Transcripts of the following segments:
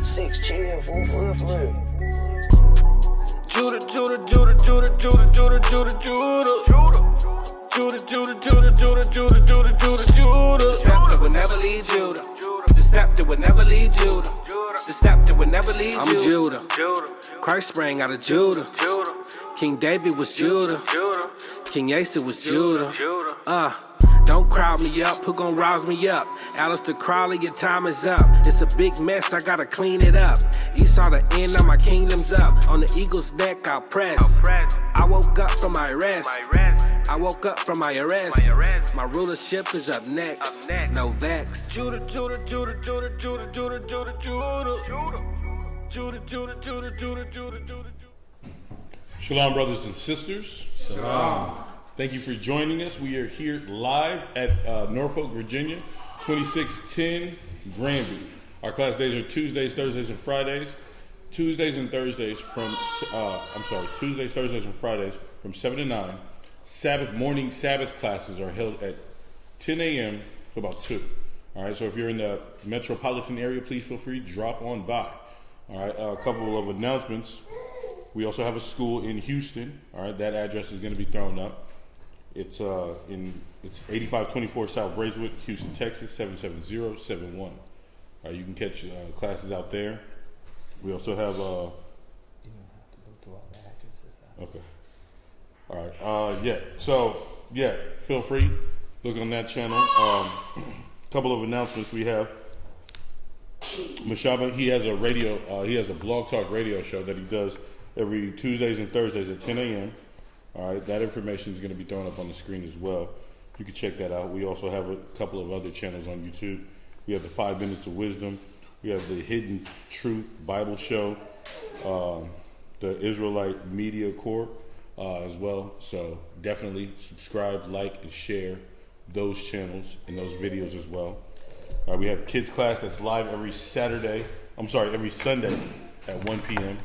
Six chill, for real. Judah. The scepter will never leave Judah. The scepter will never leave Judah. The scepter will never leave Judah. I'm Judah. Christ sprang out of Judah. King David was Judah. King Asa was Judah. Don't crowd me up, who gon' rouse me up? Alistair Crowley, your time is up. It's a big mess, I gotta clean it up. Esau, the end of my kingdom's up. On the eagle's neck, I'll press. I woke up from my rest. My rulership is up next. No vex. Judah. Shalom, brothers and sisters. Shalom. Thank you for joining us. We are here live at Norfolk, Virginia, 2610 Granby. Our class days are Tuesdays, Thursdays, and Fridays. Tuesdays, Thursdays, and Fridays from 7 to 9. Morning Sabbath classes are held at 10 a.m. to about 2. All right, so if you're in the metropolitan area, please feel free to drop on by. All right, a couple of announcements. We also have a school in Houston. All right, that address is going to be thrown up. It's 8524 South Braeswood, Houston, Texas 77071. You can catch classes out there. We also have You don't have to go through all the addresses. okay. All right. So feel free, look on that channel. Couple of announcements we have. Mashaba, he has a blog talk radio show that he does every Tuesdays and Thursdays at 10 a.m. All right, that information is going to be thrown up on the screen as well. You can check that out. We also have a couple of other channels on YouTube. We have the 5 Minutes of Wisdom. We have the Hidden Truth Bible Show, the Israelite Media Corps as well. So definitely subscribe, like, and share those channels and those videos as well. We have kids class that's live every Sunday at 1 p.m.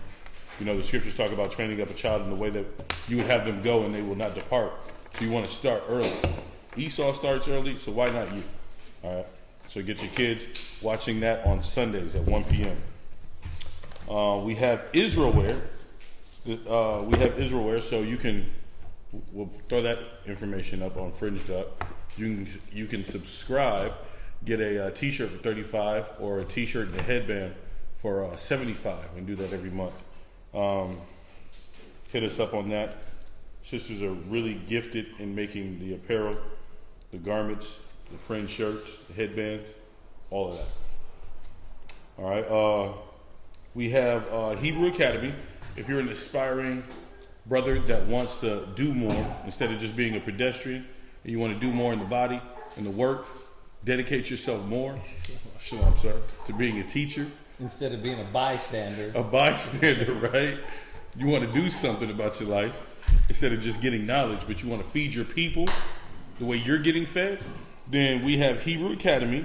You know, the scriptures talk about training up a child in the way that you would have them go and they will not depart. So you want to start early. Esau starts early, so why not you? All right. So get your kids watching that on Sundays at 1 p.m. We have Israelware. So we'll throw that information up on Fringed Up. You can subscribe, get a t-shirt for $35 or a t-shirt and a headband for $75, and do that every month. Hit us up on that. Sisters are really gifted in making the apparel, the garments, the fringe shirts, the headbands, all of that. All right. We have Hebrew Academy. If you're an aspiring brother that wants to do more instead of just being a pedestrian, and you want to do more in the body, in the work, dedicate yourself more, shalom, sir, to being a teacher. Instead of being a bystander. A bystander, right? You want to do something about your life instead of just getting knowledge, but you want to feed your people the way you're getting fed. Then we have Hebrew Academy,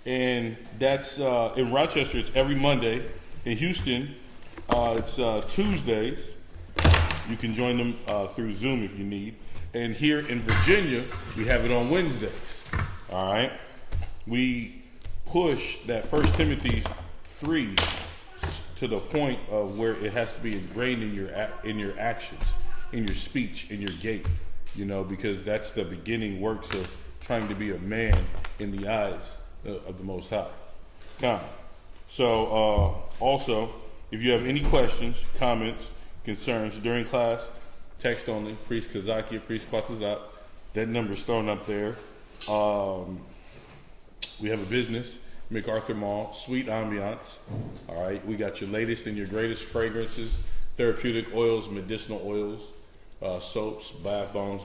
and that's in Rochester. It's every Monday. In Houston, it's Tuesdays. You can join them through Zoom if you need. And here in Virginia, we have it on Wednesdays. All right. We push that 1 Timothy 3 to the point of where it has to be ingrained in your actions, in your speech, in your gait. You know, because that's the beginning works of trying to be a man in the eyes of the Most High. So also, if you have any questions, comments, concerns during class, text only, Priest Chaazaqya, Priest Shaqat. That number's thrown up there. We have a business, MacArthur Mall, sweet ambiance. All right, we got your latest and your greatest fragrances, therapeutic oils, medicinal oils, soaps, bath bombs,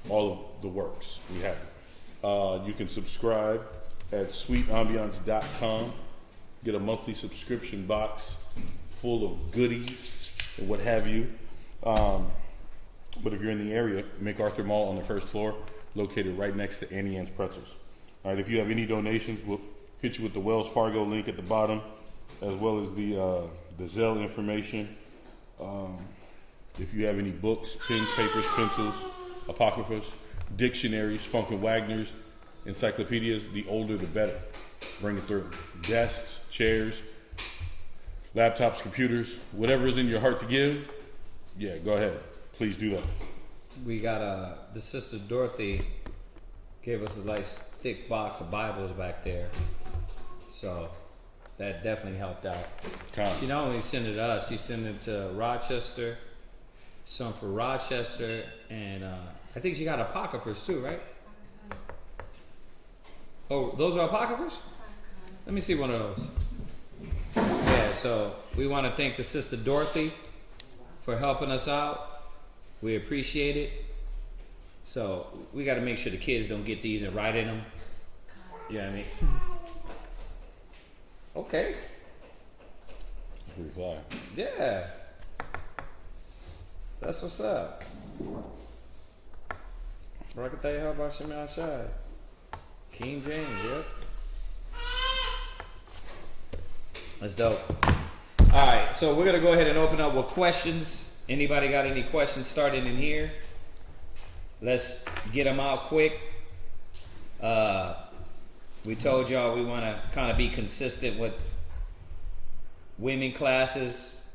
all of the works we have. You can subscribe at sweetambiance.com. Get a monthly subscription box full of goodies and what have you. But if you're in the area, MacArthur Mall on the first floor, located right next to Annie Ann's Pretzels. All right, if you have any donations, we'll hit you with the Wells Fargo link at the bottom, as well as the Zelle information. If you have any books, pens, papers, pencils, apocryphas, dictionaries, Funk and Wagner's, encyclopedias, the older the better. Bring it through. Desks, chairs, laptops, computers, whatever is in your heart to give, yeah, go ahead. Please do that. We got the sister Dorothy gave us a nice thick box of Bibles back there. So that definitely helped out. She not only sent it to us, she sent it to Rochester, some for Rochester, and I think she got apocryphers too, right? Oh, those are apocryphers? Let me see one of those. Yeah, so we want to thank the sister Dorothy for helping us out. We appreciate it. So we got to make sure the kids don't get these and write in them. You know what I mean? Okay. That's pretty fly. Yeah. That's what's up. Barakatah how about Shema Shai? King James, yep. That's dope. Alright, so we're going to go ahead and open up with questions. Anybody got any questions starting in here? Let's get them out quick. We told y'all we want to kind of be consistent with women classes.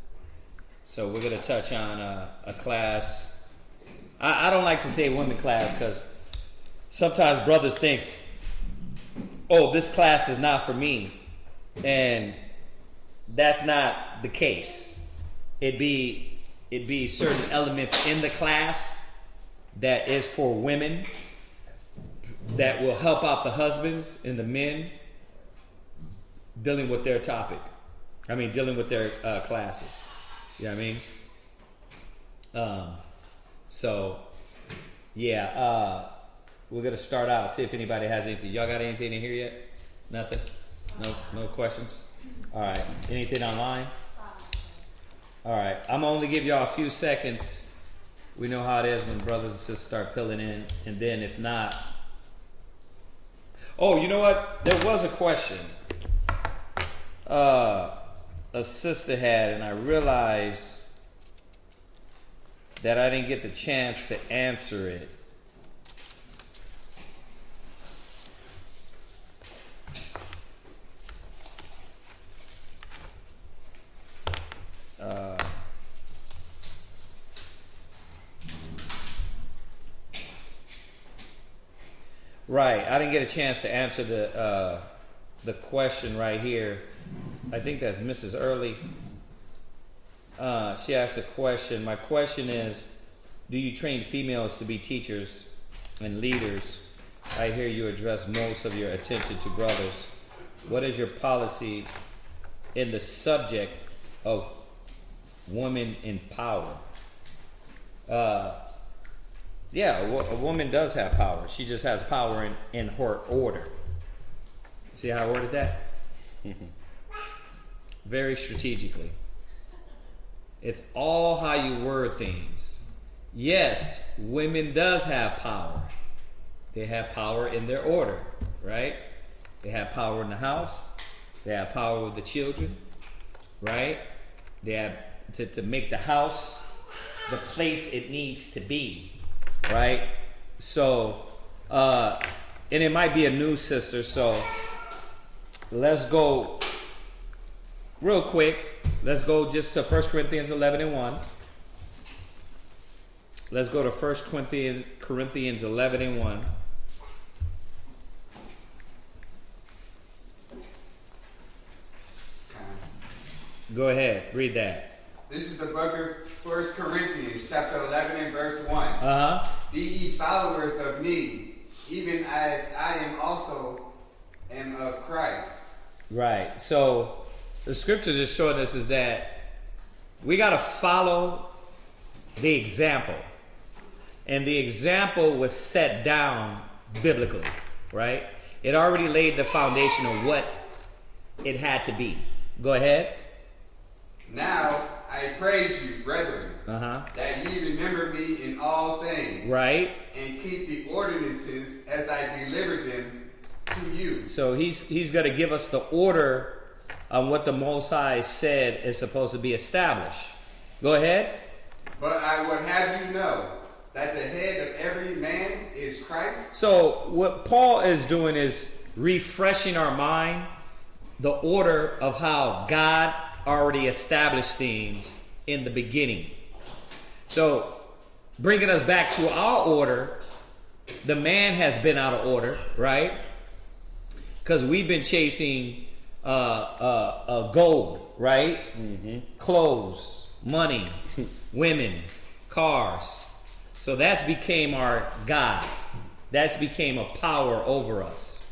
So we're going to touch on a class. I don't like to say women class because sometimes brothers think, oh, this class is not for me. And that's not the case. It'd be certain elements in the class that is for women that will help out the husbands and the men dealing with their topic. I mean, dealing with their classes. You know what I mean? So, yeah, we're going to start out, see if anybody has anything. Y'all got anything in here yet? Nothing? No questions? All right. Anything online? All right. I'm going to only give y'all a few seconds. We know how it is when brothers and sisters start pilling in. And then if not... Oh, you know what? There was a question a sister had, and I realized that I didn't get the chance to answer it. Right, I didn't get a chance to answer the question right here. I think that's Mrs. Early. She asked a question. My question is, do you train females to be teachers and leaders? I hear you address most of your attention to brothers. What is your policy in the subject of women in power? Yeah, a woman does have power. She just has power in her order. See how I worded that? Very strategically. It's all how you word things. Yes, women does have power. They have power in their order, right? They have power in the house. They have power with the children, right? They have to make the house the place it needs to be. Right? So, and it might be a new sister, so let's go real quick. Let's go just to 1 Corinthians 11 and 1. Let's go to 1 Corinthians 11 and 1. Go ahead, read that. This is the book of 1 Corinthians, chapter 11 and verse 1. Be ye followers of me, even as I am also am of Christ. Right. So the scriptures is showing us is that we got to follow the example. And the example was set down biblically, right? It already laid the foundation of what it had to be. Go ahead. Now I praise you, brethren, that ye remember me in all things, right, and keep the ordinances as I delivered them to you. So he's going to give us the order on what the Most High said is supposed to be established. Go ahead. But I would have you know that the head of every man is Christ. So what Paul is doing is refreshing our mind, the order of how God already established things in the beginning. So bringing us back to our order, the man has been out of order, right? Because we've been chasing gold, right? Clothes, money, women, cars. So that's became our God. That's became a power over us.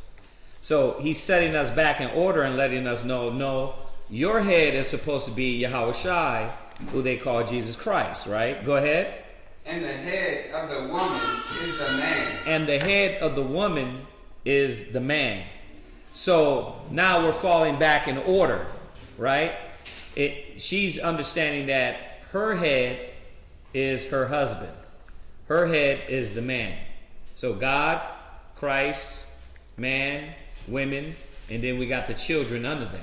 So he's setting us back in order and letting us know, no, your head is supposed to be Yahushai, who they call Jesus Christ, right? Go ahead. And the head of the woman is the man. And the head of the woman is the man. So now we're falling back in order, right? She's understanding that her head is her husband. Her head is the man. So God, Christ, man, women, and then we got the children under that,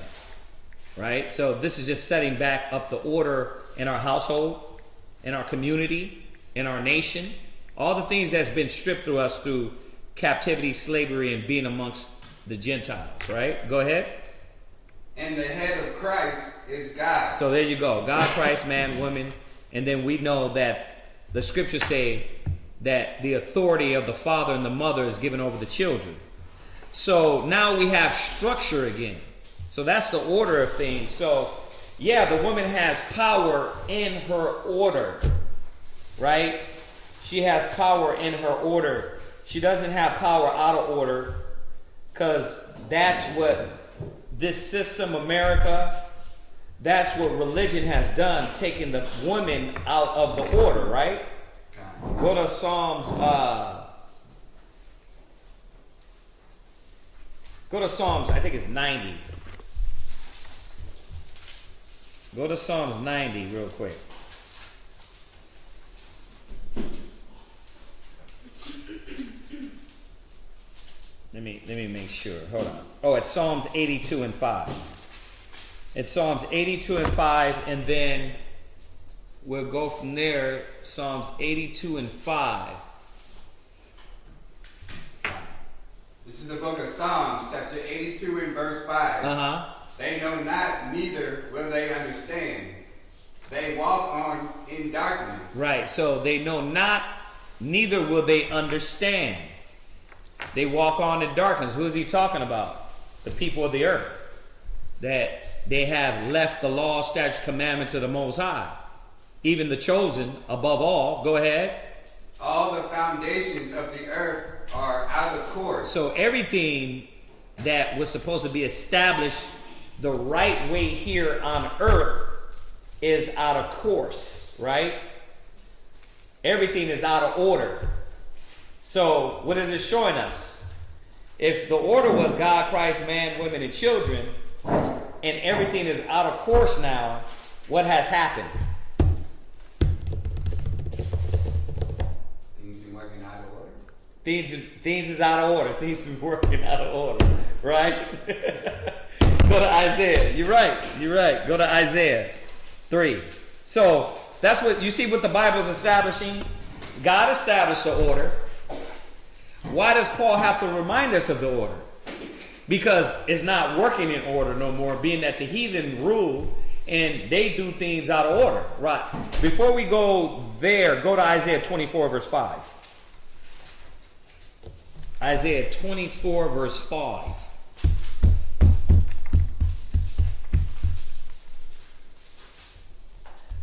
right? So this is just setting back up the order in our household, in our community, in our nation, all the things that's been stripped through us through captivity, slavery, and being amongst the Gentiles, right? Go ahead. And the head of Christ is God. So there you go. God, Christ, man, woman. And then we know that the scriptures say that the authority of the father and the mother is given over the children. So now we have structure again. So that's the order of things. So yeah, the woman has power in her order, right? She has power in her order. She doesn't have power out of order, because that's what this system, America, that's what religion has done, taking the woman out of the order, right? Go to Psalms, I think it's 90. Go to Psalms 90 real quick. Let me make sure. Hold on. Oh, it's Psalms 82 and 5. It's Psalms 82 and 5, and then we'll go from there. Psalms 82 and 5. This is the book of Psalms, chapter 82 and verse 5. They know not, neither will they understand. They walk on in darkness. Right, so they know not, neither will they understand. They walk on in darkness. Who is he talking about? The people of the earth. That they have left the law, statutes, commandments of the Most High. Even the chosen, above all. Go ahead. All the foundations of the earth are out of course. So everything that was supposed to be established the right way here on earth is out of course, right? Everything is out of order. So what is it showing us? If the order was God, Christ, man, women, and children, and everything is out of course now, what has happened? Things been working out of order? Things is out of order. Things been working out of order, right? Go to Isaiah. You're right. Go to Isaiah 3. So that's what you see what the Bible is establishing. God established the order. Why does Paul have to remind us of the order? Because it's not working in order no more, being that the heathen rule and they do things out of order. Right. Before we go there, go to Isaiah 24 verse 5. Isaiah 24 verse 5.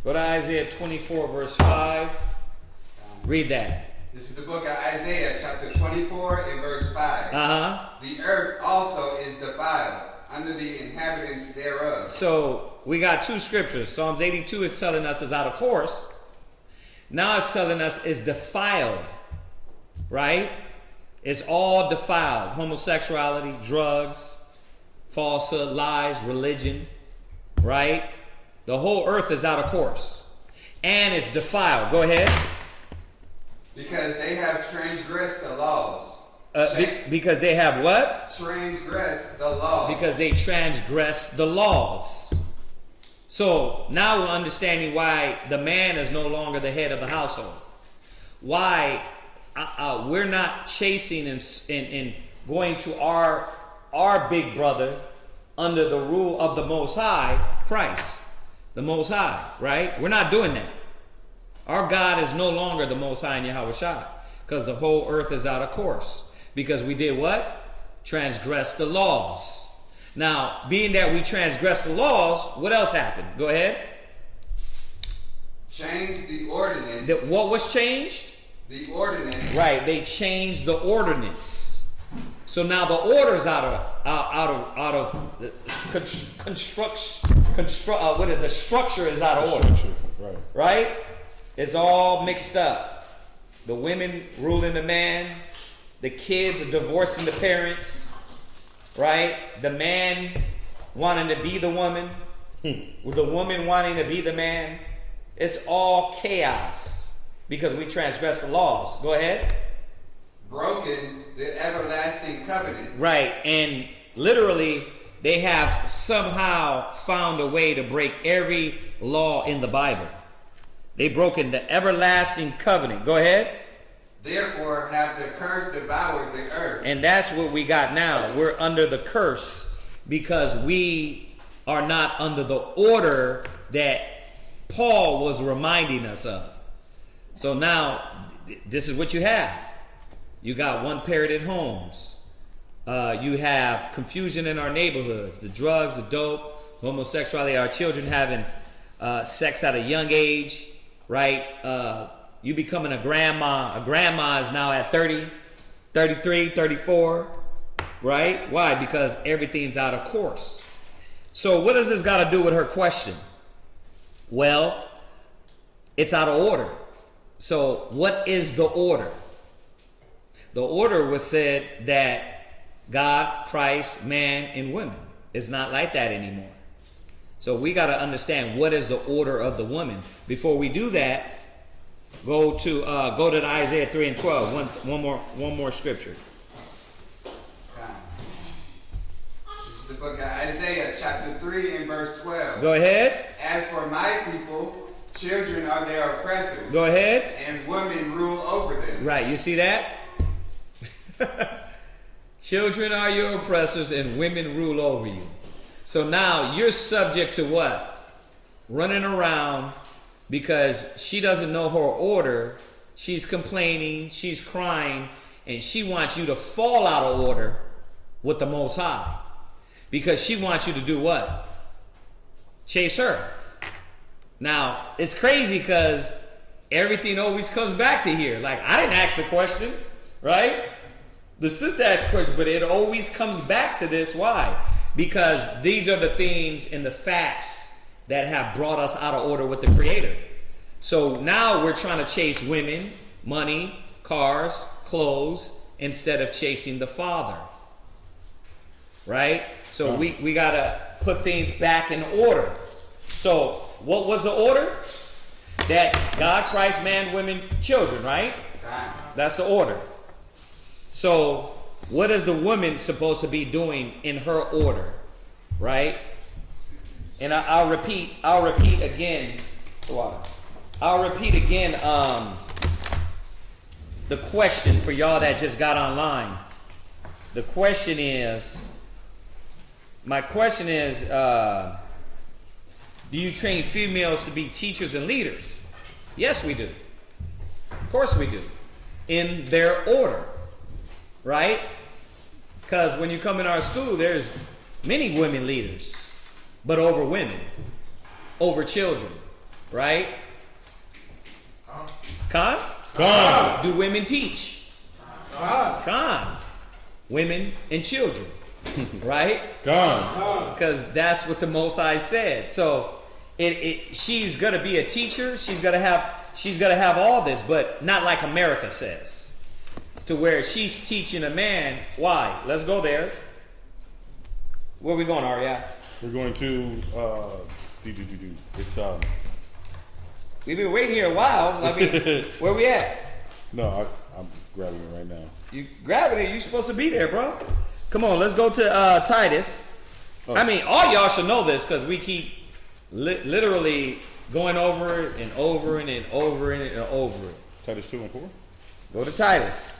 Go to Isaiah 24 verse 5. Read that. This is the book of Isaiah, chapter 24 and verse 5. The earth also is defiled under the inhabitants thereof. So we got two scriptures. Psalms 82 is telling us it's out of course. Now it's telling us it's defiled. Right? It's all defiled. Homosexuality, drugs, falsehood, lies, religion. Right? The whole earth is out of course. And it's defiled. Go ahead. Because they have transgressed the laws Because they have what? Transgress the law. Because they transgress the laws. So now we're understanding why the man is no longer the head of the household. Why we're not chasing and going to our big brother under the rule of the Most High, Christ, the Most High, right? We're not doing that. Our God is no longer the Most High in Yahweh Shai, because the whole earth is out of course. Because we did what? Transgress the laws. Now, being that we transgress the laws, what else happened? Go ahead. Change the ordinance. What was changed? The ordinance. Right, they changed the ordinance. So now the order's out of the the structure is out of order. Right? It's all mixed up. The women ruling the man, the kids are divorcing the parents, right? The man wanting to be the woman, with the woman wanting to be the man. It's all chaos because we transgress the laws. Go ahead. Broken the everlasting covenant. Right, and literally they have somehow found a way to break every law in the Bible. They've broken the everlasting covenant. Go ahead. Therefore have the curse devoured the earth. And that's what we got now. We're under the curse because we are not under the order that Paul was reminding us of. So now, this is what you have. You got one-parented homes. You have confusion in our neighborhoods. The drugs, the dope, homosexuality, our children having sex at a young age, right? You becoming a grandma. A grandma is now at 30, 33, 34, right? Why? Because everything's out of course. So what does this got to do with her question? Well, it's out of order. So what is the order? The order was said that God, Christ, man, and women. It's not like that anymore. So we got to understand what is the order of the woman. Before we do that, go to Isaiah 3 and 12. One more scripture. This is the book of Isaiah, chapter 3 and verse 12. Go ahead. As for my people, children are their oppressors. Go ahead. And women rule over them. Right, you see that? Children are your oppressors and women rule over you. So now you're subject to what? Running around because she doesn't know her order. She's complaining, she's crying, and she wants you to fall out of order with the Most High. Because she wants you to do what? Chase her. Now, it's crazy because everything always comes back to here. Like, I didn't ask the question, right? The sister asked the question, but it always comes back to this. Why? Because these are the things and the facts that have brought us out of order with the Creator. So now we're trying to chase women, money, cars, clothes, instead of chasing the Father. Right? So we got to put things back in order. So what was the order? That God, Christ, man, women, children, right? That's the order. So what is the woman supposed to be doing in her order? Right? And I'll repeat again. I'll repeat again the question for y'all that just got online. The question is, my question is, do you train females to be teachers and leaders? Yes, we do. Of course we do. In their order. Right? Because when you come in our school, there's many women leaders, but over women, over children. Right? Khan? Do women teach? Khan. Women and children. Right? Because that's what the Most High said. So she's gonna be a teacher. She's gonna have all this, but not like America says. To where she's teaching a man. Why? Let's go there. Where are we going, Ahrayah? We're going to We've been waiting here a while. I mean, where we at? No, I'm grabbing it right now. You grabbing it. You're supposed to be there, bro. Come on, let's go to Titus. Oh. I mean, all y'all should know this because we keep literally going over it and over it and over it and over it. Titus 2 and 4? Go to Titus.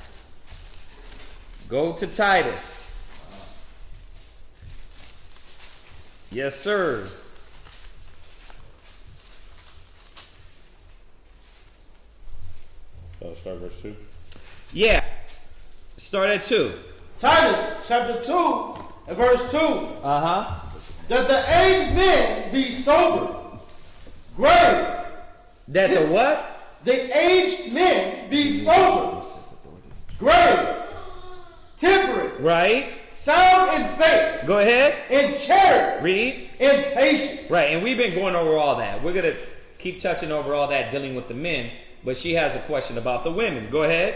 Go to Titus. Yes, sir. Start verse 2. Yeah. Start at 2. Titus chapter 2 and verse 2. Uh-huh. That the aged men be sober, grave. That the what? The aged men be sober, grave, temperate, right, sound in faith. Go ahead. In charity. Read. In patience. Right, and we've been going over all that. We're going to keep touching over all that, dealing with the men, but she has a question about the women. Go ahead.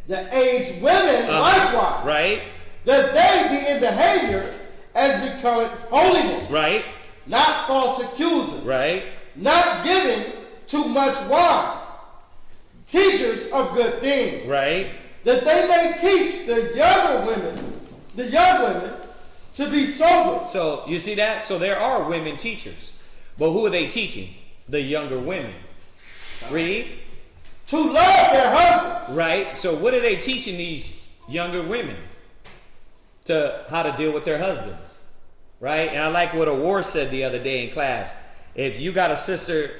The aged women likewise. Right. That they be in behavior as becoming holiness. Right. Not false accusers. Right. Not giving too much wine. Teachers of good things. Right. That they may teach the young women to be sober. So you see that? So there are women teachers. But who are they teaching? The younger women. Read. To love their husbands. Right. So what are they teaching these younger women? To how to deal with their husbands. Right? And I like what a war said the other day in class. If you got a sister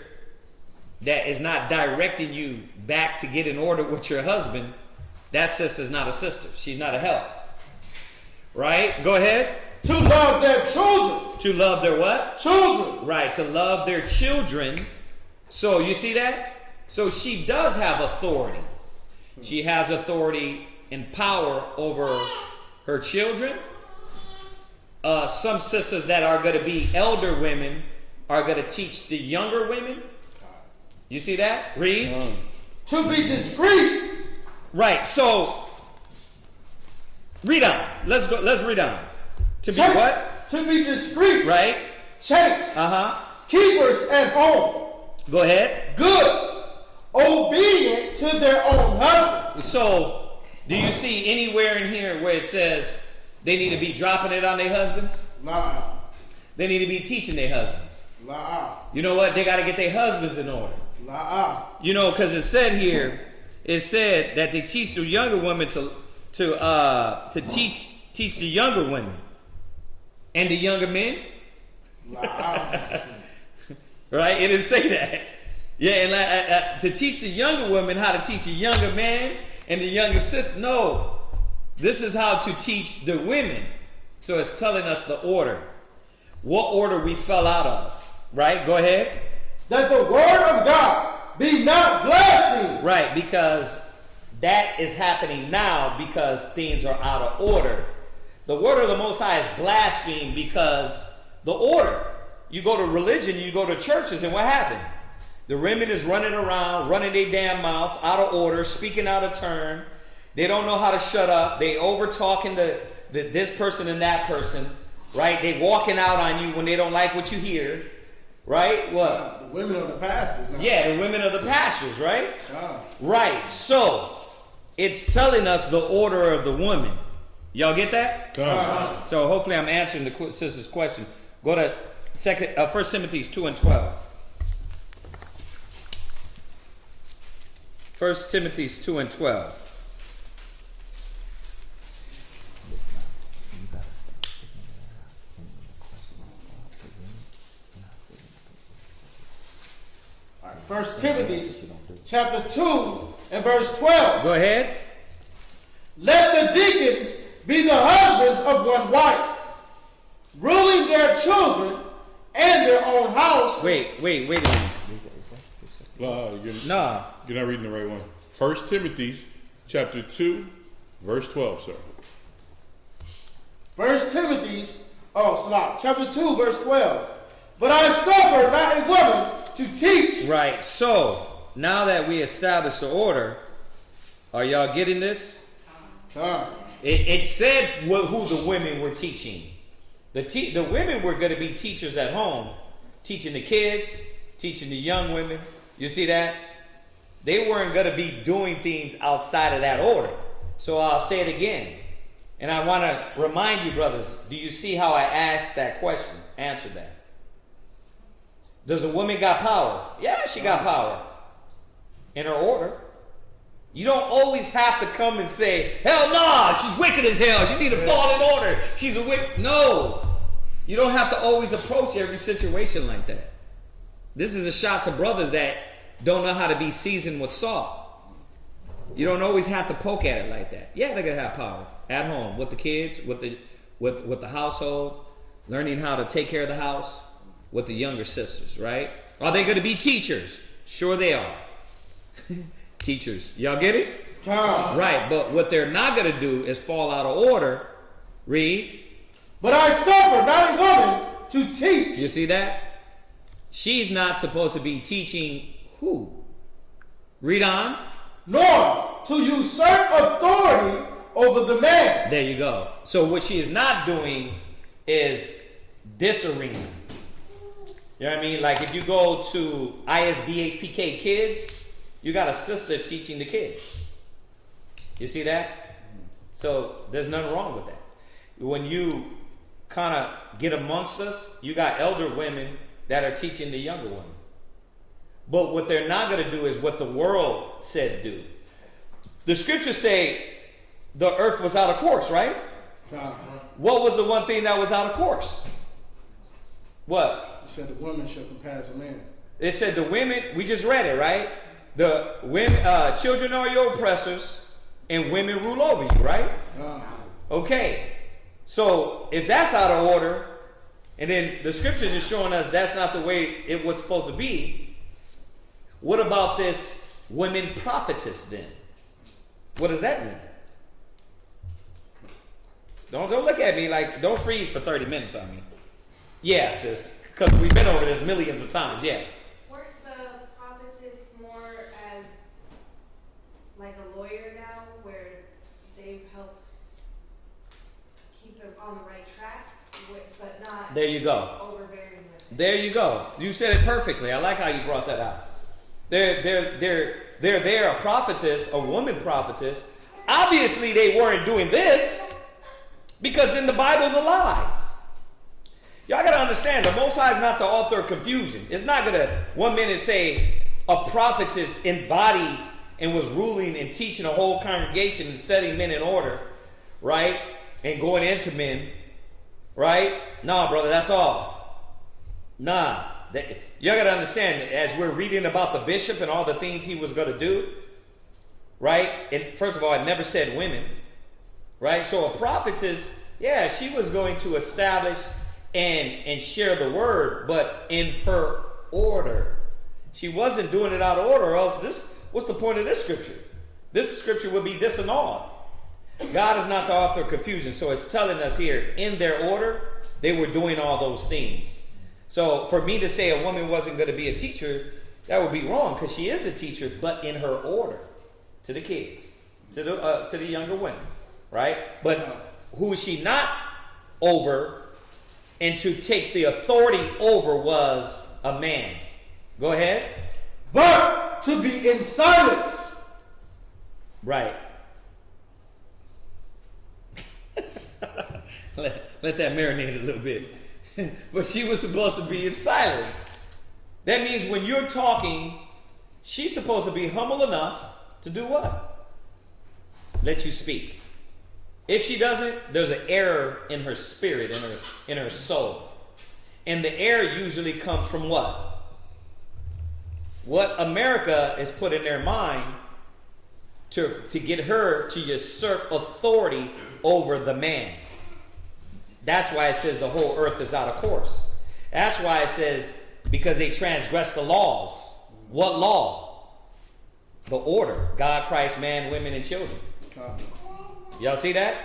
that is not directing you back to get in order with your husband, that sister's not a sister. She's not a help. Right? Go ahead. To love their children. To love their what? Children. Right. To love their children. So you see that? So she does have authority. She has authority and power over her children. Some sisters that are going to be elder women are going to teach the younger women. You see that? Read. To be discreet. Right. So read on. Let's go. Let's read on. To be what? To be discreet. Right. Chaste. Keepers at home. Go ahead. Good. Obedient to their own husbands. So, do you see anywhere in here where it says they need to be dropping it on their husbands? Nah. They need to be teaching their husbands. Nah. You know what? They got to get their husbands in order. Nah. You know, because it said here, it said that they teach the younger women to teach the younger women and the younger men. Nah. Right? It didn't say that. Yeah, and to teach the younger women how to teach the younger man and the younger sister. No, this is how to teach the women. So it's telling us the order. What order we fell out of. Right? Go ahead. That the word of God be not blasphemed. Right, because that is happening now because things are out of order. The word of the Most High is blasphemed because the order. You go to religion, you go to churches, and what happened? The women is running around, running their damn mouth, out of order, speaking out of turn. They don't know how to shut up. They over talking this person and that person, right? They walking out on you when they don't like what you hear, right? What? The women of the pastors. Now. Yeah, the women of the pastors, right? Right. So it's telling us the order of the woman. Y'all get that? So hopefully I'm answering the sister's question. Go to 1 Timothy 2 and 12. 1 Timothy 2 and 12. All right, 1 Timothy chapter 2 and verse 12. Go ahead. Let the deacons be the husbands of one wife, ruling their children and their own house. Wait a minute. No. You're not reading the right one. 1 Timothy chapter 2, verse 12, sir. 1 Timothy, chapter 2, verse 12. But I suffer not a woman to teach. Right. So, now that we established the order, are y'all getting this? It said who the women were teaching. The women were going to be teachers at home, teaching the kids, teaching the young women. You see that? They weren't going to be doing things outside of that order. So I'll say it again. And I want to remind you, brothers, do you see how I asked that question? Answer that. Does a woman got power? Yeah, she got power. In her order. You don't always have to come and say, hell no, she's wicked as hell. She need to fall in order. She's a wicked. No. You don't have to always approach every situation like that. This is a shot to brothers that don't know how to be seasoned with salt. You don't always have to poke at it like that. Yeah, they're going to have power at home with the kids, with the household, learning how to take care of the house with the younger sisters, right? Are they going to be teachers? Sure they are. Teachers. Y'all get it? Right, but what they're not going to do is fall out of order. Read. But I suffer not a woman to teach. You see that? She's not supposed to be teaching who? Read on. Nor to usurp authority over the man. There you go. So what she is not doing is this arena. You know what I mean? Like if you go to ISBHPK Kids, you got a sister teaching the kids. You see that? So there's nothing wrong with that. When you kind of get amongst us, you got elder women that are teaching the younger women. But what they're not going to do is what the world said do. The scriptures say the earth was out of course, right? What was the one thing that was out of course? What? It said the woman shall compass a man. It said the women, we just read it, right? The women, children are your oppressors, and women rule over you, right? Okay. So if that's out of order, and then the scriptures are showing us that's not the way it was supposed to be, what about this women prophetess then? What does that mean? Don't look at me like, don't freeze for 30 minutes on me. Yeah, sis, because we've been over this millions of times, yeah. Weren't the prophetess more as like a lawyer now, where they've helped keep them on the right track, but not there you go. overbearing with it? There you go. You said it perfectly. I like how you brought that out. They're a prophetess, a woman prophetess. Obviously, they weren't doing this because then the Bible's a lie. Y'all got to understand, the Most High is not the author of confusion. It's not going to one minute say a prophetess embodied and was ruling and teaching a whole congregation and setting men in order, right? And going into men, right? Nah, brother, that's off. Nah. Y'all got to understand, as we're reading about the bishop and all the things he was going to do, right? And first of all, I never said women, right? So a prophetess, yeah, she was going to establish and share the word, but in her order. She wasn't doing it out of order, or else what's the point of this scripture? This scripture would be disannulled. God is not the author of confusion, so it's telling us here, in their order, they were doing all those things. So for me to say a woman wasn't going to be a teacher, that would be wrong, because she is a teacher, but in her order to the kids, to the younger women, right? But who is she not over and to take the authority over was a man. Go ahead. But to be in silence. Right. let that marinate a little bit. But she was supposed to be in silence. That means when you're talking, she's supposed to be humble enough to do what? Let you speak. If she doesn't, there's an error in her spirit, in her soul. And the error usually comes from what? What America has put in their mind to get her to usurp authority over the man. That's why it says the whole earth is out of course. That's why it says because they transgressed the laws. What law? The order. God, Christ, man, women, and children. Y'all see that?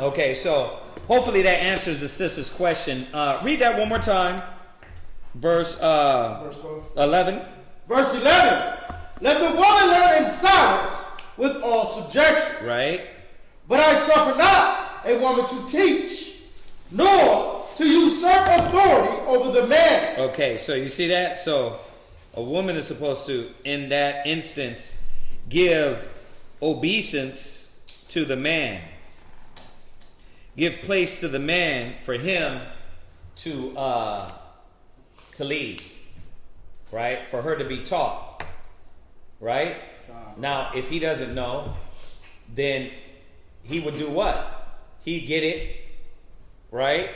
Okay, so hopefully that answers the sister's question. Read that one more time. Verse 11. Verse 11. Let the woman learn in silence with all subjection. Right. But I suffer not a woman to teach, nor to usurp authority over the man. Okay, so you see that? So A woman is supposed to, in that instance, give obeisance to the man. Give place to the man for him to lead. Right? For her to be taught. Right? Now, if he doesn't know, then he would do what? He'd get it, right?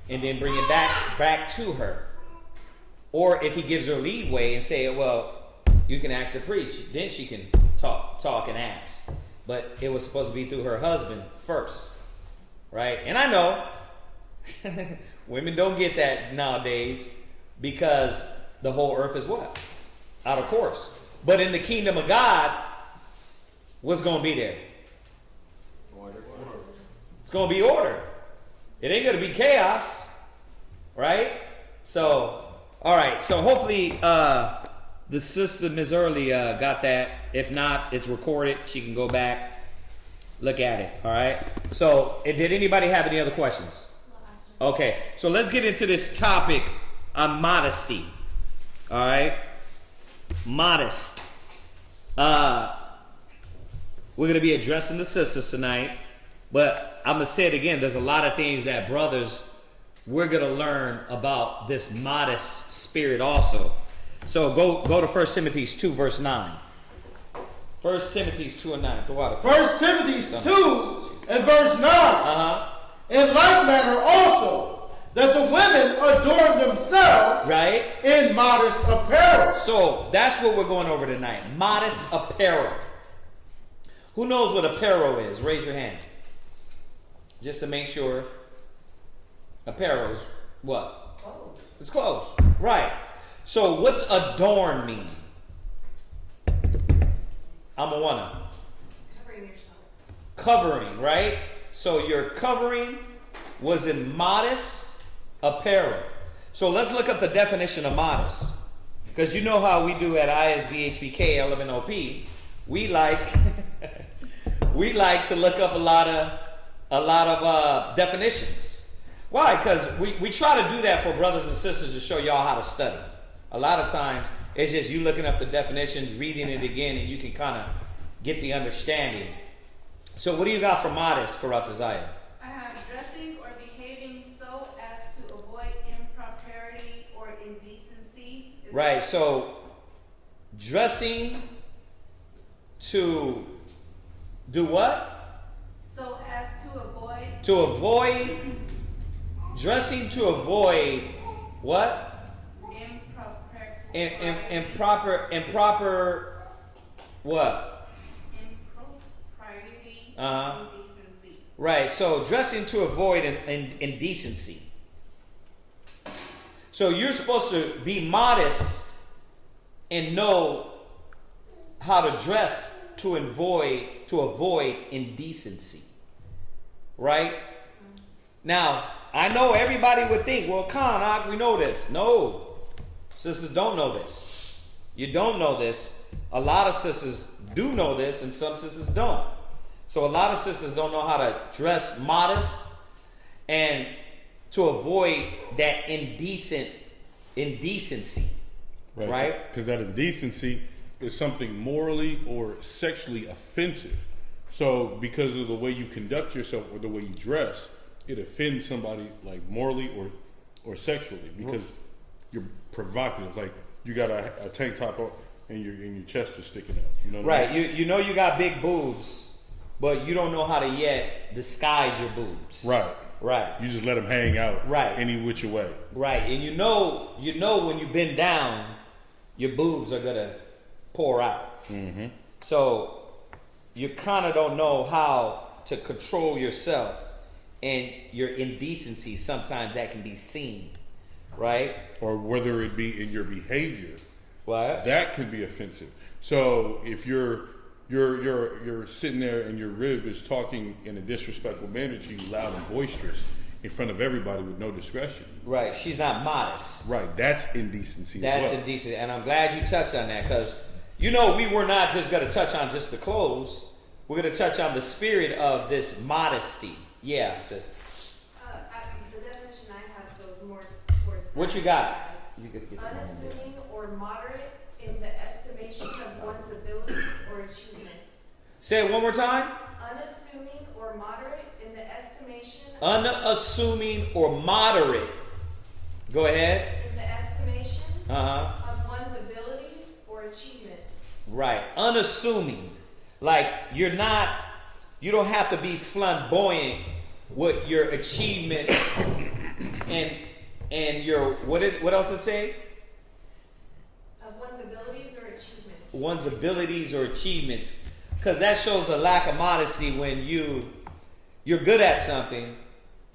And then bring it back to her. Or if he gives her leeway and say, well, you can ask the priest, then she can talk and ask. But it was supposed to be through her husband first, right? And I know women don't get that nowadays because the whole earth is what? Out of course. But in the kingdom of God, what's going to be there? Order. It's going to be order. It ain't going to be chaos, right? So, all right. So hopefully the sister, Ms. Early, got that. If not, it's recorded. She can go back, look at it, all right? So did anybody have any other questions? Okay. So let's get into this topic on modesty, all right? Modest. We're going to be addressing the sisters tonight, but I'm going to say it again. There's a lot of things that brothers, we're going to learn about this modest spirit also. So go to 1 Timothy 2 verse 9. 1 Timothy 2 and 9. 1 Timothy 2 and verse 9. In like manner also, that the women adorn themselves, right, in modest apparel. So that's what we're going over tonight. Modest apparel. Who knows what apparel is? Raise your hand. Just to make sure. Apparel is what? Clothes. It's clothes. Right. So what's adorn mean? I'm a wanna. Covering yourself. Covering, right? So your covering was in modest apparel. So let's look up the definition of modest. Because you know how we do at ISBHPK LMNOP. We like to look up a lot of definitions. Why? Because we try to do that for brothers and sisters to show y'all how to study. A lot of times it's just you looking up the definitions, reading it again, and you can kind of get the understanding. So what do you got for modest, Chaazaqya? I have dressing or behaving so as to avoid impropriety or indecency. Right, so dressing to do what? So as to avoid. To avoid, dressing to avoid what? Improper what? Impropriety, indecency. Right, so dressing to avoid indecency. So you're supposed to be modest and know how to dress to avoid indecency. Right? Now, I know everybody would think, well, Khan, we know this. No. Sisters don't know this. You don't know this. A lot of sisters do know this, and some sisters don't. So a lot of sisters don't know how to dress modest and to avoid that indecency. Right? Because that indecency is something morally or sexually offensive. So because of the way you conduct yourself or the way you dress, it offends somebody like morally or sexually because you're provocative. Like you got a tank top on and your chest is sticking out. You know what right. I mean? You know you got big boobs, but you don't know how to yet disguise your boobs. Right. You just let them hang out. Right. Any which way. Right. And you know when you bend down, your boobs are gonna pour out. Mm-hmm. So you kind of don't know how to control yourself and your indecency. Sometimes that can be seen, right? Or whether it be in your behavior. What? That can be offensive. So if you're sitting there and your rib is talking in a disrespectful manner to you, loud and boisterous, in front of everybody with no discretion. Right. She's not modest. Right. That's indecency. That's as well. indecent. And I'm glad you touched on that because, we were not just going to touch on just the clothes. We're going to touch on the spirit of this modesty. Yeah, it says. The definition I have goes more towards. What you got? You gotta get unassuming or moderate Say it one more time. Unassuming or moderate in the estimation. Unassuming or moderate. Go ahead. In the estimation. Uh-huh. Of one's abilities or achievements. Right. Unassuming. Like you don't have to be flamboyant with your achievements and your what else did it say? Of one's abilities or achievements. One's abilities or achievements. Because that shows a lack of modesty when you're good at something,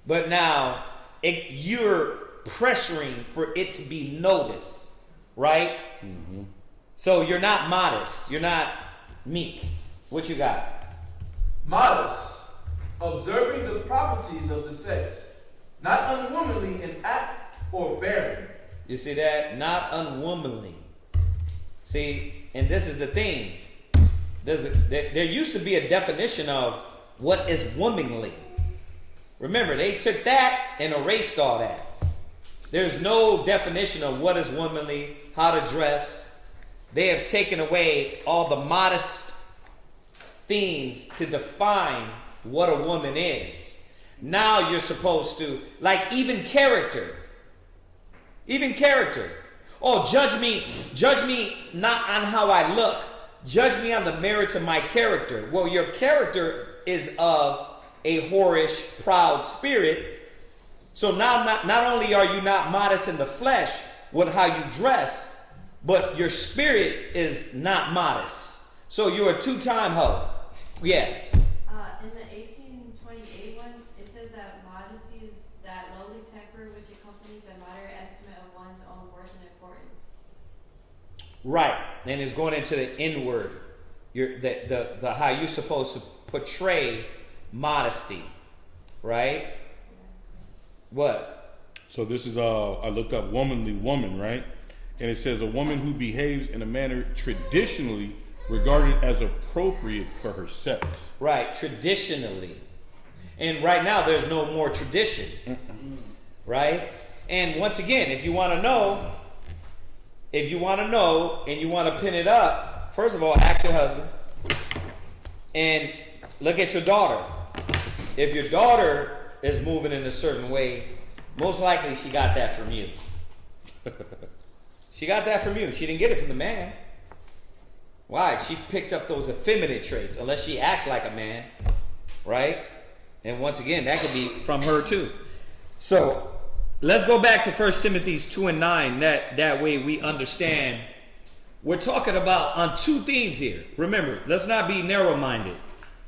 but now you're pressuring for it to be noticed, right? Mm-hmm. So you're not modest. You're not meek. What you got? Modest, observing the properties of the sex, not unwomanly in act or bearing. You see that? Not unwomanly. See, and this is the thing. There used to be a definition of what is womanly. Remember, they took that and erased all that. There's no definition of what is womanly, how to dress. They have taken away all the modest things to define what a woman is. Now you're supposed to, like even character. Even character. Oh, judge me not on how I look. Judge me on the merits of my character. Well, your character is of a whorish, proud spirit. So now not only are you not modest in the flesh with how you dress, but your spirit is not modest. So you're a two-time hoe. Yeah. In the 1828 one, it says that modesty is that lowly temper which accompanies a moderate estimate of one's own worth and importance. Right, and it's going into the inward, the how you're supposed to portray modesty, right? What? So this is I looked up womanly woman, right? And it says a woman who behaves in a manner traditionally regarded as appropriate for her sex. Right, traditionally. And right now there's no more tradition. Right? And once again, if you want to know and you want to pin it up, first of all, ask your husband and look at your daughter. If your daughter is moving in a certain way, most likely she got that from you. She got that from you. She didn't get it from the man. Why? She picked up those effeminate traits, unless she acts like a man, right? And once again, that could be from her too. So let's go back to 1 Timothy 2:9. That way we understand. We're talking about on two things here. Remember, let's not be narrow-minded.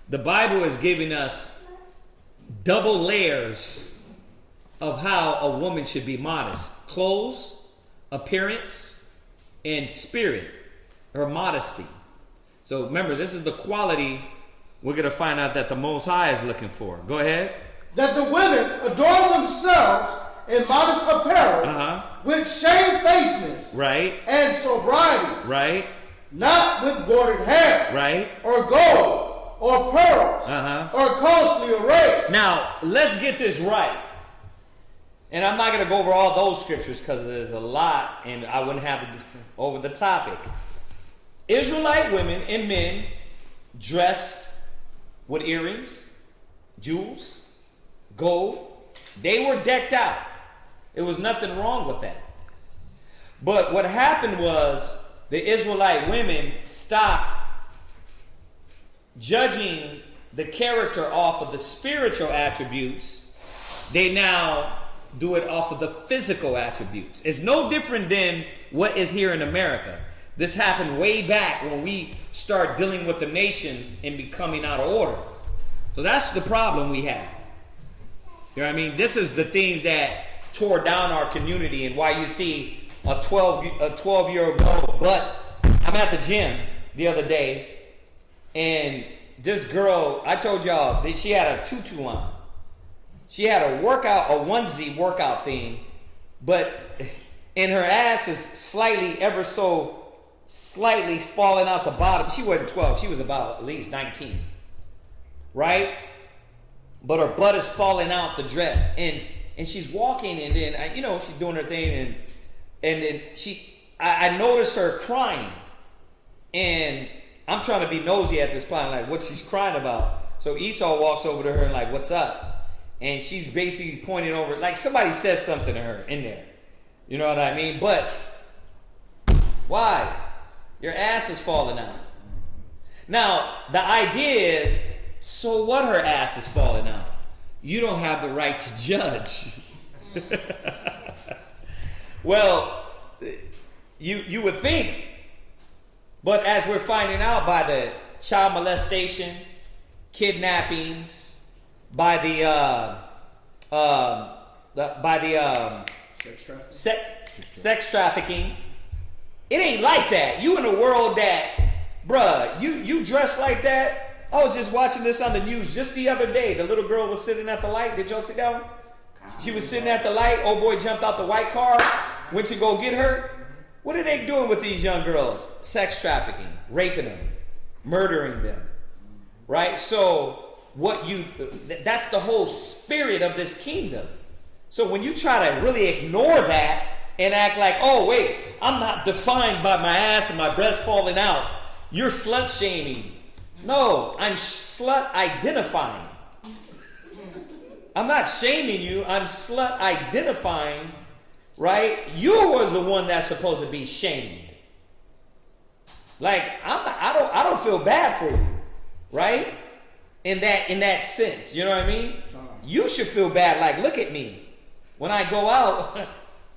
The Bible is giving us double layers of how a woman should be modest. Clothes, appearance, and spirit. Her modesty. So remember, this is the quality we're going to find out that the Most High is looking for. Go ahead. That the women adorn themselves in modest apparel with shamefacedness and sobriety. Right. Not with bordered hair. Right. Or gold or pearls or costly array. Now, let's get this right. And I'm not going to go over all those scriptures because there's a lot and I wouldn't have to over the topic. Israelite women and men dressed with earrings, jewels, gold. They were decked out. There was nothing wrong with that. But what happened was the Israelite women stopped judging the character off of the spiritual attributes. They now do it off of the physical attributes. It's no different than what is here in America. This happened way back when we start dealing with the nations and becoming out of order. So that's the problem we have. You know what I mean? This is the things that tore down our community and why you see a 12-year-old girl. But I'm at the gym the other day and this girl, I told y'all that she had a tutu on. She had a onesie workout thing, but and her ass is slightly falling out the bottom. She wasn't 12. She was about at least 19. Right? But her butt is falling out the dress. And she's walking and then, she's doing her thing. And then I noticed her crying. And I'm trying to be nosy at this point, like what she's crying about. So Esau walks over to her and like, what's up? And she's basically pointing over, like somebody says something to her in there. You know what I mean? But why? Your ass is falling out. Now, the idea is, so what her ass is falling out? You don't have the right to judge. Well, you would think, but as we're finding out by the child molestation, kidnappings, by the sex trafficking, it ain't like that. You in a world that, bruh, you dress like that. I was just watching this on the news just the other day. The little girl was sitting at the light. Did y'all see that one? She was sitting at the light. Old boy jumped out the white car, went to go get her. What are they doing with these young girls? Sex trafficking, raping them, murdering them, right? So that's the whole spirit of this kingdom. So when you try to really ignore that and act like, oh wait, I'm not defined by my ass and my breast falling out, you're slut shaming. No, I'm slut identifying. I'm not shaming you, I'm slut identifying, right? You were the one that's supposed to be shamed. Like, I don't feel bad for you, right? In that sense, you know what I mean? You should feel bad, like, look at me. When I go out,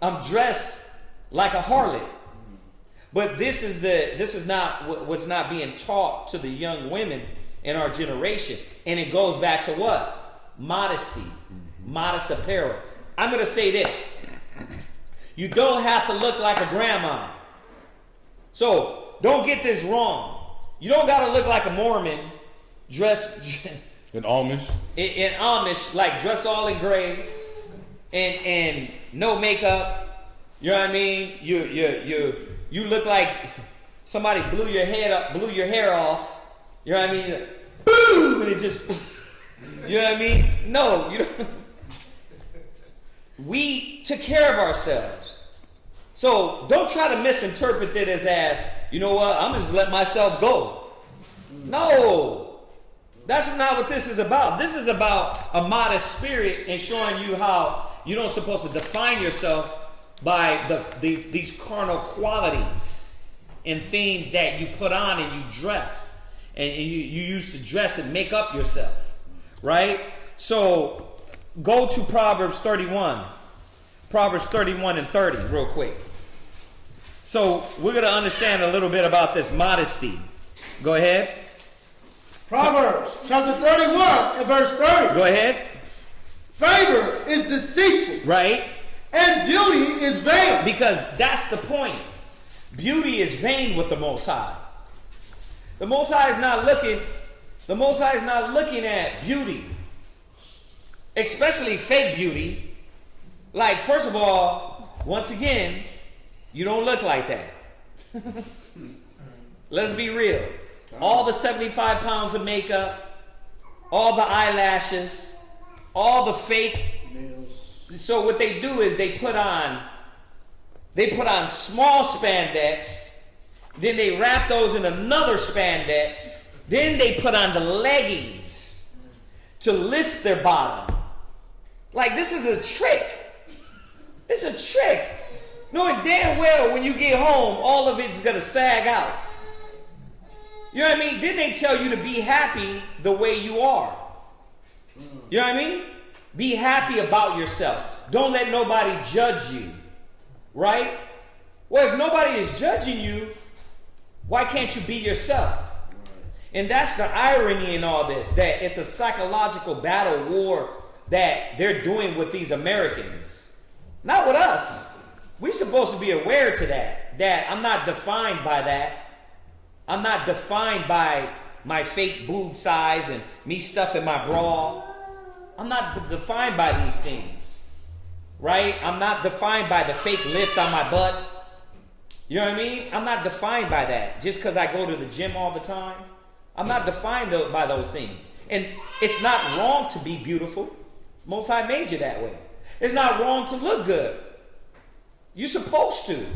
I'm dressed like a harlot. But this is not what's not being taught to the young women in our generation. And it goes back to what? Modesty. Modest apparel. I'm going to say this. You don't have to look like a grandma. So, don't get this wrong. You don't got to look like a Mormon dressed in Amish. In Amish, like dressed all in gray and no makeup. You know what I mean? You look like somebody blew your hair off. You know what I mean? Boom! And it just, you know what I mean? No, you don't. We took care of ourselves. So don't try to misinterpret it as, you know what, I'm just let myself go. No. That's not what this is about. This is about a modest spirit and showing you how you don't supposed to define yourself by these carnal qualities and things that you put on and you dress. And you use to dress and make up yourself. Right? So go to Proverbs 31. Proverbs 31 and 30 real quick. So we're going to understand a little bit about this modesty. Go ahead. Proverbs chapter 31 and verse 30. Go ahead. Favor is deceitful. Right. And beauty is vain. Because that's the point. Beauty is vain with the Most High. The Most High is not looking at beauty. Especially fake beauty. Like, first of all, once again, you don't look like that. Let's be real. All the 75 pounds of makeup, all the eyelashes, all the fake nails. So what they do is they put on small spandex, then they wrap those in another spandex, then they put on the leggings to lift their bottom. Like, this is a trick. It's a trick. Knowing damn well when you get home, all of it's going to sag out. You know what I mean? Then they tell you to be happy the way you are. You know what I mean? Be happy about yourself. Don't let nobody judge you. Right? Well, if nobody is judging you, why can't you be yourself? And that's the irony in all this, that it's a psychological battle war that they're doing with these Americans. Not with us. We're supposed to be aware to that I'm not defined by that. I'm not defined by my fake boob size and me stuffing my bra. I'm not defined by these things. Right? I'm not defined by the fake lift on my butt. You know what I mean? I'm not defined by that. Just because I go to the gym all the time. I'm not defined by those things. And it's not wrong to be beautiful. Most High made you that way. It's not wrong to look good. You're supposed to.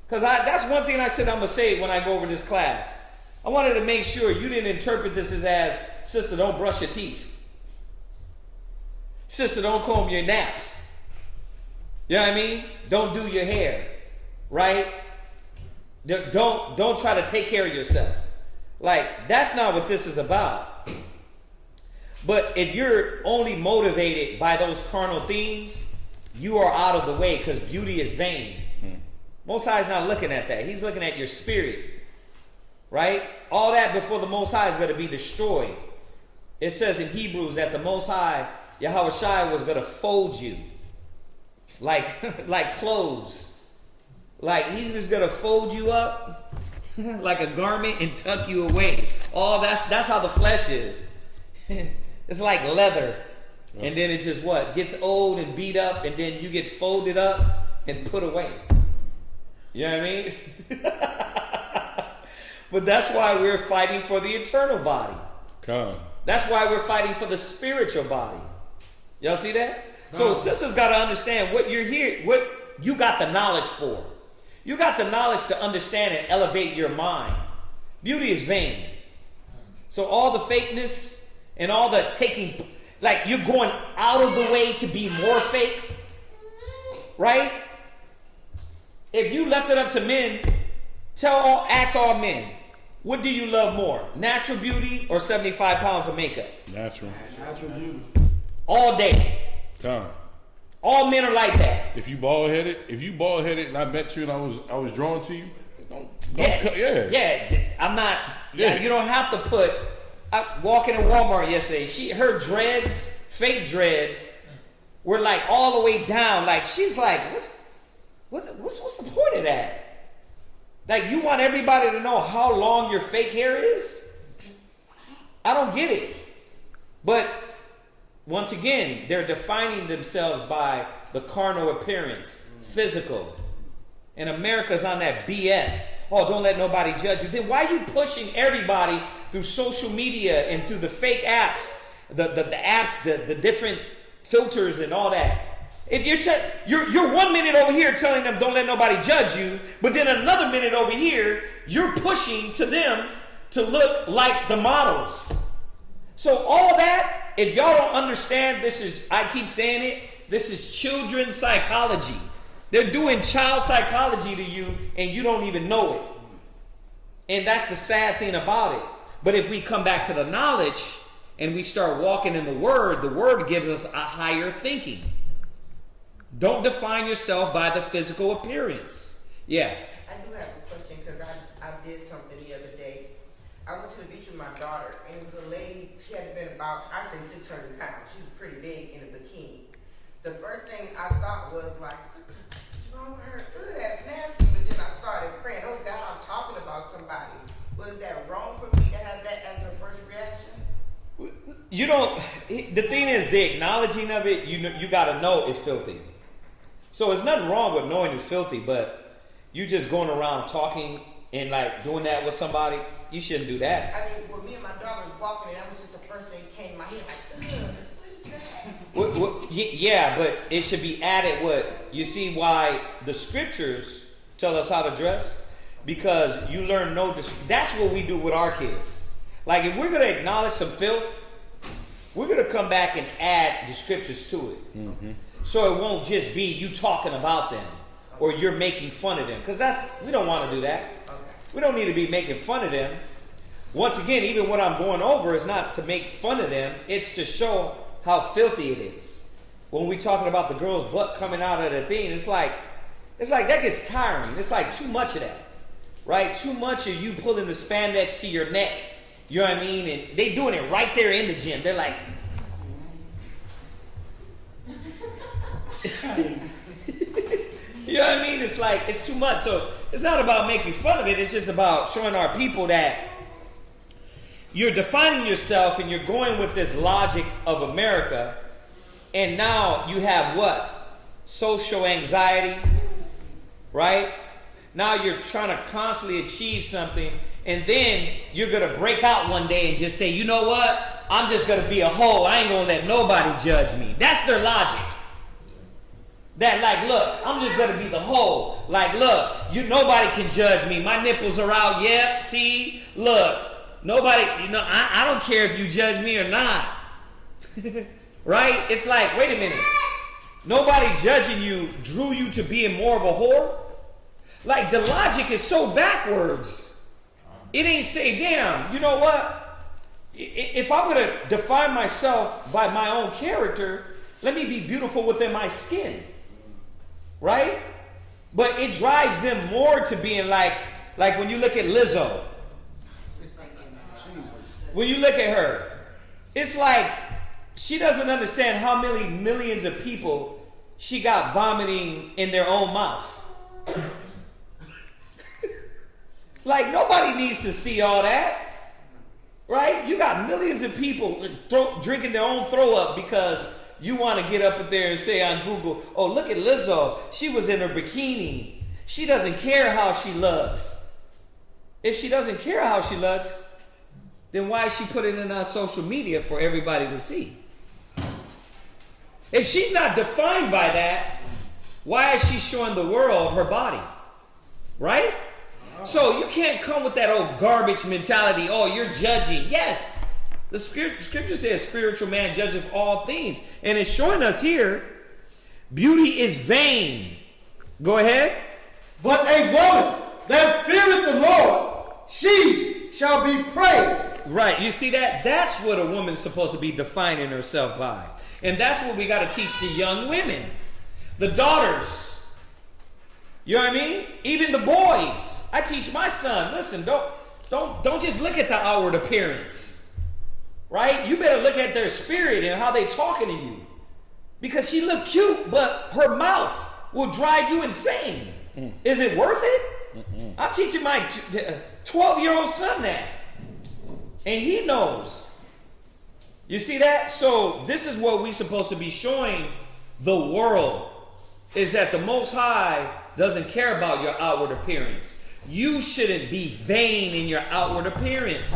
Because that's one thing I said I'm going to say when I go over this class. I wanted to make sure you didn't interpret this as, sister, don't brush your teeth. Sister, don't comb your naps. You know what I mean? Don't do your hair, right? Don't try to take care of yourself. Like, that's not what this is about. But if you're only motivated by those carnal things, you are out of the way, because beauty is vain. Most High is not looking at that. He's looking at your spirit, right? All that before the Most High is going to be destroyed. It says in Hebrews that the Most High, Yahweh Shai, was going to fold you like clothes. Like, he's just going to fold you up like a garment and tuck you away. That's how the flesh is. It's like leather. And then it just gets old and beat up, and then you get folded up and put away. You know what I mean? But that's why we're fighting for the eternal body. That's why we're fighting for the spiritual body. Y'all see that? So sisters got to understand what you're here, what you got the knowledge for. You got the knowledge to understand and elevate your mind. Beauty is vain. So all the fakeness and all the taking, like you're going out of the way to be more fake, right? If you left it up to men, ask all men, what do you love more, natural beauty or 75 pounds of makeup? Natural beauty. All day. All men are like that. If you bald headed, and I met you and I was drawn to you, I'm not. Yeah, you don't have to put. I walking in Walmart yesterday. Her dreads, fake dreads, were like all the way down. Like she's like, what's the point of that? Like, you want everybody to know how long your fake hair is? I don't get it. But once again, they're defining themselves by the carnal appearance, physical. And America's on that BS. Oh, don't let nobody judge you. Then why are you pushing everybody through social media and through the fake apps, the apps, the different filters and all that? If you're 1 minute over here telling them don't let nobody judge you, but then another minute over here, you're pushing to them to look like the models. So all that, if y'all don't understand, I keep saying it, this is children's psychology. They're doing child psychology to you and you don't even know it. And that's the sad thing about it. But if we come back to the knowledge and we start walking in the Word gives us a higher thinking. Don't define yourself by the physical appearance. Yeah. I do have a question because I did something the other day. I went to the beach with my daughter, and it was a lady. She had been about, I say 600 pounds. She was pretty big in a bikini. The first thing I thought was like, what's wrong with her? Ooh, that's nasty. But then I started praying, oh God, I'm talking about somebody. Was that wrong for me to have that as the first reaction? You don't. The thing is, the acknowledging of it, you got to know it's filthy. So there's nothing wrong with knowing it's filthy, but you just going around talking and like doing that with somebody, you shouldn't do that. I mean, when me and my daughter was walking, and that was just the first thing that came to my head, like, what is that? Yeah, but it should be added. You see why the scriptures tell us how to dress? Because you learn that's what we do with our kids. Like if we're going to acknowledge some filth, we're going to come back and add the scriptures to it. Mm-hmm. So it won't just be you talking about them or you're making fun of them. Because we don't want to do that. We don't need to be making fun of them. Once again, even what I'm going over is not to make fun of them. It's to show how filthy it is. When we're talking about the girl's butt coming out of the thing, it's like that gets tiring. It's like too much of that. Right? Too much of you pulling the spandex to your neck. You know what I mean? And they doing it right there in the gym. They're like... You know what I mean? It's like, it's too much. So it's not about making fun of it. It's just about showing our people that you're defining yourself and you're going with this logic of America. And now you have what? Social anxiety, right? Now you're trying to constantly achieve something. And then you're going to break out one day and just say, you know what? I'm just going to be a hoe. I ain't going to let nobody judge me. That's their logic. That like, look, I'm just gonna be the hoe. Like, look, nobody can judge me. My nipples are out. Yep. See, look, nobody. I don't care if you judge me or not. Right? It's like, wait a minute. Nobody judging you drew you to being more of a whore. Like the logic is so backwards. It ain't say, damn. You know what? If I'm gonna define myself by my own character, let me be beautiful within my skin. Right? But it drives them more to being like when you look at Lizzo. When you look at her, it's like she doesn't understand how many millions of people she got vomiting in their own mouth. Like nobody needs to see all that. Right? You got millions of people drinking their own throw up because you want to get up there and say on Google, oh, look at Lizzo. She was in her bikini. She doesn't care how she looks. If she doesn't care how she looks, then why is she putting it on social media for everybody to see? If she's not defined by that, why is she showing the world her body? Right? So you can't come with that old garbage mentality. Oh, you're judging. Yes. The scripture says spiritual man judgeth all things. And it's showing us here, beauty is vain. Go ahead. But a woman that feareth the Lord, she shall be praised. Right. You see that? That's what a woman's supposed to be defining herself by. And that's what we got to teach the young women. The daughters. You know what I mean? Even the boys. I teach my son, listen, don't just look at the outward appearance. Right? You better look at their spirit and how they talking to you. Because she look cute, but her mouth will drive you insane. Is it worth it? I'm teaching my 12-year-old son that. And he knows. You see that? So this is what we're supposed to be showing the world. Is that the Most High doesn't care about your outward appearance. You shouldn't be vain in your outward appearance.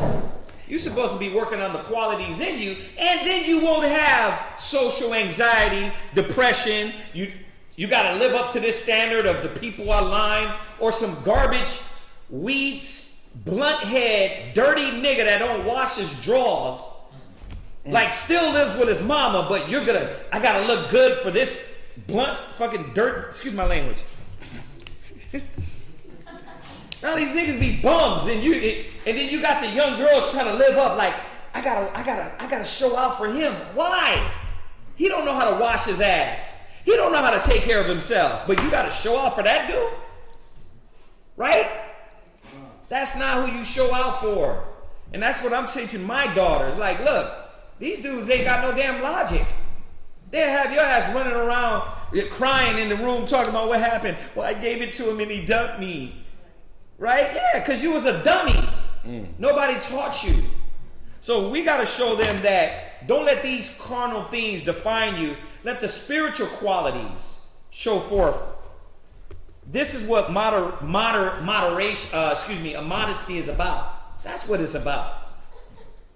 You're supposed to be working on the qualities in you, and then you won't have social anxiety, depression. You got to live up to this standard of the people online, or some garbage, weeds, blunt head, dirty nigga that don't wash his drawers, like still lives with his mama, but I got to look good for this blunt fucking dirt. Excuse my language. Now these niggas be bums, and then you got the young girls trying to live up like I gotta show out for him. Why? He don't know how to wash his ass. He don't know how to take care of himself. But you gotta show out for that dude, right? That's not who you show out for, and that's what I'm teaching my daughters. Like, look, these dudes ain't got no damn logic. They'll have your ass running around crying in the room talking about what happened. Well, I gave it to him and he dumped me. Right? Yeah, because you was a dummy. Nobody taught you. So we got to show them that don't let these carnal things define you. Let the spiritual qualities show forth. This is what modesty is about. That's what it's about.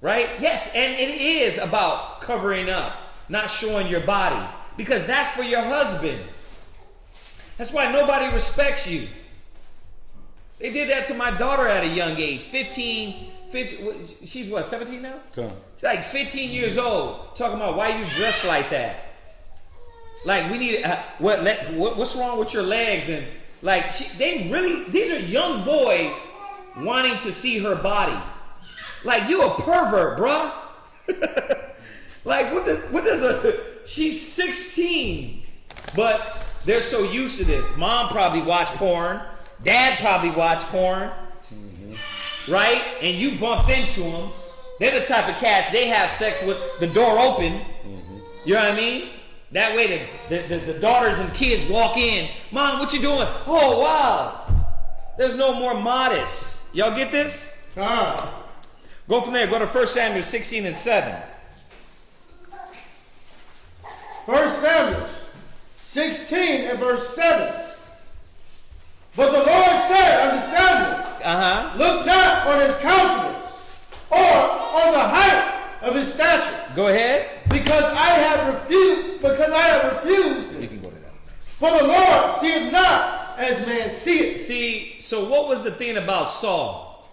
Right? Yes, and it is about covering up, not showing your body. Because that's for your husband. That's why nobody respects you. They did that to my daughter at a young age. 15, she's what, 17 now? Come. She's like 15 years old. Talking about why you dress like that. Like we need, what's wrong with your legs? And like, these are young boys wanting to see her body. Like you a pervert, bruh. Like she's 16. But they're so used to this. Mom probably watched porn. Dad probably watched porn, right? And you bumped into them. They're the type of cats, they have sex with the door open. You know what I mean? That way the daughters and kids walk in. Mom, what you doing? Oh, wow. There's no more modest. Y'all get this? Go from there. Go to 1 Samuel 16 and 7. 1 Samuel 16 and verse 7. But the Lord said unto Samuel, look not on his countenance, or on the height of his stature. Go ahead. Because I have refused. You can go to that next. For the Lord seeth not as man seeth. See, so what was the thing about Saul?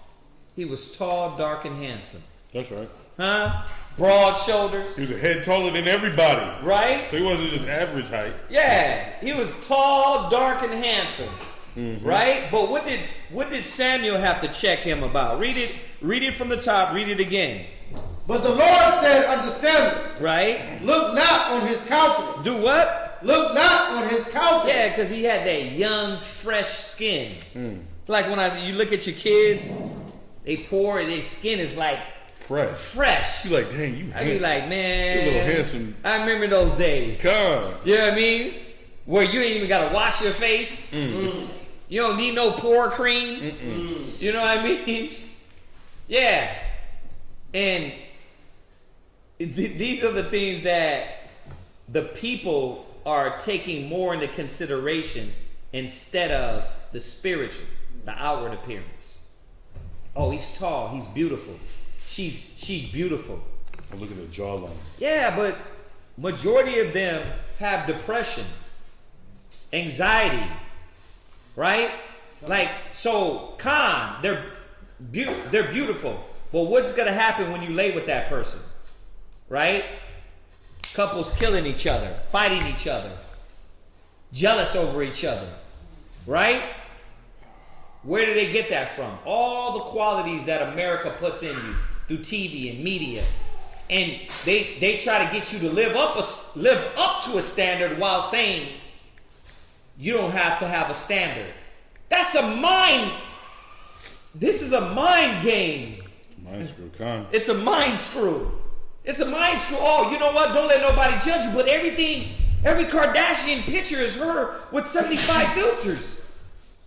He was tall, dark, and handsome. That's right. Huh? Broad shoulders. He was a head taller than everybody. Right? So he wasn't just average height. Yeah. He was tall, dark, and handsome. Mm-hmm. Right? But what did Samuel have to check him about? Read it from the top. Read it again. But the Lord said unto Samuel, right? Look not on his countenance. Do what? Look not on his countenance. Yeah, because he had that young, fresh skin. It's like when you look at your kids, their skin is like fresh. You like, dang, you handsome. I be like, man, you a little handsome. I remember those days. God. You know what I mean? Where you ain't even got to wash your face. You don't need no pore cream. You know what I mean? Yeah. And these are the things that the people are taking more into consideration instead of the spiritual, the outward appearance. Oh, he's tall. He's beautiful. She's beautiful. Oh, look at the jawline. Yeah, but majority of them have depression, anxiety, right? Like, so they're beautiful. But what's going to happen when you lay with that person? Right? Couples killing each other, fighting each other, jealous over each other. Right? Where do they get that from? All the qualities that America puts in you through TV and media. And they try to get you to live up to a standard while saying you don't have to have a standard. This is a mind game. Mind screw, Con. It's a mind screw. It's a mind screw. Oh, you know what? Don't let nobody judge you. But every Kardashian picture is her with 75 filters.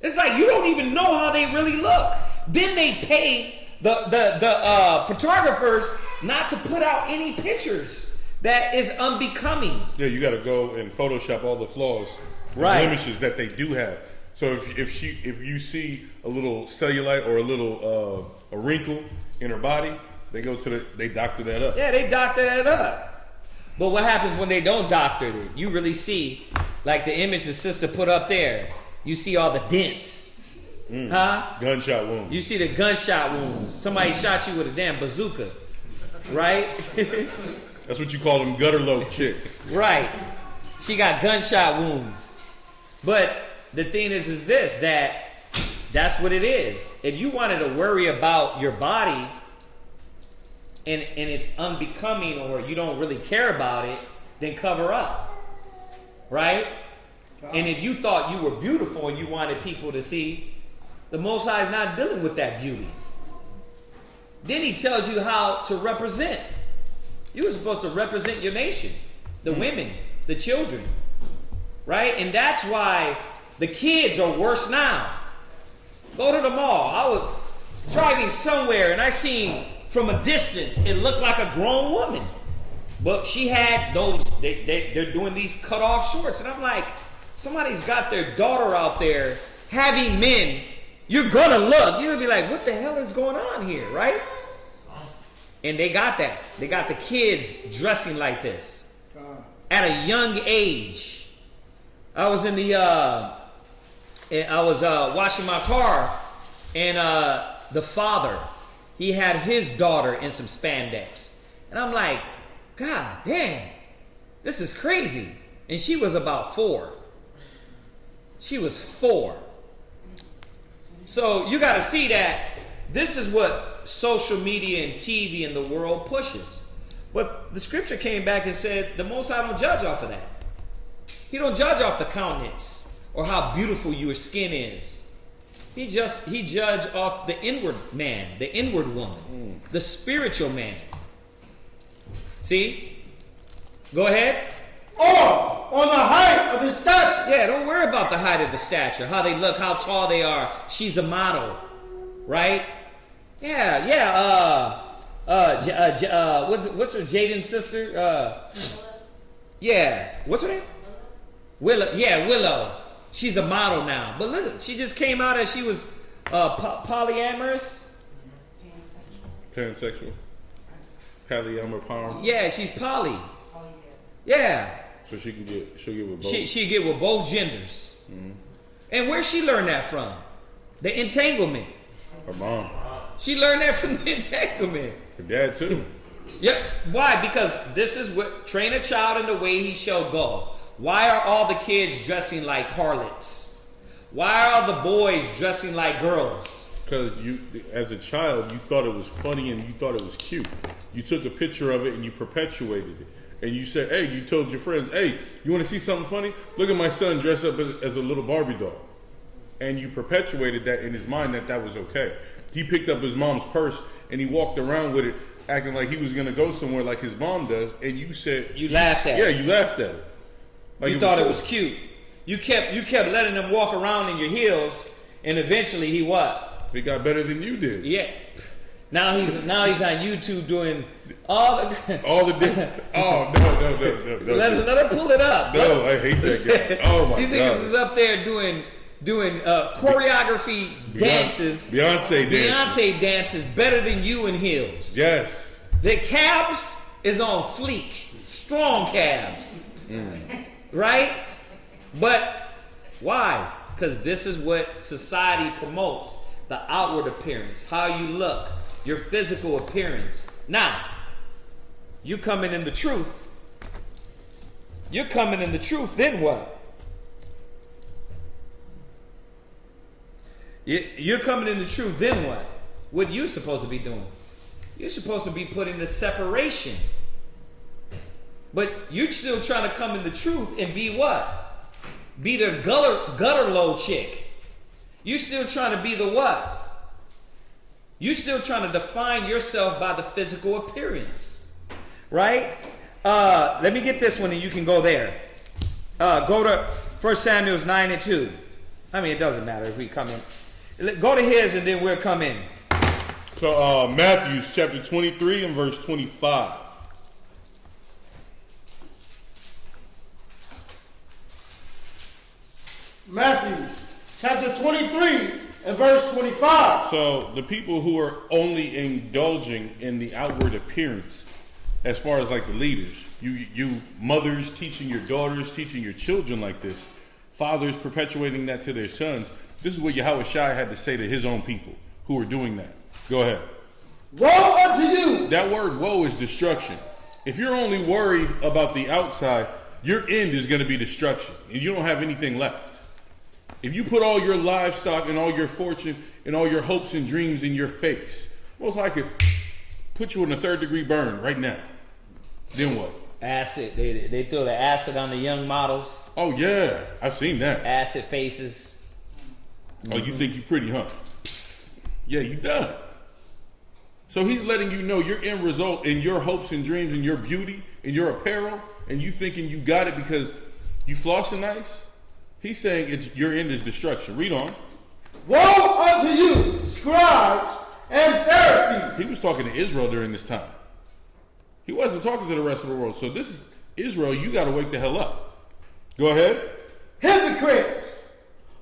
It's like you don't even know how they really look. Then they pay the photographers not to put out any pictures that is unbecoming. Yeah, you got to go and Photoshop all the flaws, blemishes that they do have. So if you see a little cellulite or a little a wrinkle in her body, they doctor that up. Yeah, they doctor that up. But what happens when they don't doctor it? You really see, like the image the sister put up there, you see all the dents. Gunshot wounds. You see the gunshot wounds. Somebody shot you with a damn bazooka. Right? That's what you call them gutter lobe chicks. Right. She got gunshot wounds. But the thing is that's what it is. If you wanted to worry about your body and it's unbecoming or you don't really care about it, then cover up. Right? And if you thought you were beautiful and you wanted people to see, the Most High is not dealing with that beauty. Then he tells you how to represent. You were supposed to represent your nation, the women, the children. Right? And that's why the kids are worse now. Go to the mall. I was driving somewhere and I seen from a distance, it looked like a grown woman. But she had those, they're doing these cut off shorts. And I'm like, somebody's got their daughter out there having men. You're gonna look. You're gonna be like, what the hell is going on here, right? And they got that. They got the kids dressing like this at a young age. I was washing my car, and the father, he had his daughter in some spandex, and I'm like, God damn, this is crazy. And she was about 4. She was 4. So you got to see that this is what social media and TV and the world pushes. But the scripture came back and said the Most High don't judge off of that. He don't judge off the countenance or how beautiful your skin is. He judged off the inward man, the inward woman, the spiritual man. See? Go ahead. Or on the height of his stature. Yeah, don't worry about the height of the stature, how they look, how tall they are. She's a model, right? Yeah. What's her Jaden's sister? Yeah, what's her name? Willow. Yeah, Willow. She's a model now. But look, she just came out as she was polyamorous. Pansexual. Polyamor. Yeah, she's poly. Yeah. So she'll get with both. She'll get with both genders. Mm-hmm. And where she learned that from? The entanglement. Her mom. She learned that from the entanglement. Her dad too. Yep. Why? Because this is what train a child in the way he shall go. Why are all the kids dressing like harlots? Why are the boys dressing like girls? Because you, as a child, you thought it was funny and you thought it was cute. You took a picture of it and you perpetuated it. And you said, hey, you told your friends, hey, you want to see something funny? Look at my son dressed up as a little Barbie doll. And you perpetuated that in his mind that was okay. He picked up his mom's purse and he walked around with it acting like he was going to go somewhere like his mom does. And you said... You laughed at it. Yeah, you laughed at it. Like you thought it was cute. You kept letting him walk around in your heels, and eventually he what? He got better than you did. Yeah. Now he's on YouTube doing all the oh no. Let her pull it up. No, I hate that guy. Oh my God. These niggas is up there doing choreography dances. Beyonce dances better than you in heels. Yes. The calves is on fleek. Strong calves. Right? But why? Because this is what society promotes. The outward appearance, how you look, your physical appearance. Now, you coming in the truth. You're coming in the truth, then what? You're coming in the truth, then what? What are you supposed to be doing? You're supposed to be putting the separation. But you're still trying to come in the truth and be what? Be the gutter low chick. You still trying to be the what? You still trying to define yourself by the physical appearance. Right? Let me get this one and you can go there. Go to 1 Samuel 9 and 2. I mean, it doesn't matter if we come in. Go to his and then we'll come in. So Matthew chapter 23 and verse 25. Matthew chapter 23 and verse 25. So the people who are only indulging in the outward appearance, as far as like the leaders, you mothers teaching your daughters, teaching your children like this, fathers perpetuating that to their sons, this is what Yahweh Shai had to say to his own people who are doing that. Go ahead. Woe unto you! That word woe is destruction. If you're only worried about the outside, your end is going to be destruction, and you don't have anything left. If you put all your livestock and all your fortune and all your hopes and dreams in your face, most likely put you in a 3rd-degree burn right now. Then what? Acid. They throw the acid on the young models. Oh, yeah. I've seen that. Acid faces. Oh, you think you pretty, huh? Psst. Yeah, you done. So he's letting you know your end result in your hopes and dreams and your beauty and your apparel, and you thinking you got it because you flossing nice. He's saying your end is destruction. Read on. Woe unto you, scribes and Pharisees. He was talking to Israel during this time. He wasn't talking to the rest of the world. So this is Israel. You got to wake the hell up. Go ahead. Hypocrites,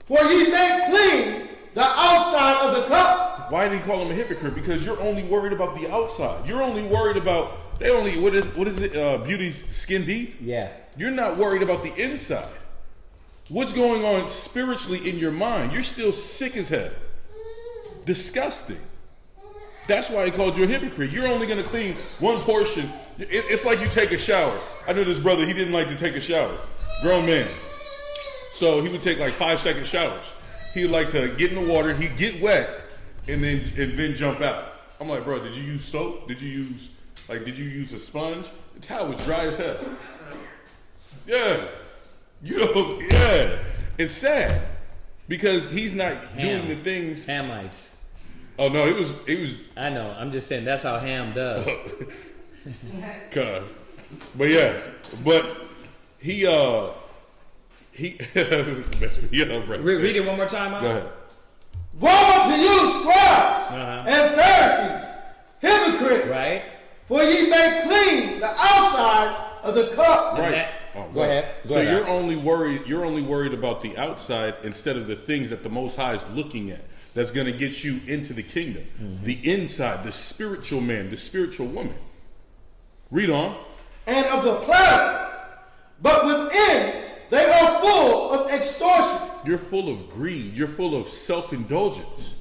for ye make clean the outside of the cup. Why did he call him a hypocrite? Because you're only worried about the outside. You're only worried about what is it? Beauty's skin deep. Yeah. You're not worried about the inside. What's going on spiritually in your mind? You're still sick as hell. Disgusting. That's why he called you a hypocrite. You're only going to clean one portion. It's like you take a shower. I know this brother, he didn't like to take a shower. Grown man. So he would take like 5-second showers. He would like to get in the water, he'd get wet, and then jump out. I'm like, bro, did you use soap? Did you use a sponge? The towel was dry as hell. Yeah. Yeah, it's sad because he's not doing the things. Hamites. Oh no, it was. I know. I'm just saying that's how Ham does. God, but yeah, but he messed me up, bro. Read it one more time. Go ahead. Woe unto you, scribes and Pharisees, hypocrites! Right. For ye make clean the outside of the cup. Right. Go ahead. So you're only worried about the outside instead of the things that the Most High is looking at. That's going to get you into the kingdom. Mm-hmm. The inside, the spiritual man, the spiritual woman. Read on. And of the platter, but within they are full of extortion. You're full of greed. You're full of self-indulgence.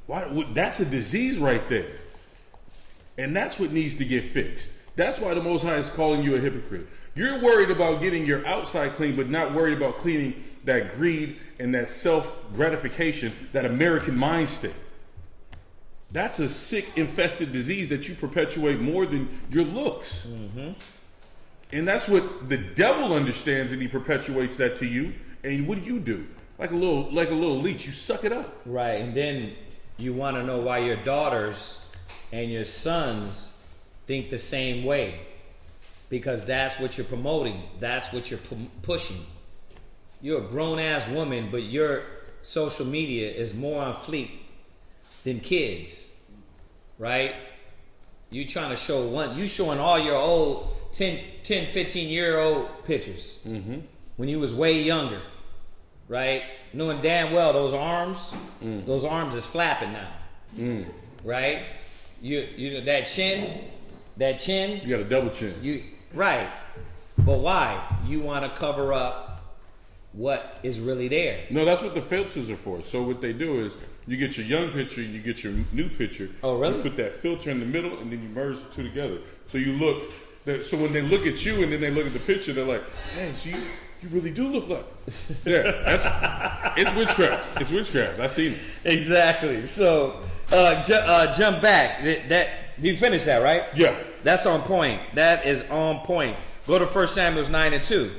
Why? That's a disease right there. And that's what needs to get fixed. That's why the Most High is calling you a hypocrite. You're worried about getting your outside clean, but not worried about cleaning that greed and that self-gratification, that American mind state. That's a sick, infested disease that you perpetuate more than your looks. Mm-hmm. And that's what the devil understands, and he perpetuates that to you. And what do? Like a little leech, you suck it up. Right, and then you want to know why your daughters and your sons think the same way. Because that's what you're promoting. That's what you're pushing. You're a grown-ass woman, but your social media is more on fleek than kids. Right? You trying to show you showing all your old 10, 15-year-old pictures. Mm-hmm. When you was way younger. Right? Knowing damn well those arms is flapping now. Mm. Right? You that chin. You got a double chin. Right. But why? You want to cover up what is really there. No, that's what the filters are for. So what they do is you get your young picture and you get your new picture. Oh, really? You put that filter in the middle and then you merge the two together. So you look. So when they look at you and then they look at the picture, they're like, "Man, you really do look like." Yeah, it's witchcraft. It's witchcraft. I seen it. Exactly. So jump back. That you finished that, right? Yeah. That's on point. That is on point. Go to 1 Samuel 9:2.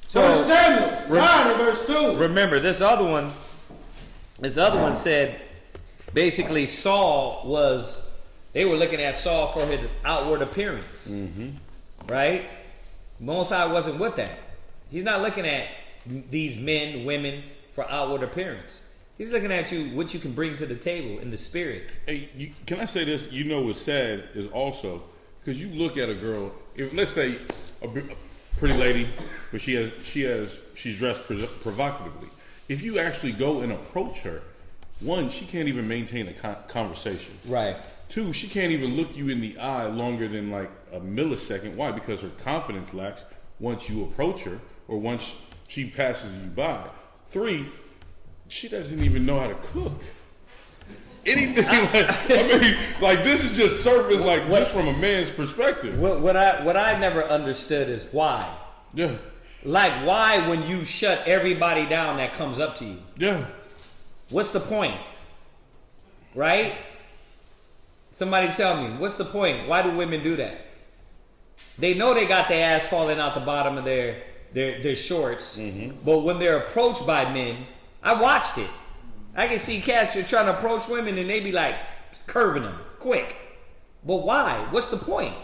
So 1 Samuel 9 verse 2. Remember, this other one said basically they were looking at Saul for his outward appearance. Mm-hmm. Right? Most High wasn't with that. He's not looking at these men, women for outward appearance. He's looking at you, what you can bring to the table in the spirit. Hey, can I say this? You know what's sad is also, because you look at a girl, if let's say a pretty lady, but she's dressed provocatively. If you actually go and approach her, one, she can't even maintain a conversation. Right. Two, she can't even look you in the eye longer than like a millisecond. Why? Because her confidence lacks once you approach her or once she passes you by. Three, she doesn't even know how to cook. Anything like this is just surface, just from a man's perspective. What I never understood is why. Yeah. Like why when you shut everybody down that comes up to you. Yeah. What's the point? Right? Somebody tell me, what's the point? Why do women do that? They know they got their ass falling out the bottom of their shorts, but when they're approached by men, I watched it. I can see cats who are trying to approach women and they be like curving them quick. But why? What's the point?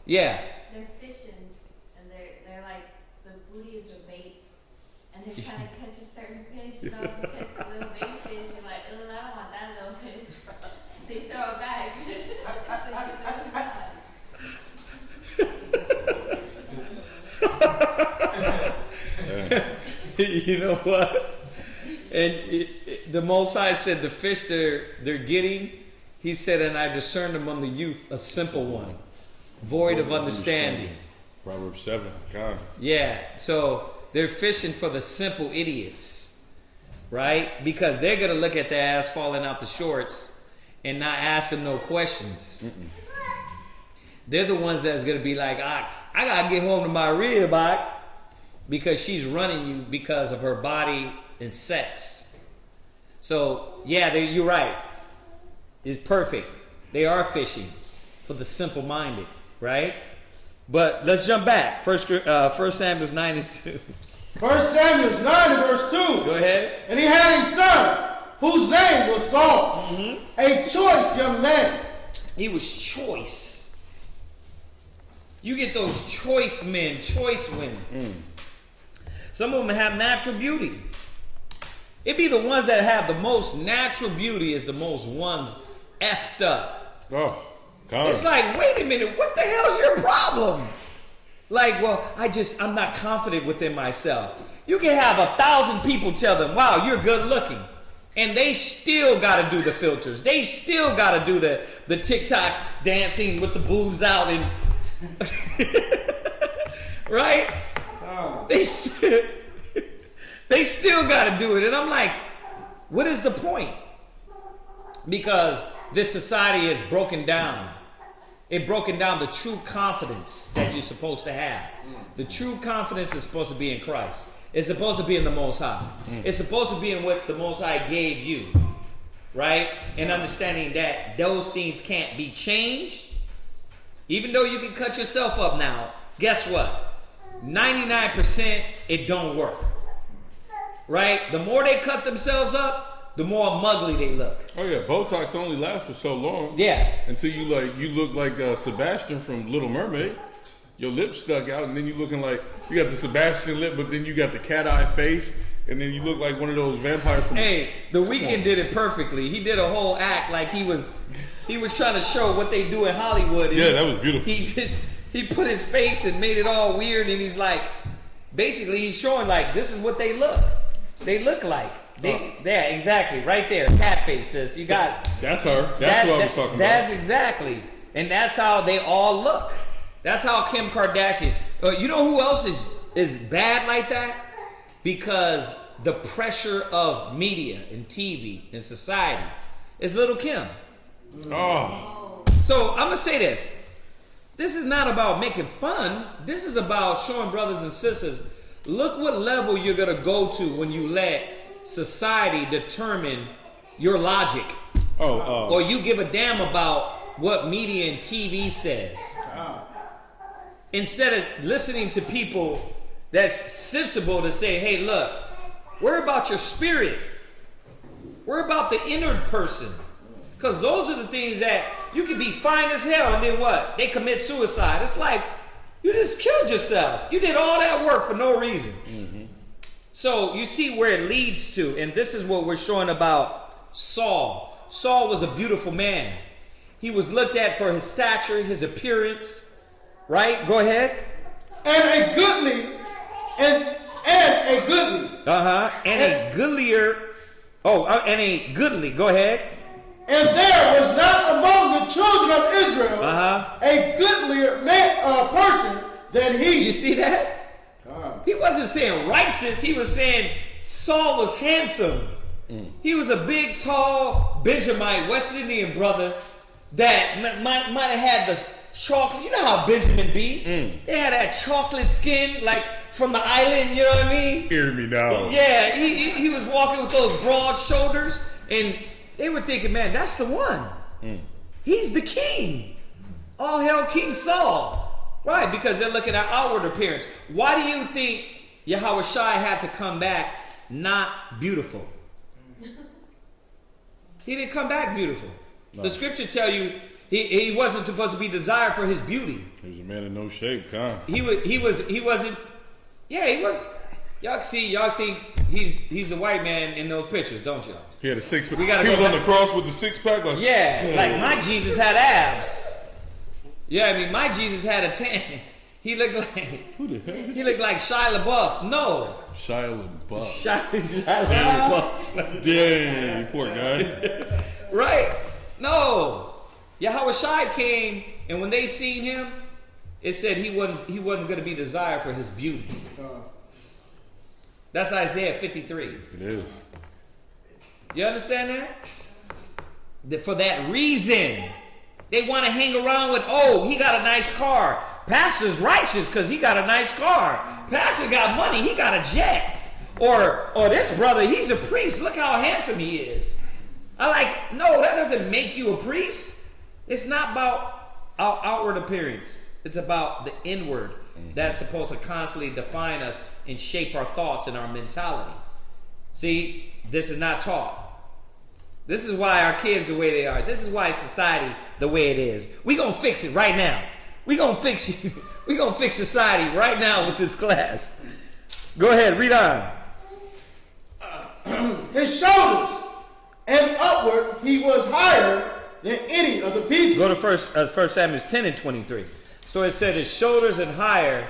Yeah. They're fishing and they're like the booty is a bait and they're trying to catch a certain fish, you know, to catch a little bait fish. You're like, oh, I don't want that little fish. They throw it back. You know what? And the Most High said the fish they're getting, he said, and I discerned among the youth a simple one, void of understanding. Proverbs 7, God. Yeah, so they're fishing for the simple idiots, right? Because they're going to look at their ass falling out the shorts and not ask them no questions. They're the ones that's going to be like, I got to get home to my rib, because she's running you because of her body and sex. So, yeah, you're right. It's perfect. They are fishing for the simple-minded, right? But let's jump back. 1 Samuel 9:2. 1 Samuel 9 verse 2. Go ahead. And he had a son whose name was Saul, a choice young man. He was choice. You get those choice men, choice women. Some of them have natural beauty. It be the ones that have the most natural beauty is the most ones effed up. Oh, God. It's like, wait a minute, what the hell's your problem? Like, well, I'm not confident within myself. You can have 1,000 people tell them, wow, you're good looking. And they still got to do the filters. They still got to do the TikTok dancing with the boobs out and Right? They still got to do it. And I'm like, what is the point? Because this society is broken down. It broken down the true confidence that you're supposed to have. The true confidence is supposed to be in Christ. It's supposed to be in the Most High. It's supposed to be in what the Most High gave you. Right? And understanding that those things can't be changed. Even though you can cut yourself up now, guess what? 99% it don't work. Right? The more they cut themselves up, the more muggly they look. Oh yeah, Botox only lasts for so long. Yeah. Until you look like Sebastian from Little Mermaid. Your lips stuck out, and then you looking like you got the Sebastian lip, but then you got the cat eye face, and then you look like one of those vampires from. Hey, The Weeknd did it perfectly. He did a whole act like he was trying to show what they do in Hollywood. Yeah, that was beautiful. He put his face and made it all weird, and he's like, basically he's showing like this is what they look. They look like. Yeah, exactly. Right there. Cat faces. You got. That's her. That's what I was talking about. That's exactly. And that's how they all look. That's how Kim Kardashian. You know who else is bad like that? Because the pressure of media and TV and society is Little Kim. Oh. So I'm going to say this. This is not about making fun. This is about showing brothers and sisters, look what level you're going to go to when you let society determine your logic. Or you give a damn about what media and TV says. Instead of listening to people that's sensible to say, hey, look, we're about your spirit. We're about the inner person. Because those are the things that you can be fine as hell and then what? They commit suicide. It's like, you just killed yourself. You did all that work for no reason. Mm-hmm. So you see where it leads to. And this is what we're showing about Saul. Saul was a beautiful man. He was looked at for his stature, his appearance. Right? Go ahead. And a goodly. And a goodly. And a goodlier. And a goodly. Go ahead. And there was not among the children of Israel a goodlier person than he. You see that? He wasn't saying righteous. He was saying Saul was handsome. He was a big, tall Benjamite, West Indian brother that might have had the chocolate. You know how Benjamin be. They had that chocolate skin, like from the island. You know what I mean? Hear me now. Yeah, he was walking with those broad shoulders, and they were thinking, man, that's the one. He's the king. All hail King Saul. Right, because they're looking at outward appearance. Why do you think Yahweh Shai had to come back not beautiful? He didn't come back beautiful. No. The scripture tell you he wasn't supposed to be desired for his beauty. He was a man in no shape, huh? He wasn't. Yeah, he was. Y'all think he's a white man in those pictures, don't y'all? He had a six-pack. He was on the cross with the six-pack. Like my Jesus had abs. Yeah, I mean, my Jesus had a tan. He looked like he looked like Shia LaBeouf. No, Shia LaBeouf. Shia LaBeouf. Dang, poor guy. Right? No. Yahweh Shai came, and when they seen him, it said he wasn't going to be desired for his beauty. That's Isaiah 53. It is. You understand that? For that reason, they want to hang around with, he got a nice car. Pastor's righteous because he got a nice car. Pastor got money, he got a jet. Or this brother, he's a priest. Look how handsome he is. No, that doesn't make you a priest. It's not about our outward appearance. It's about the inward. That's supposed to constantly define us and shape our thoughts and our mentality. See, this is not taught. This is why our kids the way they are. This is why society the way it is. We're going to fix it right now. We're going to fix you. We're going to fix society right now with this class. Go ahead, read on. His shoulders and upward he was higher than any of the people. Go to 1 Samuel 10 and 23. So it said his shoulders and higher,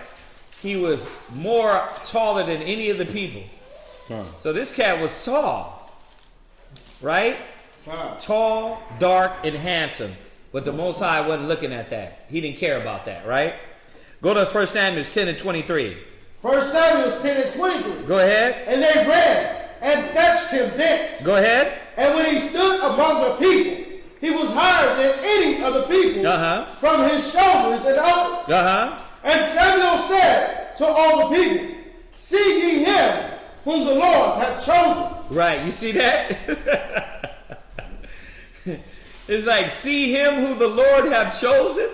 he was more taller than any of the people. So this cat was tall, right? Tall, dark, and handsome. But the Most High wasn't looking at that. He didn't care about that, right? Go to 1 Samuel 10 and 23. 1 Samuel 10 and 23. Go ahead. And they ran and fetched him thence. Go ahead. And when he stood among the people, he was higher than any of the people from his shoulders and upward. And Samuel said to all the people, see ye him whom the Lord hath chosen. Right, you see that? It's like, see him who the Lord hath chosen.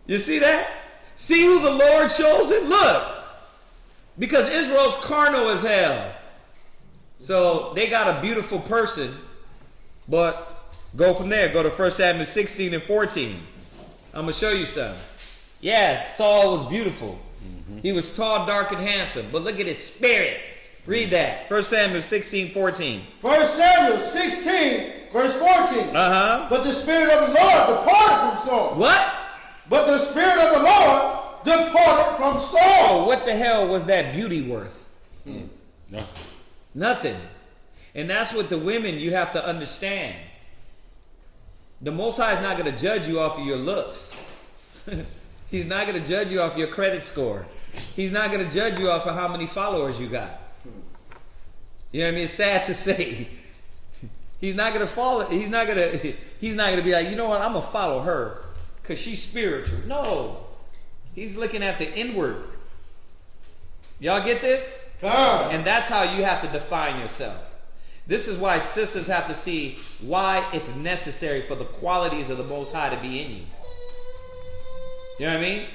You see that? See who the Lord chosen? Look. Because Israel's carnal as hell. So they got a beautiful person. But go from there. Go to 1 Samuel 16 and 14. I'm going to show you something. Yeah, Saul was beautiful. He was tall, dark, and handsome. But look at his spirit. Read that. 1 Samuel 16, 14. 1 Samuel 16, verse 14. But the Spirit of the Lord departed from Saul. What? But the Spirit of the Lord departed from Saul. So what the hell was that beauty worth? Nothing. Nothing. And that's what the women, you have to understand. The Most High is not going to judge you off of your looks. He's not going to judge you off your credit score. He's not going to judge you off of how many followers you got. You know what I mean? It's sad to say. He's not going to follow. He's not going to be like, you know what? I'm going to follow her because she's spiritual. No. He's looking at the inward. Y'all get this? And that's how you have to define yourself. This is why sisters have to see why it's necessary for the qualities of the Most High to be in you. You know what I mean?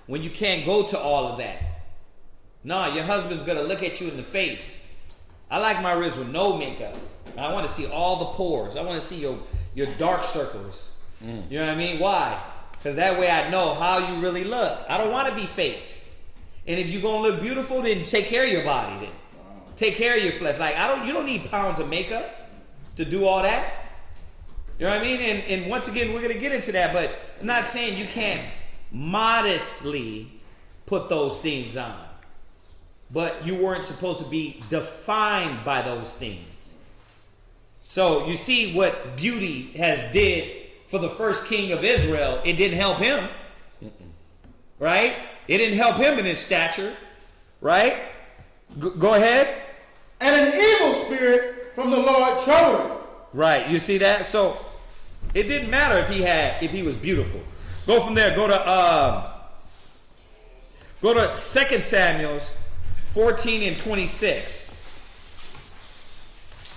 When you can't go to all of that. No, your husband's going to look at you in the face. I like my ribs with no makeup. I want to see all the pores. I want to see your dark circles. You know what I mean? Why? Because that way I know how you really look. I don't want to be faked. And if you're going to look beautiful, then take care of your body then. Take care of your flesh. Like you don't need pounds of makeup to do all that. You know what I mean? And once again, we're going to get into that, but I'm not saying you can't modestly put those things on. But you weren't supposed to be defined by those things. So you see what beauty has did for the first king of Israel. It didn't help him. Right? It didn't help him in his stature. Right? Go ahead. And an evil spirit from the Lord troubled him. Right. You see that? So it didn't matter if he was beautiful. Go from there. Go to 2 Samuel's 14 and 26.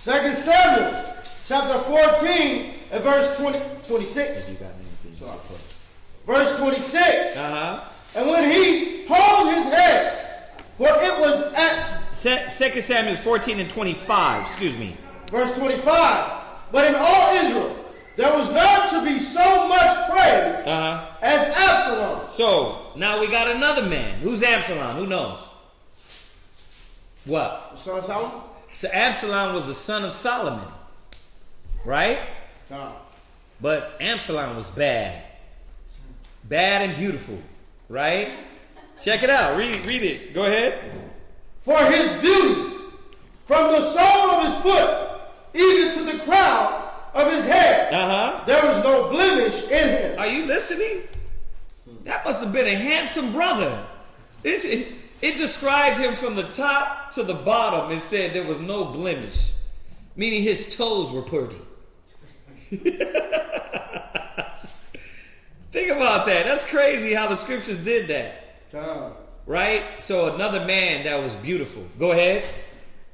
2 Samuel chapter 14 and verse 26. Verse 26. And when he polled his head, for it was at 2 Samuel 14 and 25. Excuse me. Verse 25. But in all Israel there was not to be so much praise as Absalom. So now we got another man. Who's Absalom? Who knows? What? The son of Solomon? So Absalom was the son of Solomon. Right? But Absalom was bad. Bad and beautiful. Right? Check it out. Read it. Go ahead. For his beauty, from the sole of his foot, even to the crown of his head, there was no blemish in him. Are you listening? That must have been a handsome brother. It described him from the top to the bottom and said there was no blemish, meaning his toes were pretty. Think about that. That's crazy how the scriptures did that. Right? So another man that was beautiful. Go ahead.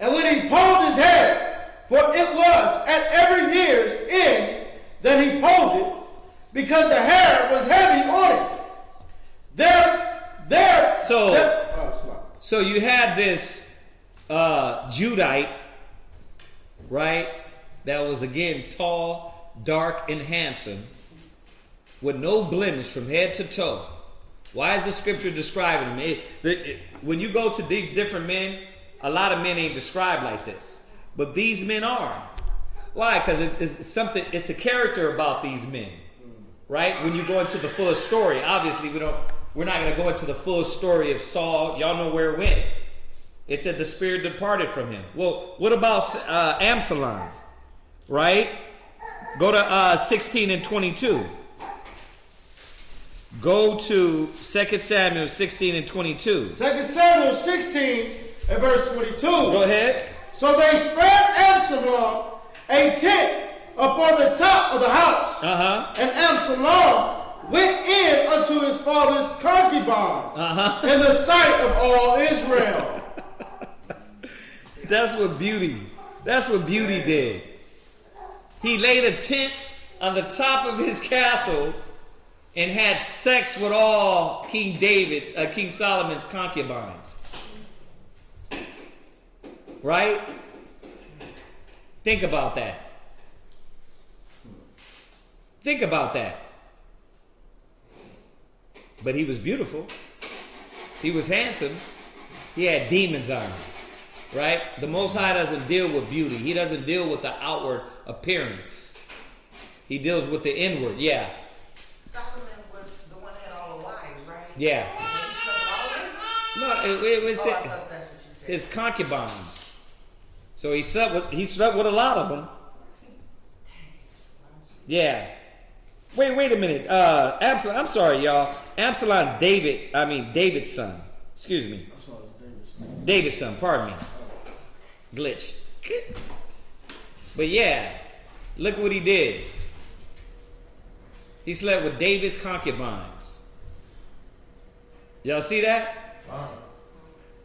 And when he polled his head, for it was at every year's end that he polled it, because the hair was heavy on it. So you had this Judite, right? That was again tall, dark, and handsome, with no blemish from head to toe. Why is the scripture describing him? When you go to these different men, a lot of men ain't described like this, but these men are. Why? Because it's a character about these men, right? When you go into the full story, obviously we're not going to go into the full story of Saul. Y'all know where it went. It said the spirit departed from him. Well, what about Absalom? Right? Go to 16 and 22. Go to 2 Samuel 16 and 22. 2 Samuel 16 and verse 22. Go ahead. So they spread Absalom a tent upon the top of the house. And Absalom went in unto his father's concubine in the sight of all Israel. That's what beauty did. He laid a tent on the top of his castle and had sex with all King Solomon's concubines. Right? Think about that. Think about that. But he was beautiful. He was handsome. He had demons on him. Right? The Most High doesn't deal with beauty. He doesn't deal with the outward appearance. He deals with the inward. Yeah. Solomon was the one that had all the wives, right? Yeah. No, it was I thought that's what you said. his concubines. So he slept with a lot of them. Yeah. Wait a minute. Absalom, I'm sorry, y'all. Absalom's David's son. Excuse me. David's son, pardon me. Glitch. But yeah, look what he did. He slept with David's concubines. Y'all see that?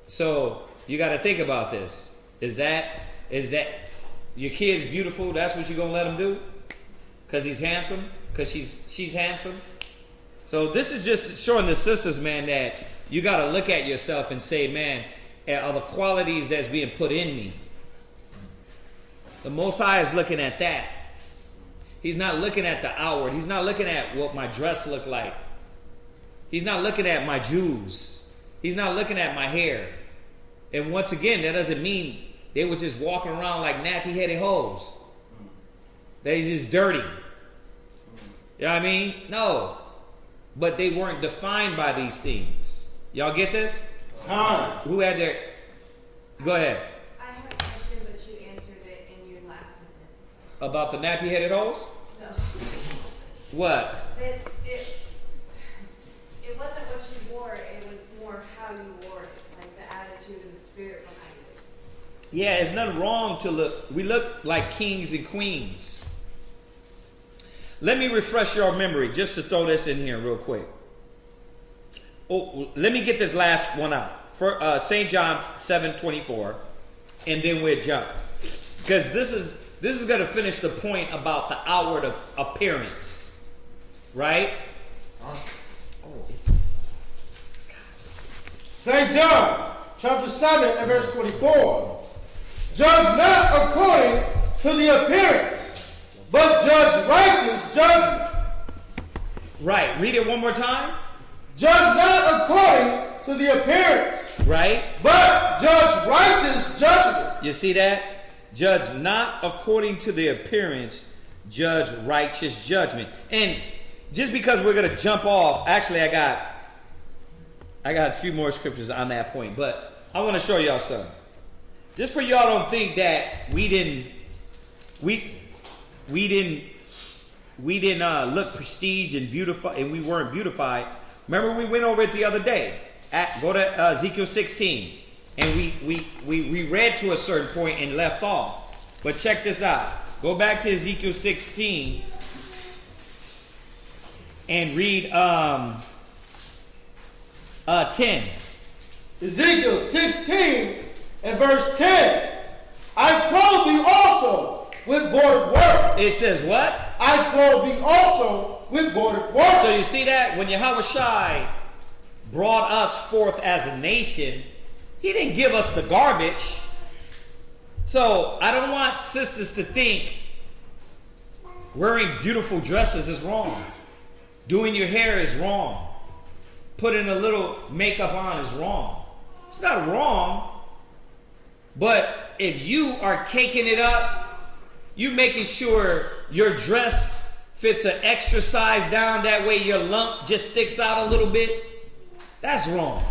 So you got to think about this. Is that your kid's beautiful? That's what you're gonna let him do? Because he's handsome? Because she's handsome? So this is just showing the sisters, man, that you got to look at yourself and say, man, are the qualities that's being put in me. The Most High is looking at that. He's not looking at the outward. He's not looking at what my dress look like. He's not looking at my jewels. He's not looking at my hair. And once again, that doesn't mean they were just walking around like nappy-headed hoes. They're just dirty. You know what I mean? No. But they weren't defined by these things. Y'all get this? Who had their... Go ahead. I had a question, but you answered it in your last sentence. About the nappy-headed hoes? No. What? It wasn't what you wore, it was more how you wore it. Like the attitude and the spirit behind it. Yeah, it's nothing wrong to look. We look like kings and queens. Let me refresh your memory just to throw this in here real quick. Oh, let me get this last one out. For St. John 7:24, and then we'll jump. Because this is going to finish the point about the outward appearance. Right? St. John, chapter 7 and verse 24. Judge not according to the appearance, but judge righteous judgment. Right. Read it one more time. Judge not according to the appearance. Right. But judge righteous judgment. You see that? Judge not according to the appearance, judge righteous judgment. And just because we're going to jump off, actually I got a few more scriptures on that point, but I want to show y'all something. Just for y'all don't think that we didn't look prestige and beautiful, and we weren't beautified. Remember we went over it the other day. Go to Ezekiel 16, and we read to a certain point and left off. But check this out. Go back to Ezekiel 16 and read 10. Ezekiel 16 and verse 10. I clothe thee also with bordered work. It says what? I clothe thee also with bordered work. So you see that? When Yahweh Shai brought us forth as a nation, he didn't give us the garbage. So I don't want sisters to think wearing beautiful dresses is wrong. Doing your hair is wrong. Putting a little makeup on is wrong. It's not wrong. But if you are caking it up, you making sure your dress fits an extra size down, that way your lump just sticks out a little bit, that's wrong.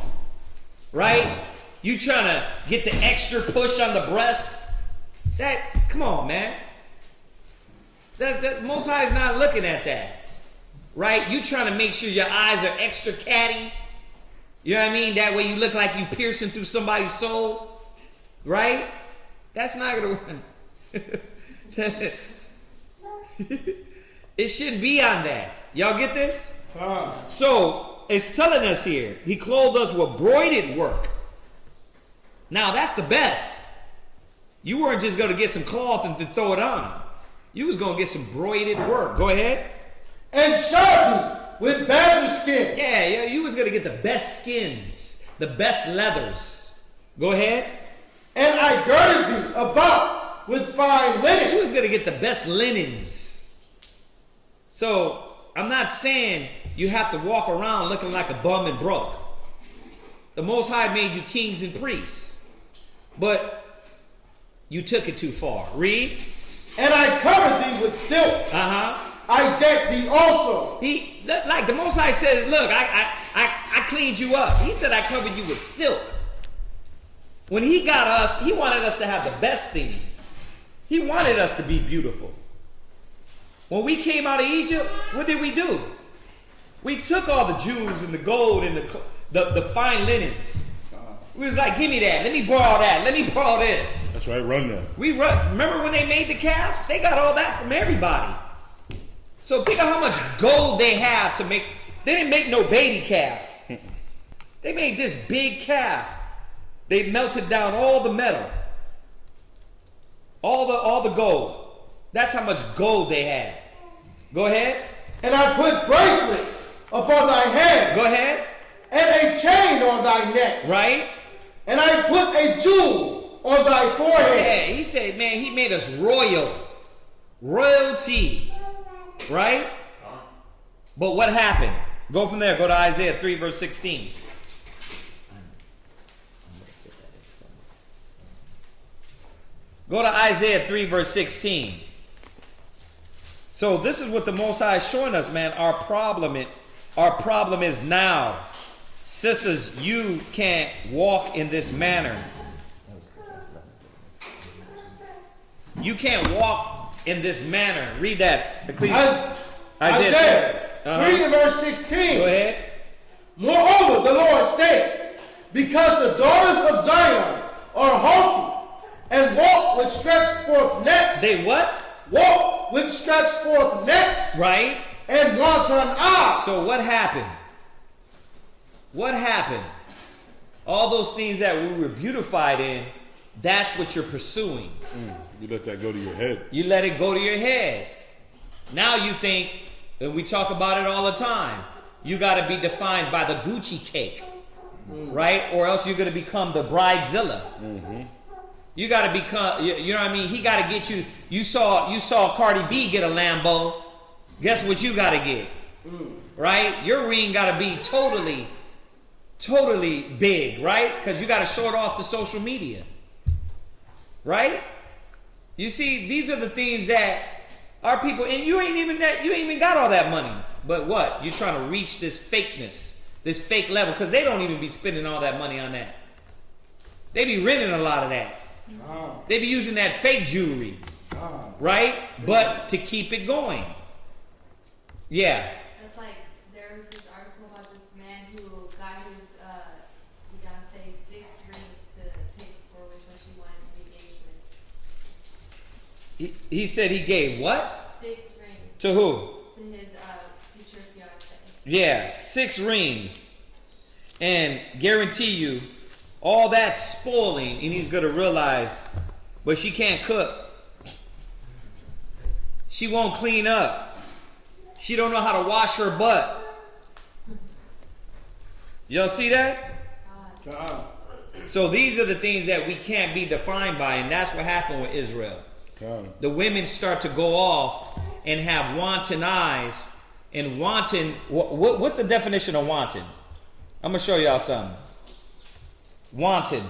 Right? You trying to get the extra push on the breasts, come on, man. That Most High is not looking at that. right? You trying to make sure your eyes are extra catty. You know what I mean? That way you look like you piercing through somebody's soul, right? That's not going to It shouldn't be on that. Y'all get this? So it's telling us here, he clothed us with broidered work. Now that's the best. You weren't just going to get some cloth and to throw it on. You was going to get some broidered work. Go ahead. And sharpened with badger skin. Yeah, you was going to get the best skins, the best leathers. Go ahead. And I girded thee about with fine linen. You was going to get the best linens. So I'm not saying you have to walk around looking like a bum and broke. The Most High made you kings and priests. But you took it too far. Read. And I covered thee with silk. I decked thee also. He, like the Most High says, look, I cleaned you up. He said I covered you with silk. When he got us, he wanted us to have the best things. He wanted us to be beautiful. When we came out of Egypt, what did we do? We took all the jewels and the gold and the fine linens. We was like, give me that. Let me borrow that. Let me borrow this. That's right. Run them. We run. Remember when they made the calf? They got all that from everybody. So think of how much gold they have to make. They didn't make no baby calf. They made this big calf. They melted down all the metal. All the gold. That's how much gold they had. Go ahead. And I put bracelets upon thy hand. Go ahead. And a chain on thy neck. Right. And I put a jewel on thy forehead. Yeah, he said, man, he made us royalty. Right? But what happened? Go from there. Go to Isaiah 3 verse 16. Go to Isaiah 3 verse 16. So this is what the Most High is showing us, man. Our problem is now. Sisters, you can't walk in this manner. You can't walk in this manner. Read that. Isaiah 3 verse 16. Go ahead. Moreover, the Lord said, because the daughters of Zion are haughty and walk with stretched forth necks. They what? Walk with stretched forth necks. Right. And wanton eyes. So what happened? What happened? All those things that we were beautified in, that's what you're pursuing. You let that go to your head. You let it go to your head. Now you think, and we talk about it all the time, you got to be defined by the Gucci cake, right? Or else you're going to become the bridezilla. You got to become, you know what I mean? He got to get you. You saw Cardi B get a Lambo. Guess what you got to get? Right? Your ring got to be totally big, right? Because you got to show it off to social media. Right? You see, these are the things that our people, and you ain't even got all that money. But what? You're trying to reach this fakeness, this fake level, because they don't even be spending all that money on that. They be renting a lot of that. They be using that fake jewelry. Right? But to keep it going. Yeah. It's like there was this article about this man who got his fiance 6 rings to pick for which one she wanted to be engaged with. He said he gave what? 6 rings. To who? To his future fiance. Yeah, 6 rings. And guarantee you, all that spoiling, and he's going to realize, but she can't cook. She won't clean up. She don't know how to wash her butt. Y'all see that? So these are the things that we can't be defined by, and that's what happened with Israel. The women start to go off and have wanton eyes, and wanton. What's the definition of wanton? I'm gonna show y'all something. Wanton.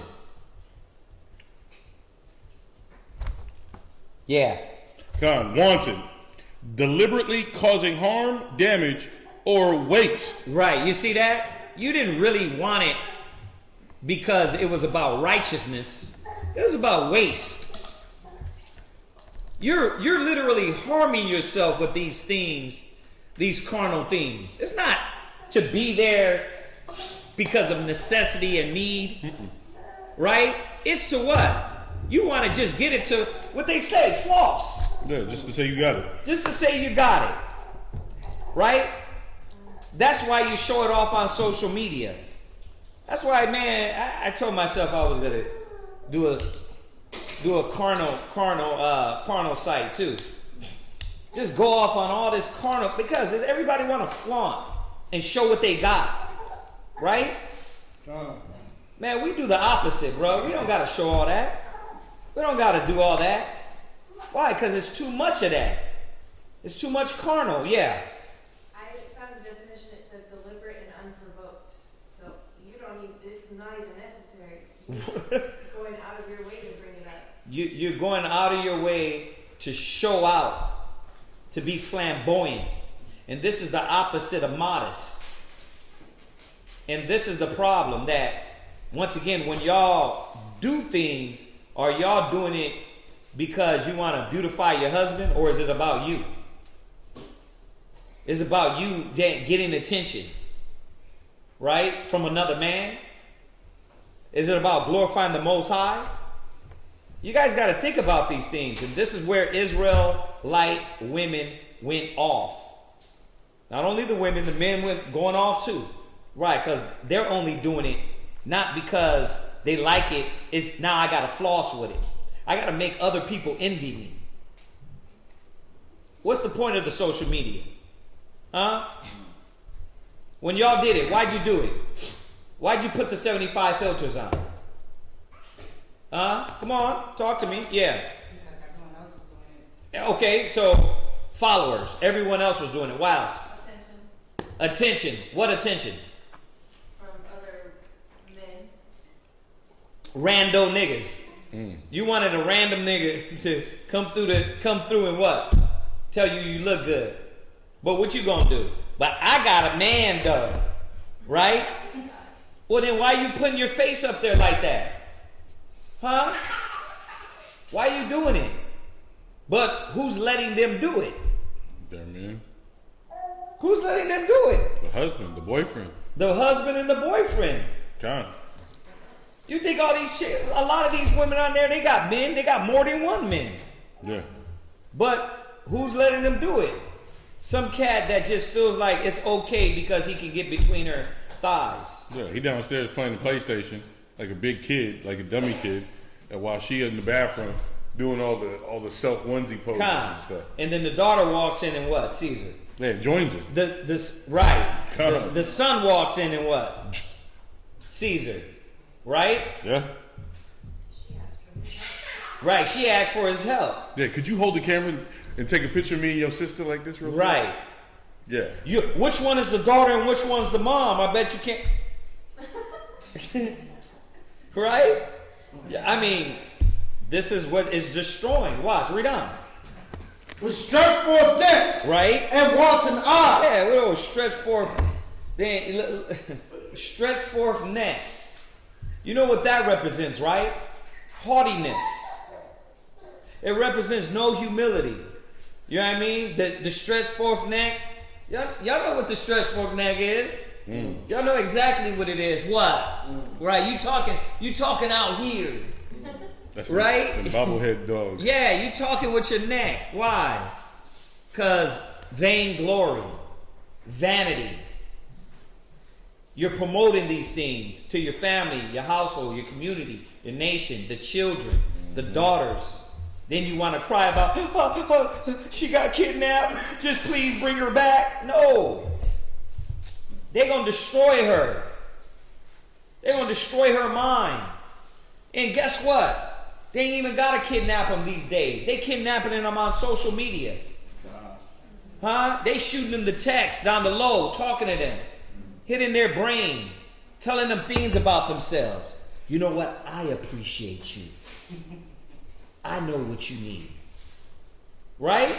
Yeah. Wanton. Deliberately causing harm, damage, or waste. Right. You see that? You didn't really want it because it was about righteousness. It was about waste. You're literally harming yourself with these things these carnal things. It's not to be there because of necessity and need, right? It's to what? You want to just get it to what they say, floss. Yeah, just to say you got it. Just to say you got it, right? That's why you show it off on social media. That's why, man, I told myself I was gonna do a carnal site too. Just go off on all this carnal, because everybody want to flaunt and show what they got, right? Man, we do the opposite, bro. We don't got to show all that. We don't got to do all that. Why? Because it's too much of that. It's too much carnal, yeah. I found a definition that said deliberate and unprovoked. So you don't even, it's not even necessary. You're going out of your way to bring it up. You're going out of your way to show out, to be flamboyant. And this is the opposite of modest. And this is the problem, that, once again, when y'all do things, are y'all doing it because you want to beautify your husband, or is it about you? It's about you getting attention, right, from another man? Is it about glorifying the Most High? You guys got to think about these things. And this is where Israelite women went off. Not only the women, the men went going off too. Right, because they're only doing it not because they like it. It's now I got to floss with it. I got to make other people envy me. What's the point of the social media? Huh? When y'all did it, why'd you do it? Why'd you put the 75 filters on? Huh? Come on, talk to me. Yeah. Because everyone else was doing it. Okay, so followers. Everyone else was doing it. Wow. Attention. What attention? From other men. Rando niggas. You wanted a random nigga to come through and what? Tell you look good. But what you gonna do? But I got a man though. Right? Well then why you putting your face up there like that? Huh? Why you doing it? But who's letting them do it? Their men. Who's letting them do it? The husband, the boyfriend. The husband and the boyfriend. God. You think all these shit, a lot of these women out there, they got men, they got more than one man. Yeah. But who's letting them do it? Some cat that just feels like it's okay because he can get between her thighs. Yeah, he downstairs playing the PlayStation like a big kid, like a dummy kid, and while she in the bathroom doing all the self onesie poses and stuff. And then the daughter walks in and what? Sees her. Yeah, joins her. Right. The son walks in and what? Sees her. Right? Yeah. Right, she asked for his help. Yeah, could you hold the camera and take a picture of me and your sister like this real quick? Right. Yeah. Which one is the daughter and which one's the mom? I bet you can't. Right? I mean, this is what is destroying. Watch, read on. With stretched forth necks. Right? And wanton eyes. Yeah, we'll stretch forth. Then stretch forth necks. You know what that represents, right? Haughtiness. It represents no humility. You know what I mean? The stretched forth neck. Y'all know what the stretched forth neck is. Y'all know exactly what it is. What? Right? You talking out here. That's right? The bobblehead dogs. Yeah, you talking with your neck. Why? Because vainglory, vanity. You're promoting these things to your family, your household, your community, your nation, the children, the daughters. Then you want to cry about, she got kidnapped. Just please bring her back. No. They're going to destroy her. They're going to destroy her mind. And guess what? They ain't even got to kidnap them these days. They kidnapping them on social media. Huh? They shooting them the text down the low, talking to them. Hitting their brain, telling them things about themselves. You know what? I appreciate you. I know what you need. Right?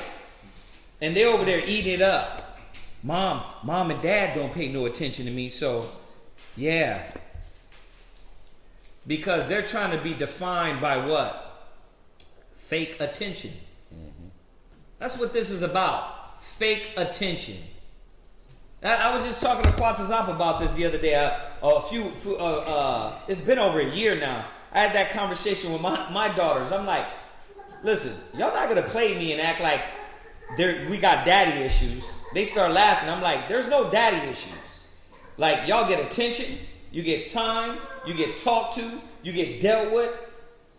And they're over there eating it up. Mom and dad don't pay no attention to me, so yeah. Because they're trying to be defined by what? Fake attention. That's what this is about. Fake attention. I was just talking to Chaazaqya about this the other day. It's been over a year now. I had that conversation with my daughters. I'm like, listen, y'all not gonna play me and act like we got daddy issues. They start laughing. I'm like, there's no daddy issues. Like, y'all get attention, you get time, you get talked to, you get dealt with.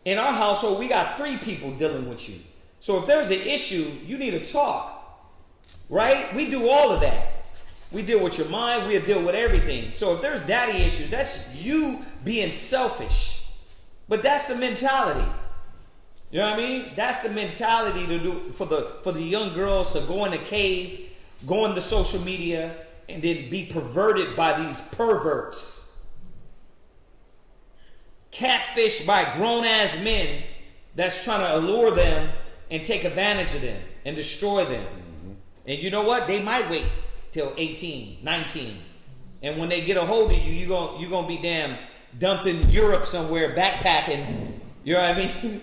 In our household, we got 3 people dealing with you. So if there's an issue, you need to talk, right? We do all of that. We deal with your mind. We deal with everything. So if there's daddy issues, that's you being selfish. But that's the mentality. You know what I mean? That's the mentality to do for the young girls to go in a cave, go into social media, and then be perverted by these perverts. Catfish by grown-ass men that's trying to allure them and take advantage of them and destroy them. Mm-hmm. And you know what? They might wait till 18, 19. And when they get a hold of you, you're gonna be damn dumped in Europe somewhere, backpacking. You know what I mean?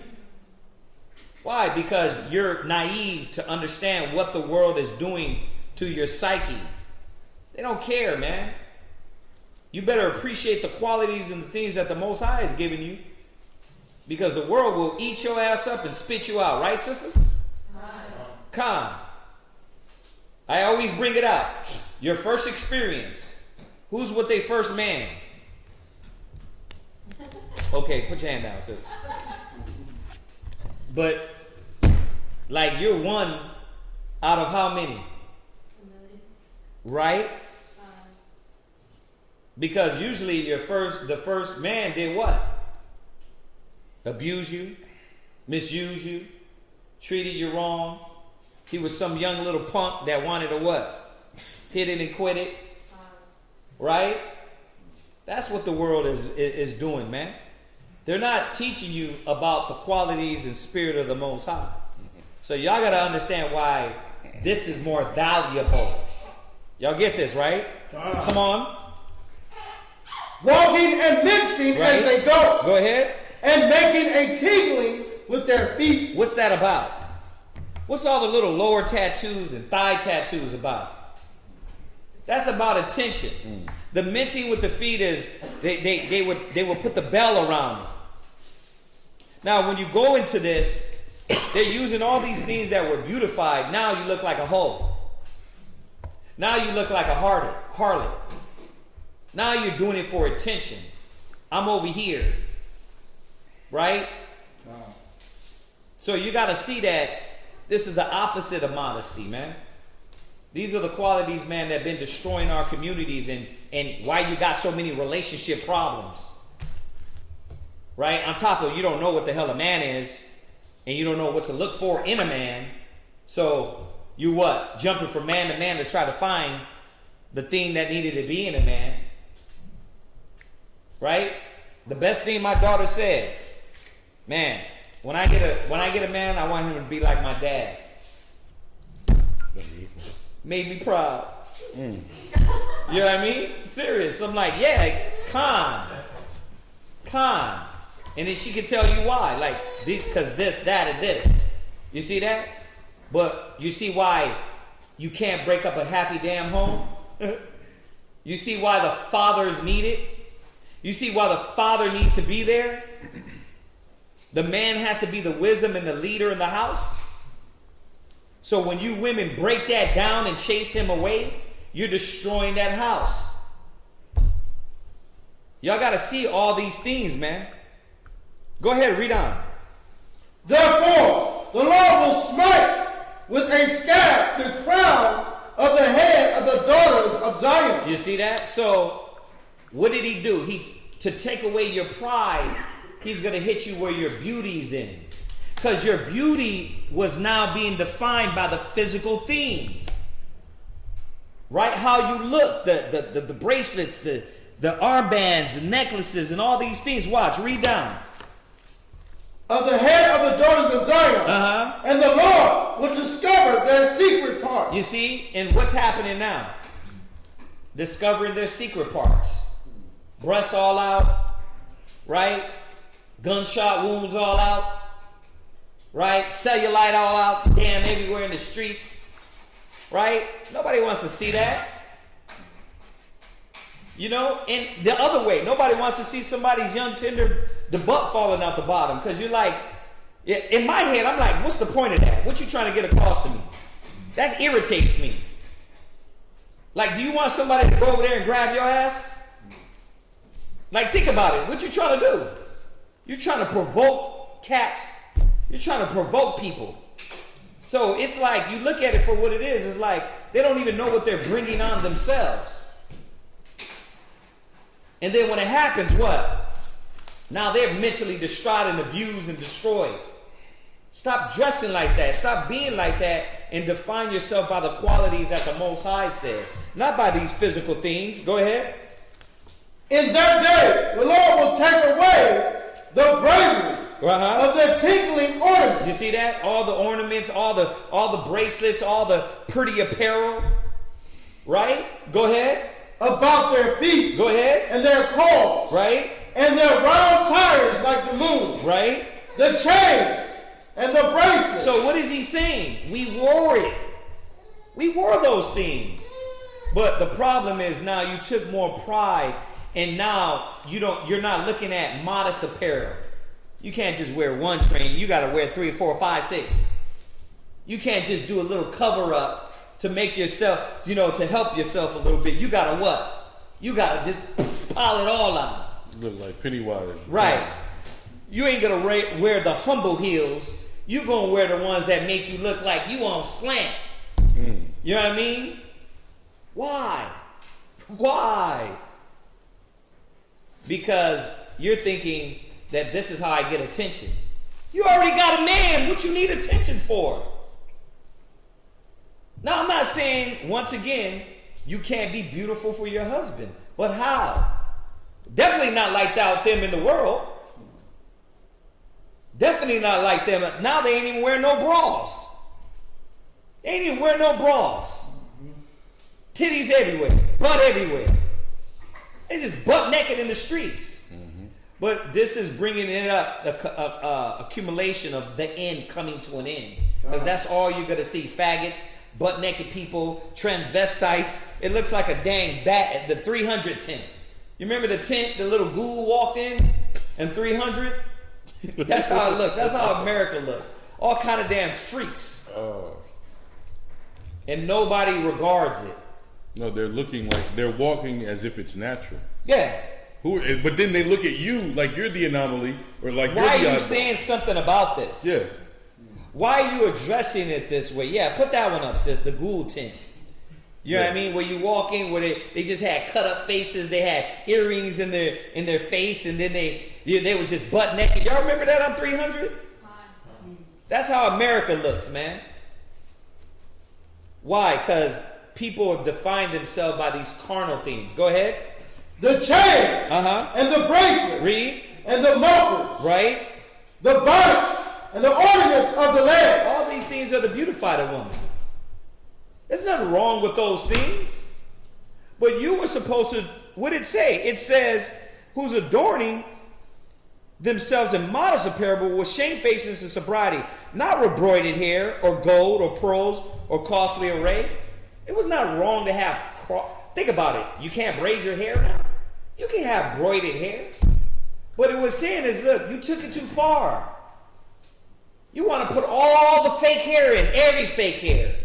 Why? Because you're naive to understand what the world is doing to your psyche. They don't care, man. You better appreciate the qualities and the things that the Most High has given you. Because the world will eat your ass up and spit you out. Right, sisters? Come. I always bring it out. Your first experience. Who's with their first man? Okay, put your hand down, sis. But, like, you're one out of how many? Right? Because usually the first man did what? Abuse you, misuse you, treated you wrong. He was some young little punk that wanted to what? Hit it and quit it. Right? That's what the world is doing, man. They're not teaching you about the qualities and spirit of the Most High. So y'all got to understand why this is more valuable. Y'all get this, right? Come on. Walking and mincing as they go. Go ahead. And making a tingling with their feet. What's that about? What's all the little lower tattoos and thigh tattoos about? That's about attention. The mincing with the feet is they would put the bell around it. Now, when you go into this, they're using all these things that were beautified. Now you look like a hoe. Now you look like a harlot. Now you're doing it for attention. I'm over here. Right? Wow. So you got to see that this is the opposite of modesty, man. These are the qualities, man, that have been destroying our communities and why you got so many relationship problems. Right? On top of you don't know what the hell a man is and you don't know what to look for in a man. So you what? Jumping from man to man to try to find the thing that needed to be in a man. Right? The best thing my daughter said, man, when I get a man, I want him to be like my dad. That's beautiful. Made me proud. You know what I mean? Serious. I'm like, yeah, calm. And then she could tell you why. Like, because this, that, and this. You see that? But you see why you can't break up a happy damn home? You see why the father is needed? You see why the father needs to be there? The man has to be the wisdom and the leader in the house. So when you women break that down and chase him away, you're destroying that house. Y'all got to see all these things, man. Go ahead, read on. Therefore, the Lord will smite with a scab the crown of the head of the daughters of Zion. You see that? So what did he do? To take away your pride, he's going to hit you where your beauty's in. Because your beauty was now being defined by the physical things. Right? How you look, the bracelets, the armbands, the necklaces, and all these things. Watch, read down. Of the head of the daughters of Zion. And the Lord will discover their secret parts. You see? And what's happening now? Discovering their secret parts. Breasts all out. Right? Gunshot wounds all out. Right? Cellulite all out. Damn, everywhere in the streets. Right? Nobody wants to see that. You know, and the other way, nobody wants to see somebody's young tender, the butt falling out the bottom, because you're like, in my head, I'm like, what's the point of that? What you trying to get across to me? That irritates me. Like, do you want somebody to go over there and grab your ass? Like, think about it. What you trying to do? You're trying to provoke cats. You're trying to provoke people. So it's like, you look at it for what it is. It's like, they don't even know what they're bringing on themselves. And then when it happens, what? Now they're mentally distraught and abused and destroyed. Stop dressing like that. Stop being like that, and define yourself by the qualities that the Most High said. Not by these physical things. Go ahead. In that day, the Lord will take away the bravery of their tinkling ornaments. You see that? All the ornaments, all the bracelets, all the pretty apparel. Right? Go ahead. About their feet. Go ahead. And their cords. Right? And their round tires like the moon. Right? The chains and the bracelets. So what is he saying? We wore it. We wore those things. But the problem is now you took more pride, and now you're not looking at modest apparel. You can't just wear one train. You got to wear 3, 4, 5, 6. You can't just do a little cover up to make yourself, to help yourself a little bit. You got to what? You got to just pile it all on. Look like Pennywise. Right. You ain't going to wear the humble heels. You going to wear the ones that make you look like you on slant. You know what I mean? Why? Why? Because you're thinking that this is how I get attention. You already got a man. What you need attention for? Now, I'm not saying, once again, you can't be beautiful for your husband. But how? Definitely not like that them in the world. Definitely not like them. Now they ain't even wearing no bras. They ain't even wearing no bras. Titties everywhere. Butt everywhere. They just butt naked in the streets. But this is bringing it up, the accumulation of the end coming to an end. Because that's all you're going to see. Faggots, butt naked people, transvestites. It looks like a dang bat at the 300 tent. You remember the tent the little ghoul walked in 300? That's how it looked. That's how America looked. All kind of damn freaks. And nobody regards it. No, they're looking like they're walking as if it's natural. Yeah. But then they look at you like you're the anomaly, or like why you're the are you saying something about this? Yeah. Why are you addressing it this way? Yeah, put that one up, sis. The ghoul tent. You know what I mean? Where you walk in, where they just had cut up faces, they had earrings in their face, and then they was just butt naked. Y'all remember that on 300? That's how America looks, man. Why? Because people have defined themselves by these carnal things. Go ahead. The chains and the bracelets. Read. And the mufflers. Right. The bonnets and the ornaments of the legs. All these things are to beautify the woman. There's nothing wrong with those things. But you were supposed to, what did it say? It says, who's adorning themselves in modest apparel with shamefacedness and sobriety, not with broided hair or gold or pearls or costly array. It was not wrong to have, think about it. You can't braid your hair now. You can have broided hair. What it was saying is, look, you took it too far. You want to put all the fake hair in, every fake hair.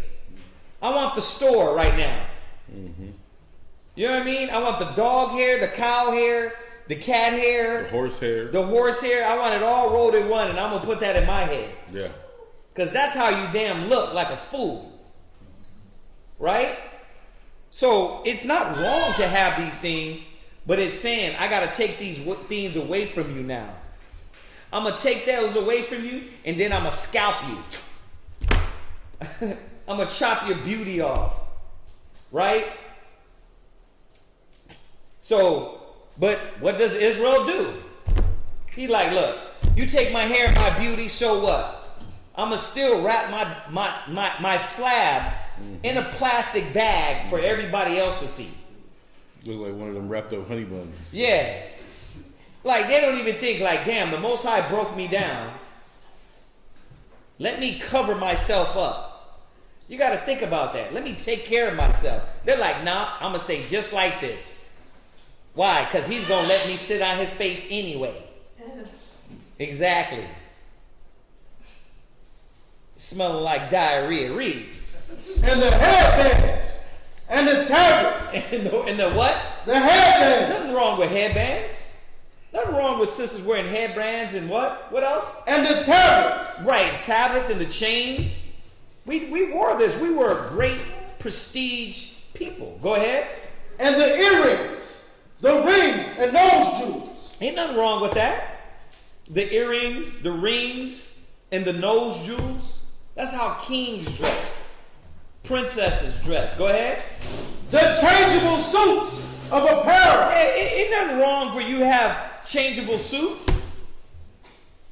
I want the store right now. You know what I mean? I want the dog hair, the cow hair, the cat hair. The horse hair. The horse hair. I want it all rolled in one, and I'm going to put that in my head. Yeah. Because that's how you damn look, like a fool. Right? So it's not wrong to have these things, but it's saying, I got to take these things away from you now. I'm going to take those away from you, and then I'm going to scalp you. I'm going to chop your beauty off. Right? So, but what does Israel do? He like, look, you take my hair, my beauty, so what? I'm going to still wrap my flab in a plastic bag for everybody else to see. Look like one of them wrapped up honey buns. Yeah. Like, they don't even think like, damn, the Most High broke me down. Let me cover myself up. You got to think about that. Let me take care of myself. They're like, nah, I'm going to stay just like this. Why? Because he's going to let me sit on his face anyway. Exactly. Smelling like diarrhea. Read. And the headbands. And the tablets. And the what? The headbands. Nothing wrong with headbands. Nothing wrong with sisters wearing headbands and what? What else? And the tablets. Right, tablets and the chains. We wore this. We were great prestige people. Go ahead. And the earrings, the rings, and nose jewels. Ain't nothing wrong with that. The earrings, the rings, and the nose jewels. That's how kings dress. Princesses dress. Go ahead. The changeable suits of apparel. Ain't nothing wrong for you to have changeable suits.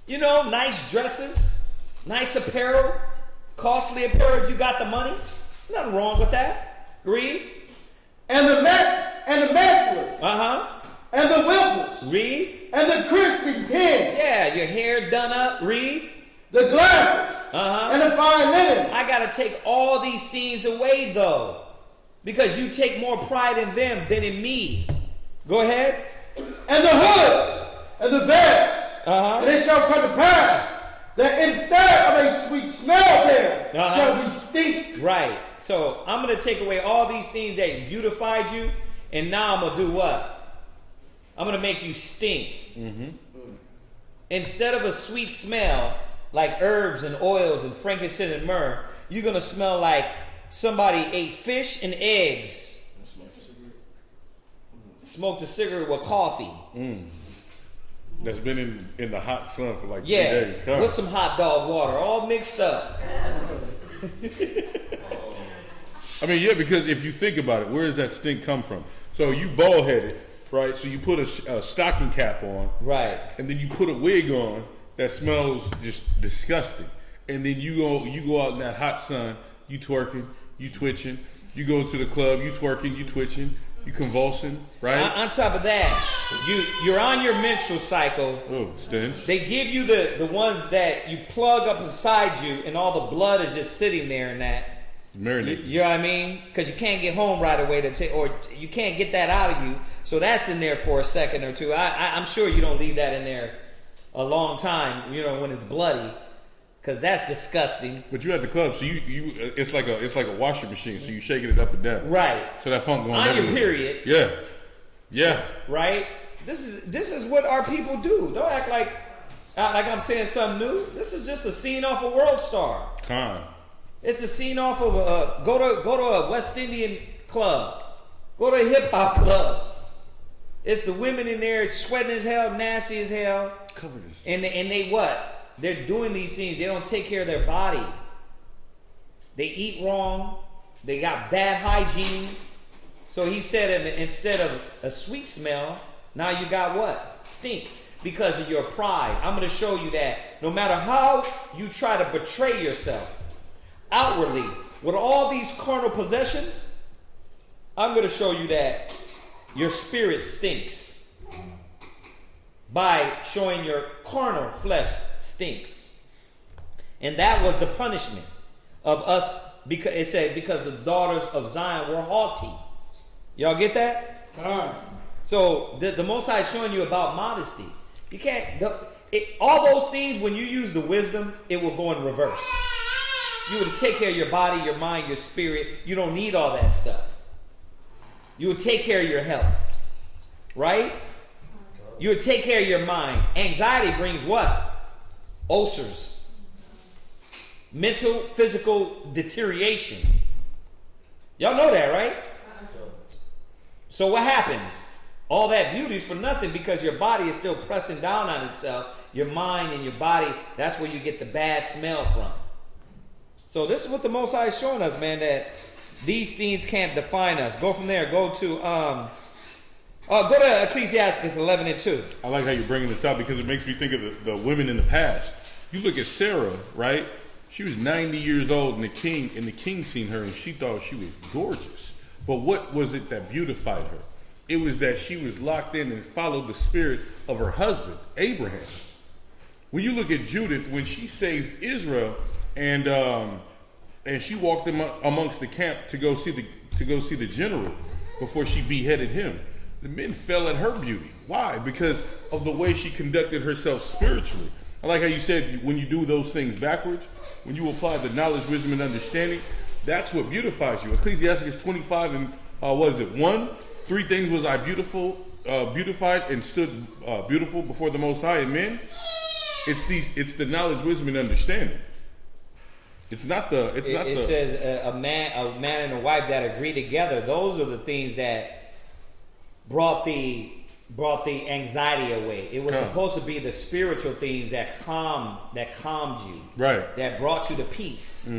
You know, nice dresses, nice apparel, costly apparel if you got the money. There's nothing wrong with that. Read. And the mantlets. And the wimples. Read. And the crispy pins. Yeah, your hair done up. Read. The glasses. And the fine linen. I gotta take all these things away though, because you take more pride in them than in me. Go ahead. And the hoods and the bags. And it shall come to pass that instead of a sweet smell there shall be stink. Right. So I'm going to take away all these things that beautified you, and now I'm going to do what? I'm going to make you stink. Instead of a sweet smell like herbs and oils and frankincense and myrrh, you're going to smell like somebody ate fish and eggs. Smoked a cigarette with coffee. That's been in the hot sun for like 3 Yeah, days. with some hot dog water, all mixed up. I mean, yeah, because if you think about it, where does that stink come from? So you bald headed, right? So you put a stocking cap on, right? And then you put a wig on that smells just disgusting. And then you go out in that hot sun, you twerking, you twitching. You go to the club, you twerking, you twitching, you convulsing, right? On top of that, you're on your menstrual cycle. Oh, stench. They give you the ones that you plug up inside you, and all the blood is just sitting there in that. Marinate. You know what I mean? Because you can't get home right away or you can't get that out of you. So that's in there for a second or two. I'm sure you don't leave that in there a long time, you know, when it's bloody, because that's disgusting. But you at the club, so you it's like a washing machine, so you shaking it up and down. Right. So that funk going on everywhere. your period. Yeah. Yeah. Right. This is what our people do. Don't act like I'm saying something new. This is just a scene off of World Star. It's a scene off of go to a West Indian club. Go to a hip hop club. It's the women in there sweating as hell, nasty as hell. Cover this. And they what? They're doing these things. They don't take care of their body. They eat wrong. They got bad hygiene. So he said instead of a sweet smell, now you got what? Stink. Because of your pride. I'm going to show you that no matter how you try to betray yourself outwardly with all these carnal possessions, I'm going to show you that your spirit stinks by showing your carnal flesh stinks. And that was the punishment of us, because it said because the daughters of Zion were haughty. Y'all get that? So the Most High is showing you about modesty. You can't all those things, when you use the wisdom, it will go in reverse. You would take care of your body, your mind, your spirit. You don't need all that stuff. You would take care of your health, right? You would take care of your mind. Anxiety brings what? Ulcers. Mental, physical deterioration. Y'all know that, right? So what happens? All that beauty is for nothing because your body is still pressing down on itself. Your mind and your body, that's where you get the bad smell from. So this is what the Most High is showing us, man, that these things can't define us. Go from there. Go to Ecclesiasticus 11:2. I like how you're bringing this up because it makes me think of the women in the past. You look at Sarah, right? She was 90 years old, and the king seen her, and she thought she was gorgeous. But what was it that beautified her? It was that she was locked in and followed the spirit of her husband, Abraham. When you look at Judith, when she saved Israel, and she walked amongst the camp to go see the general before she beheaded him. The men fell at her beauty. Why? Because of the way she conducted herself spiritually. I like how you said when you do those things backwards, when you apply the knowledge, wisdom, and understanding, that's what beautifies you. Ecclesiasticus 25 and 1? 3 things was I beautified and stood beautiful before the Most High. And men, it's the knowledge, wisdom, and understanding. It says a man and a wife that agree together. Those are the things that brought the anxiety away. It was supposed to be the spiritual things that calmed you, right? That brought you to peace,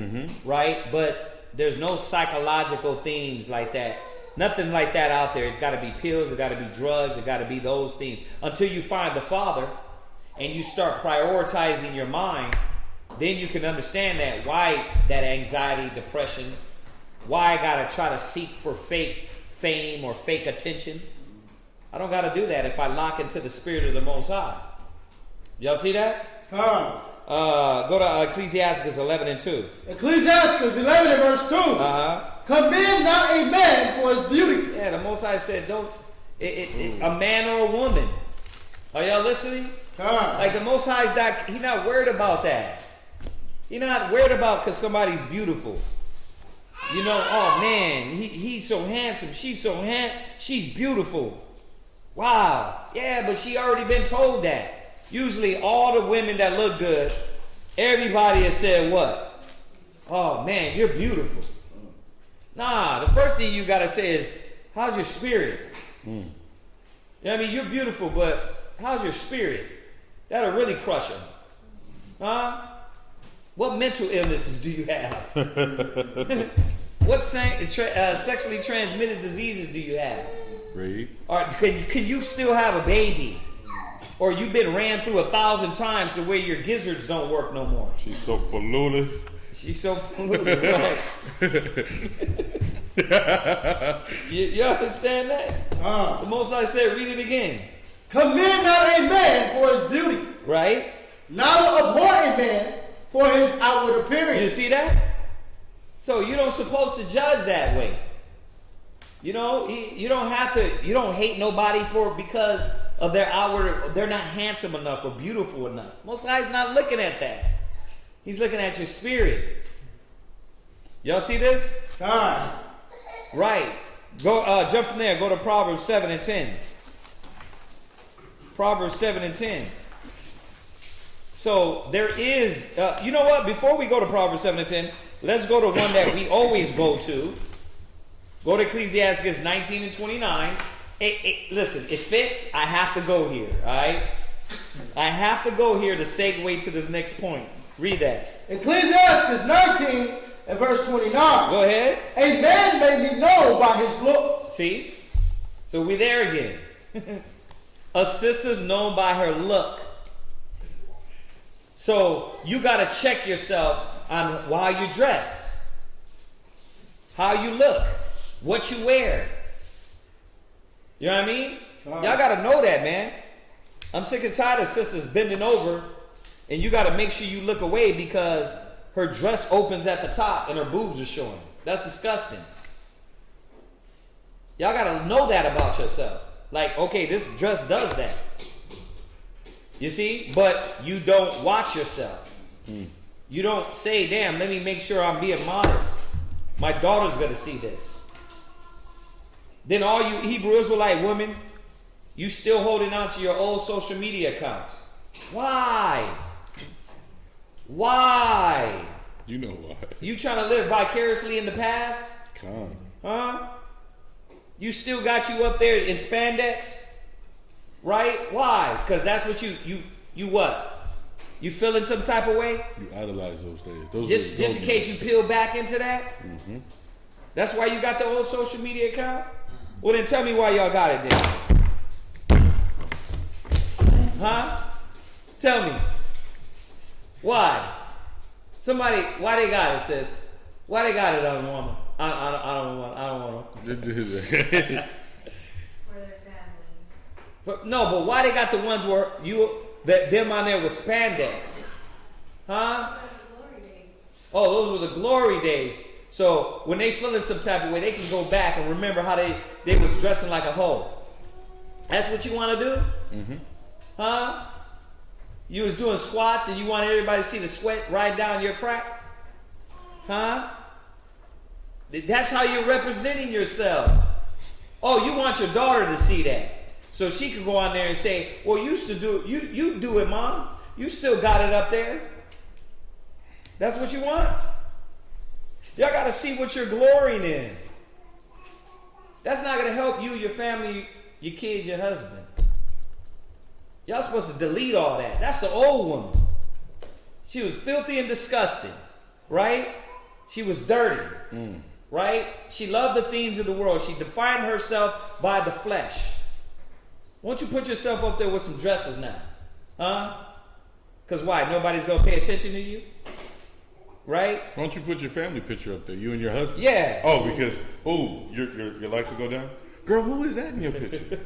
right? But there's no psychological things like that. Nothing like that out there. It's got to be pills. It got to be drugs. It got to be those things until you find the Father and you start prioritizing your mind. Then you can understand that why that anxiety, depression, why I gotta try to seek for fake fame or fake attention. I don't gotta do that if I lock into the Spirit of the Most High. Y'all see that? Go to Ecclesiasticus 11 and 2. Ecclesiasticus 11 and verse 2. Commend not a man for his beauty. Yeah, the Most High said, don't a man or a woman. Are y'all listening? Like the Most High he's not worried about that. He's not worried about because somebody's beautiful. You know, oh man, he's so handsome. She's so she's beautiful. Wow. Yeah, but she already been told that. Usually all the women that look good, everybody has said what? Oh man, you're beautiful. Nah, the first thing you got to say is, how's your spirit? You know what I mean? You're beautiful, but how's your spirit? That'll really crush her. Huh? What mental illnesses do you have? What sexually transmitted diseases do you have? Right. Or can you still have a baby? Or you've been ran through 1,000 times to where your gizzards don't work no more? She's so polluted. She's so polluted, right? you understand that? The Most High said, read it again. Commend not a man for his beauty. Right? Neither abhor a man for his outward appearance. You see that? So you don't supposed to judge that way. You know, you don't have to. You don't hate nobody because of their outward. They're not handsome enough or beautiful enough. Most High's not looking at that. He's looking at your spirit. Y'all see this? Right. Go jump from there. Go to Proverbs 7 and 10. Proverbs 7 and 10. So there is, you know what? Before we go to Proverbs 7 and 10, let's go to one that we always go to. Go to Ecclesiasticus 19 and 29. Listen, it fits. I have to go here, all right? I have to go here to segue to this next point. Read that. Ecclesiasticus 19 and verse 29. Go ahead. A man may be known by his look. See? So we're there again. A sister's known by her look. So you got to check yourself on how you dress, how you look, what you wear. You know what I mean? Y'all got to know that, man. I'm sick and tired of sisters bending over, and you got to make sure you look away because her dress opens at the top and her boobs are showing. That's disgusting. Y'all got to know that about yourself. Like, okay, this dress does that. You see? But you don't watch yourself. You don't say, damn, let me make sure I'm being modest. My daughter's going to see this. Then all you Hebrew Israelite women, you still holding on to your old social media accounts. Why? Why? You know why. You trying to live vicariously in the past? Come. Huh? You still got you up there in spandex? Right? Why? Because that's what you what? You feeling some type of way? You idolize those days. Just in case you peel back into that? That's why you got the old social media account? Well, then tell me why y'all got it then. Huh? Tell me. Why? Somebody, why they got it, sis? Why they got it on a woman? I don't want to. For their family. But why they got the ones where them on there with spandex? Huh? Oh, those were the glory days. So when they feeling some type of way, they can go back and remember how they was dressing like a hoe. That's what you want to do? Mm-hmm. Huh? You was doing squats and you wanted everybody to see the sweat ride down your crack? Huh? That's how you're representing yourself. Oh, you want your daughter to see that. So she could go on there and say, well, you do it, Mom. You still got it up there. That's what you want? Y'all got to see what you're glorying in. That's not going to help you, your family, your kids, your husband. Y'all supposed to delete all that. That's the old woman. She was filthy and disgusting, right? She was dirty, right? She loved the things of the world. She defined herself by the flesh. Won't you put yourself up there with some dresses now? Huh? Because why? Nobody's going to pay attention to you? Right? Why don't you put your family picture up there, you and your husband? Yeah. Oh, because, your likes will go down? Girl, who is that in your picture?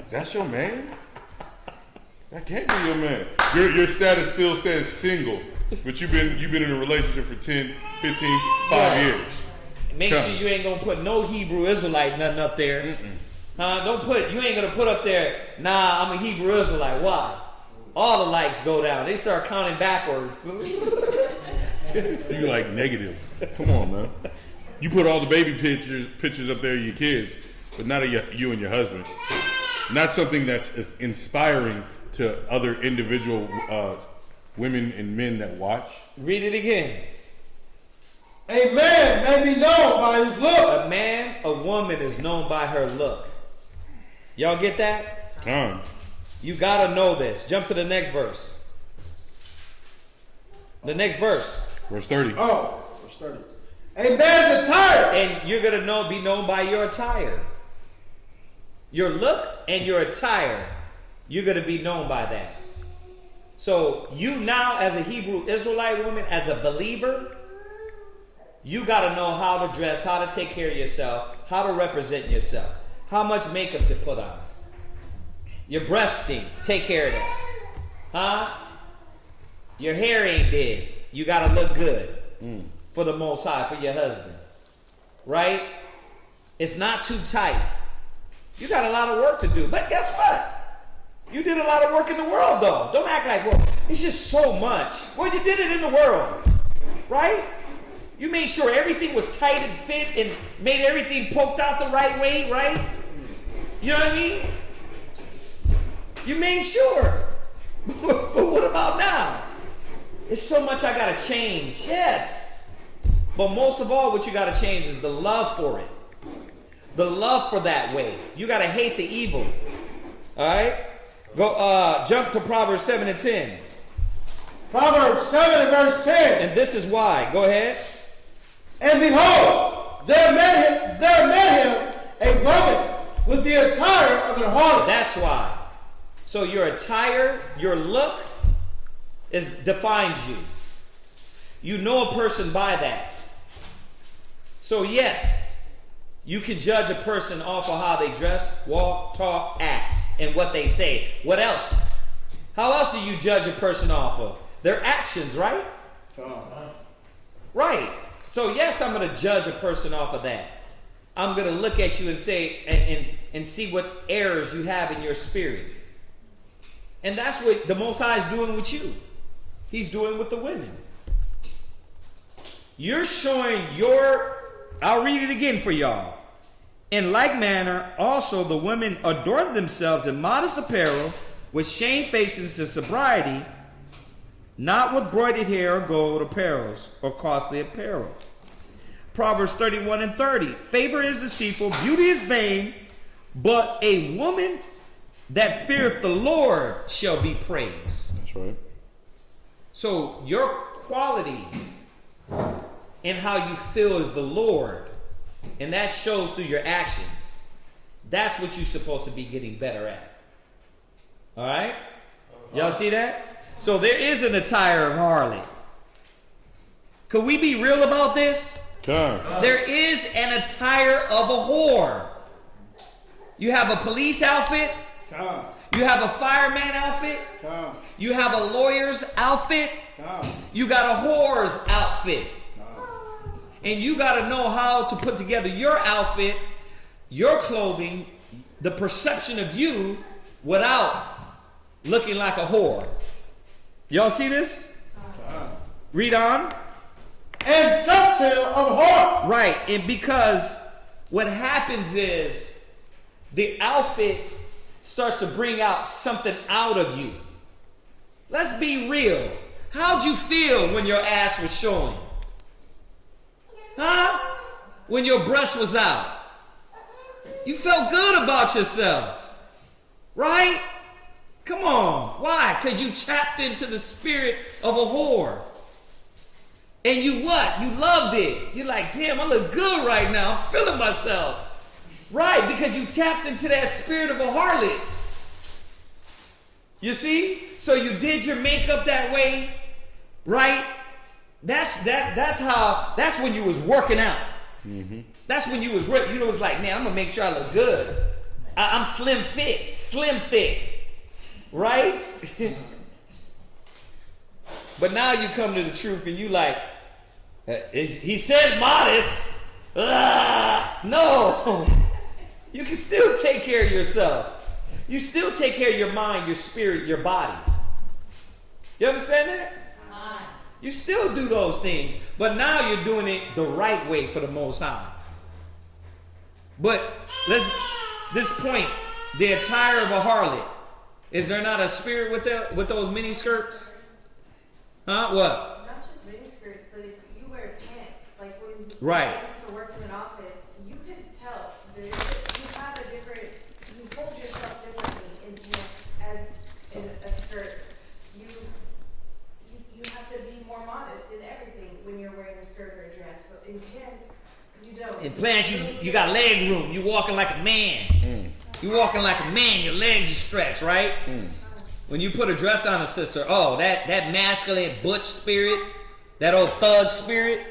That's your man? That can't be your man. Your status still says single, but you've been in a relationship for 10, 15, 5 years. Make sure you ain't going to put no Hebrew Israelite nothing up there. You ain't going to put up there, nah, I'm a Hebrew Israelite. Why? All the likes go down. They start counting backwards. You like negative. Come on, man. You put all the baby pictures up there of your kids, but not of you and your husband. Not something that's inspiring to other individual women and men that watch. Read it again. A man may be known by his look. A woman is known by her look. Y'all get that? Come on. You gotta know this. Jump to the next verse. The next verse. Verse 30. Oh, verse 30. A man's attire. And you're gonna be known by your attire. Your look and your attire. You're gonna be known by that. So you now, as a Hebrew Israelite woman, as a believer, you gotta know how to dress, how to take care of yourself, how to represent yourself, how much makeup to put on. Your breath stink. Take care of that. Huh? Your hair ain't dead. You got to look good for the Most High, for your husband. Right? It's not too tight. You got a lot of work to do. But guess what? You did a lot of work in the world, though. Don't act like, well, it's just so much. Well, you did it in the world. Right? You made sure everything was tight and fit and made everything poked out the right way, right? You know what I mean? You made sure. But what about now? It's so much I gotta change. Yes. But most of all, what you gotta change is the love for it. The love for that way. You gotta hate the evil. Alright? Go jump to Proverbs 7 and 10. Proverbs 7 and verse 10. And this is why. Go ahead. And behold, there met him a woman with the attire of an harlot. That's why. So your attire, your look, defines you. You know a person by that. So yes, you can judge a person off of how they dress, walk, talk, act, and what they say. What else? How else do you judge a person off of? Their actions, right? Right. So yes, I'm going to judge a person off of that. I'm going to look at you and say, and see what errors you have in your spirit. And that's what the Most High is doing with you. He's doing with the women. You're showing I'll read it again for y'all. In like manner, also the women adorn themselves in modest apparel, with shamefacedness and sobriety, not with broidered hair or gold apparels or costly apparel. Proverbs 31 and 30. Favor is deceitful, beauty is vain, but a woman that feareth the Lord shall be praised. That's right. So your quality in how you feel the Lord, and that shows through your actions. That's what you're supposed to be getting better at. All right? Y'all see that? So there is an attire of harlot. Could we be real about this? There is an attire of a whore. You have a police outfit. You have a fireman outfit. You have a lawyer's outfit. You got a whore's outfit. And you got to know how to put together your outfit, your clothing, the perception of you without looking like a whore. Y'all see this? Read on. And subtle of heart. Right, and because what happens is the outfit starts to bring out something out of you. Let's be real. How'd you feel when your ass was showing? Huh? When your breast was out? You felt good about yourself. Right? Come on. Why? Because you tapped into the spirit of a whore. And you what? You loved it. You're like, damn, I look good right now. I'm feeling myself. Right, because you tapped into that spirit of a harlot. You see? So you did your makeup that way, right? That's when you was working out. Mm-hmm. That's when you was was like, man, I'm gonna make sure I look good. I'm slim thick, right? But now you come to the truth and you like, he said modest. No. You can still take care of yourself. You still take care of your mind, your spirit, your body. You understand that? You still do those things. But now you're doing it the right way for the Most High. But this point, the attire of a harlot. Is there not a spirit with those mini skirts? Huh? What? Not just mini skirts, but if you wear pants, like when right. I used to work in an office, you could tell that you have a different, you hold yourself differently in pants as in a skirt. You have to be more modest in everything when you're wearing a skirt or a dress, but in pants, you don't. In pants, you got leg room. You walking like a man. Mm. You walking like a man. Your legs are stretched, right? Mm. When you put a dress on a sister, oh, that masculine butch spirit, that old thug spirit,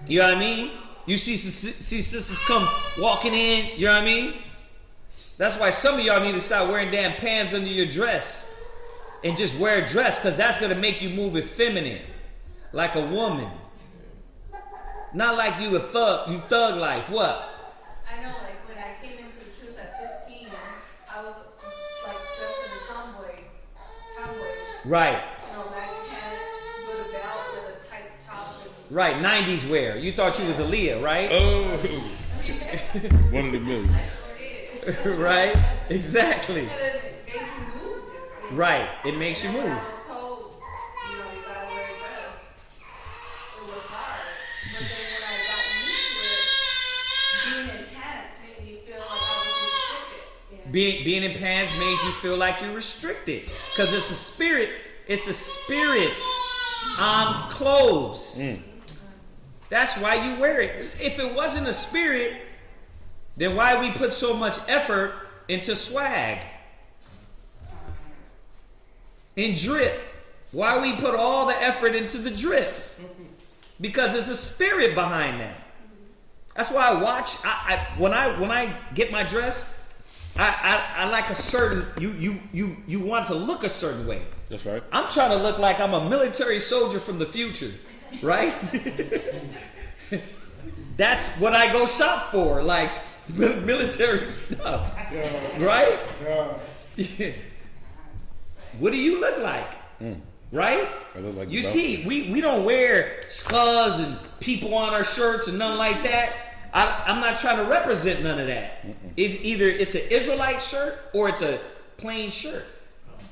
you know what I mean? You see sisters come walking in, you know what I mean? That's why some of y'all need to start wearing damn pants under your dress and just wear a dress, because that's going to make you move effeminate, like a woman. Not like you a thug, you thug life. What? I know, like when I came into the truth at 15, I was like dressed in a tomboy. Right. You know, baggy pants with a belt with a tight top. Right, 90s wear. You thought you was Aaliyah, right? Oh, one of the million. Right, exactly. And then it makes you move different. Right, it makes you move. I was told, you know, you gotta wear a dress. It was hard. But then when I got used to it, being in pants made me feel like I was restricted. Being in pants made you feel like you're restricted. Because it's a spirit on clothes. Mm. That's why you wear it. If it wasn't a spirit, then why we put so much effort into swag? In drip. Why we put all the effort into the drip? Because there's a spirit behind that. That's why I watch. When I get my dress, I like a certain. You want to look a certain way. That's right. I'm trying to look like I'm a military soldier from the future, right? That's what I go shop for, like military stuff, right? Yeah. What do you look like? Right? I look like you see, we don't wear skulls and people on our shirts and nothing like that. I'm not trying to represent none of that. It's an Israelite shirt or it's a plain shirt.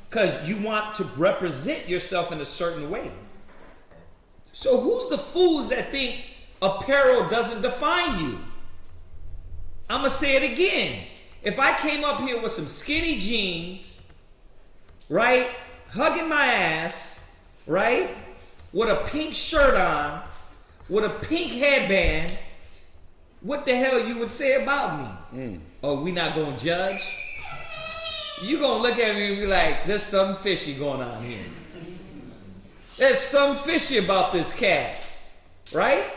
Because you want to represent yourself in a certain way. So who's the fools that think apparel doesn't define you? I'm going to say it again. If I came up here with some skinny jeans, right, hugging my ass, right, with a pink shirt on, with a pink headband, what the hell you would say about me? Oh, we not going to judge? You going to look at me and be like, there's something fishy going on here. There's something fishy about this cat, right?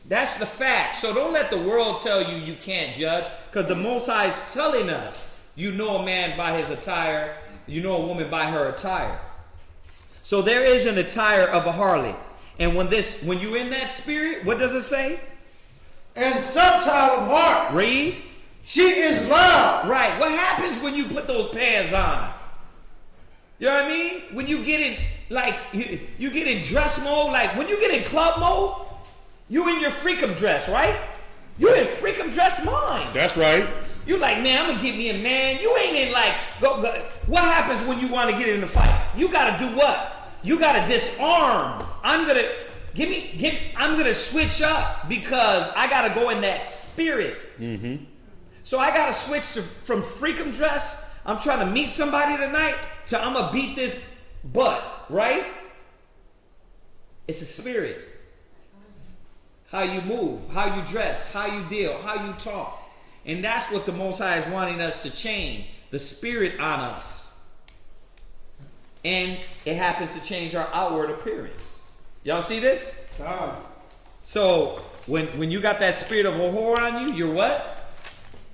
That's the fact. So don't let the world tell you you can't judge, because the Most High is telling us, you know a man by his attire, you know a woman by her attire. So there is an attire of a harlot. And when you're in that spirit, what does it say? And subtile of heart. Read. She is loud. Right. What happens when you put those pants on? You know what I mean? When you get in, like, you get in dress mode, like when you get in club mode, you in your freakum dress, right? You in freakum dress mind. That's right. You like, man, I'm gonna get me a man. You ain't in like, go. What happens when you want to get in the fight? You gotta do what? You gotta disarm. I'm gonna switch up because I gotta go in that spirit. Mm-hmm. So I gotta switch from freakum dress. I'm trying to meet somebody tonight to I'm gonna beat this butt, right? It's a spirit. How you move, how you dress, how you deal, how you talk. And that's what the Most High is wanting us to change. The spirit on us. And it happens to change our outward appearance. Y'all see this? So when you got that spirit of a whore on you, you're what?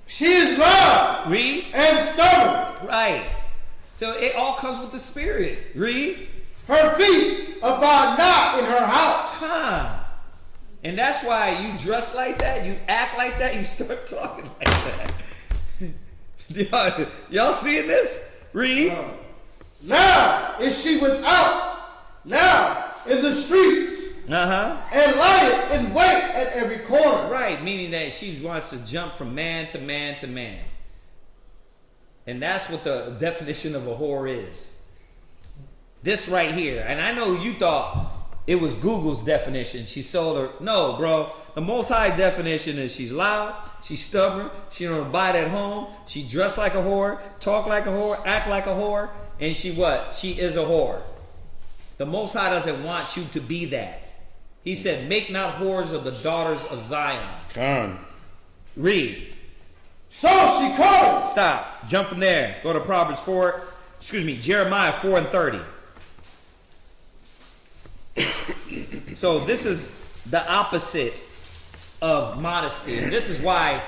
She is loud. Read. And stubborn. Right. So it all comes with the spirit. Read. Her feet abide not in her house. Huh. And that's why you dress like that, you act like that, you start talking like that. Y'all seeing this? Read. Now is she without, now in the streets. And lieth in wait at every corner. Right, meaning that she wants to jump from man to man to man. And that's what the definition of a whore is. This right here. And I know you thought it was Google's definition. She sold her. No, bro. The Most High definition is she's loud, she's stubborn, she don't abide at home, she dress like a whore, talk like a whore, act like a whore, and she what? She is a whore. The Most High doesn't want you to be that. He said, make not whores of the daughters of Zion. Come. Read. So she called. Stop. Jump from there. Go to Proverbs 4. Jeremiah 4 and 30. So this is the opposite of modesty. And this is why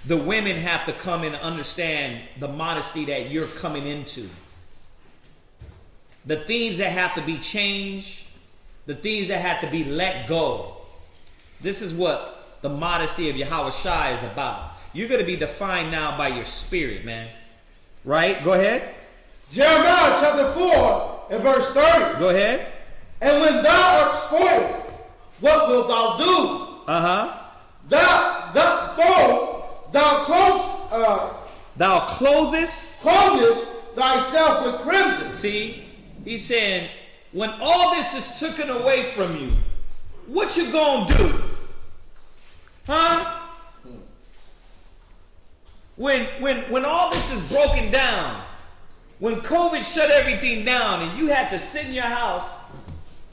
the women have to come and understand the modesty that you're coming into. The things that have to be changed. The things that have to be let go. This is what the modesty of Yahweh Shai is about. You're going to be defined now by your spirit, man. Right? Go ahead. Jeremiah chapter 4 and verse 30. Go ahead. And when thou art spoiled, what wilt thou do? Thou clothest thyself with crimson. See, he's saying, when all this is taken away from you, what you gonna do? Huh? When all this is broken down, when COVID shut everything down and you had to sit in your house,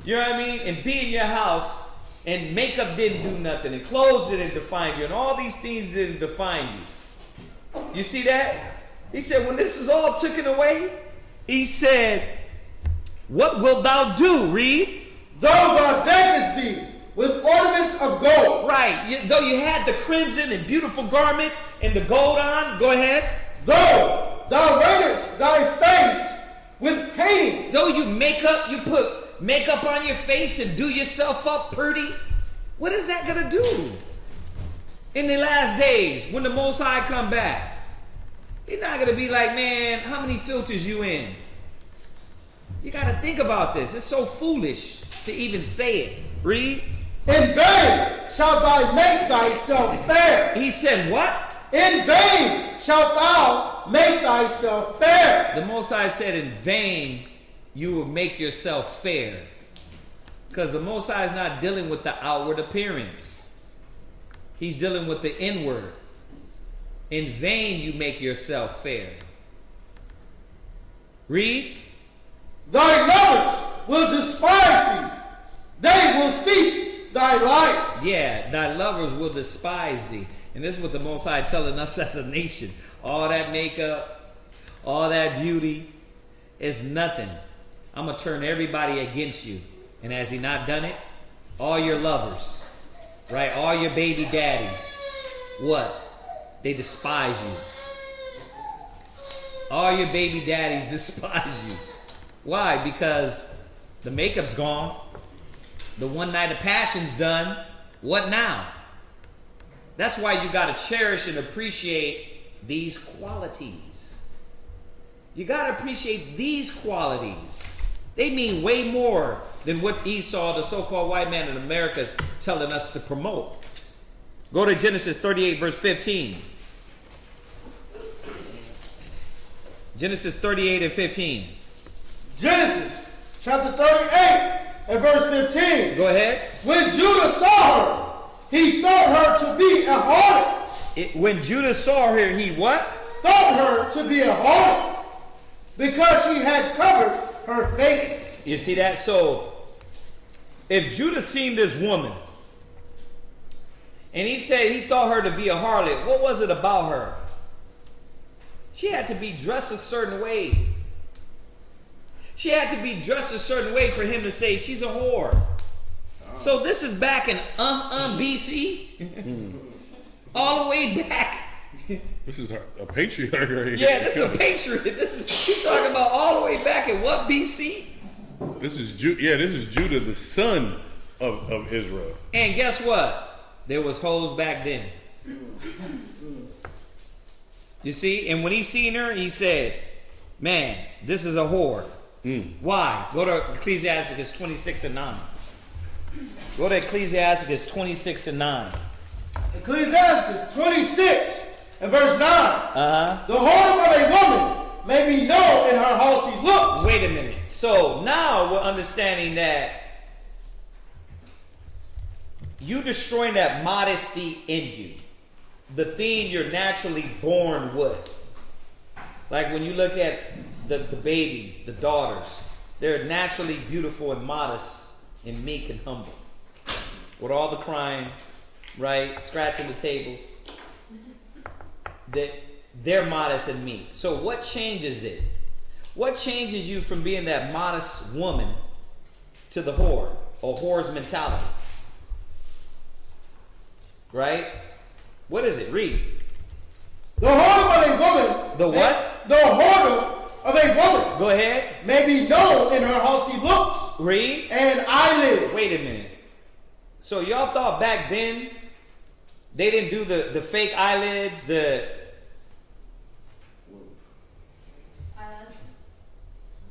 you know what I mean, and be in your house, and makeup didn't do nothing, and clothes didn't define you, and all these things didn't define you. You see that? He said, when this is all taken away, he said, what wilt thou do? Read. Though thou deckest thee with ornaments of gold. Right. Though you had the crimson and beautiful garments and the gold on. Go ahead. Though thou reignest thy face with painting. Though you put makeup on your face and do yourself up pretty. What is that going to do? In the last days, when the Most High come back, he's not going to be like, man, how many filters you in? You got to think about this. It's so foolish to even say it. Read. In vain shalt thou make thyself fair. He said what? In vain shalt thou make thyself fair. The Most High said in vain you will make yourself fair. Because the Most High is not dealing with the outward appearance. He's dealing with the inward. In vain you make yourself fair. Read. Thy lovers will despise thee. They will seek thy life. Yeah, thy lovers will despise thee. And this is what the Most High telling us as a nation. All that makeup, all that beauty is nothing. I'm going to turn everybody against you. And has he not done it? All your lovers, right? All your baby daddies. What? They despise you. All your baby daddies despise you. Why? Because the makeup's gone. The one night of passion's done. What now? That's why you got to cherish and appreciate these qualities. You got to appreciate these qualities. They mean way more than what Esau, the so-called white man in America, is telling us to promote. Go to Genesis 38, verse 15. Genesis 38 and 15. Genesis chapter 38 and verse 15. Go ahead. When Judah saw her, he thought her to be a harlot. When Judah saw her, he what? Thought her to be a harlot, because she had covered her face. You see that? So, if Judah seen this woman, and he said he thought her to be a harlot, what was it about her? She had to be dressed a certain way. She had to be dressed a certain way for him to say she's a whore. So this is back in BC, all the way back. This is a patriarch right here. Yeah, this is a patriot. He's talking about all the way back in what, BC? This is Judah, the son of Israel. And guess what? There was hoes back then. You see, and when he seen her, he said, man, this is a whore. Why? Go to Ecclesiasticus 26 and 9. Go to Ecclesiasticus 26 and 9. Ecclesiasticus 26 and verse 9. The whoredom of a woman may be known in her haughty looks. Wait a minute. So now we're understanding that you destroying that modesty in you. The thing you're naturally born with. Like when you look at the babies, the daughters, they're naturally beautiful and modest and meek and humble. With all the crying, right? Scratching the tables. They're modest and meek. So what changes it? What changes you from being that modest woman to the whore, or whore's mentality? Right? What is it? Read. The whoredom of a woman. The what? The whoredom of a woman. Go ahead. May be known in her haughty looks. Read. And eyelids. Wait a minute. So y'all thought back then they didn't do the fake eyelids,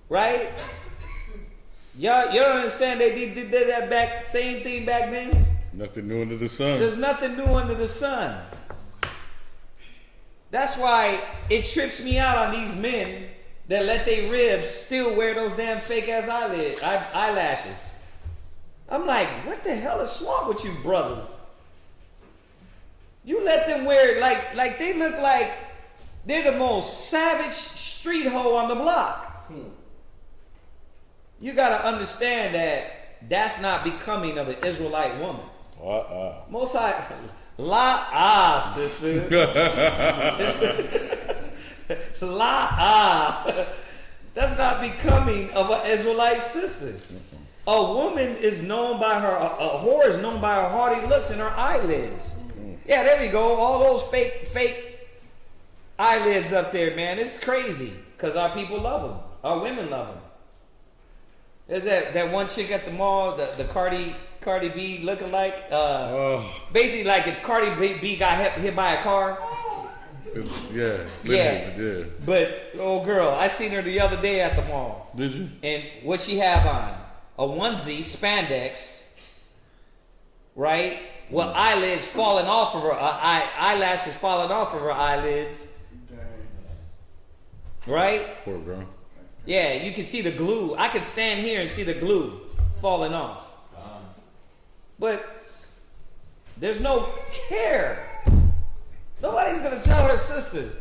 right? Y'all don't understand they did that back, same thing back then? Nothing new under the sun. There's nothing new under the sun. That's why it trips me out on these men that let their ribs still wear those damn fake ass eyelashes. I'm like, what the hell is wrong with you brothers? You let them wear like they look like they're the most savage street hoe on the block. You got to understand that that's not becoming of an Israelite woman. Most High, sister. That's not becoming of an Israelite sister. A woman is known by her, a whore is known by her haughty looks and her eyelids. Yeah, there we go. All those fake eyelids up there, man. It's crazy because our people love them. Our women love them. There's that one chick at the mall, the Cardi B lookalike. Basically, like if Cardi B got hit by a car. Yeah. But oh girl, I seen her the other day at the mall. Did you? And what she have on? A onesie, spandex, right? With eyelids falling off of her, eyelashes falling off of her eyelids. Right? Poor girl. Yeah, you can see the glue. I could stand here and see the glue falling off. But there's no care. Nobody's going to tell her sister,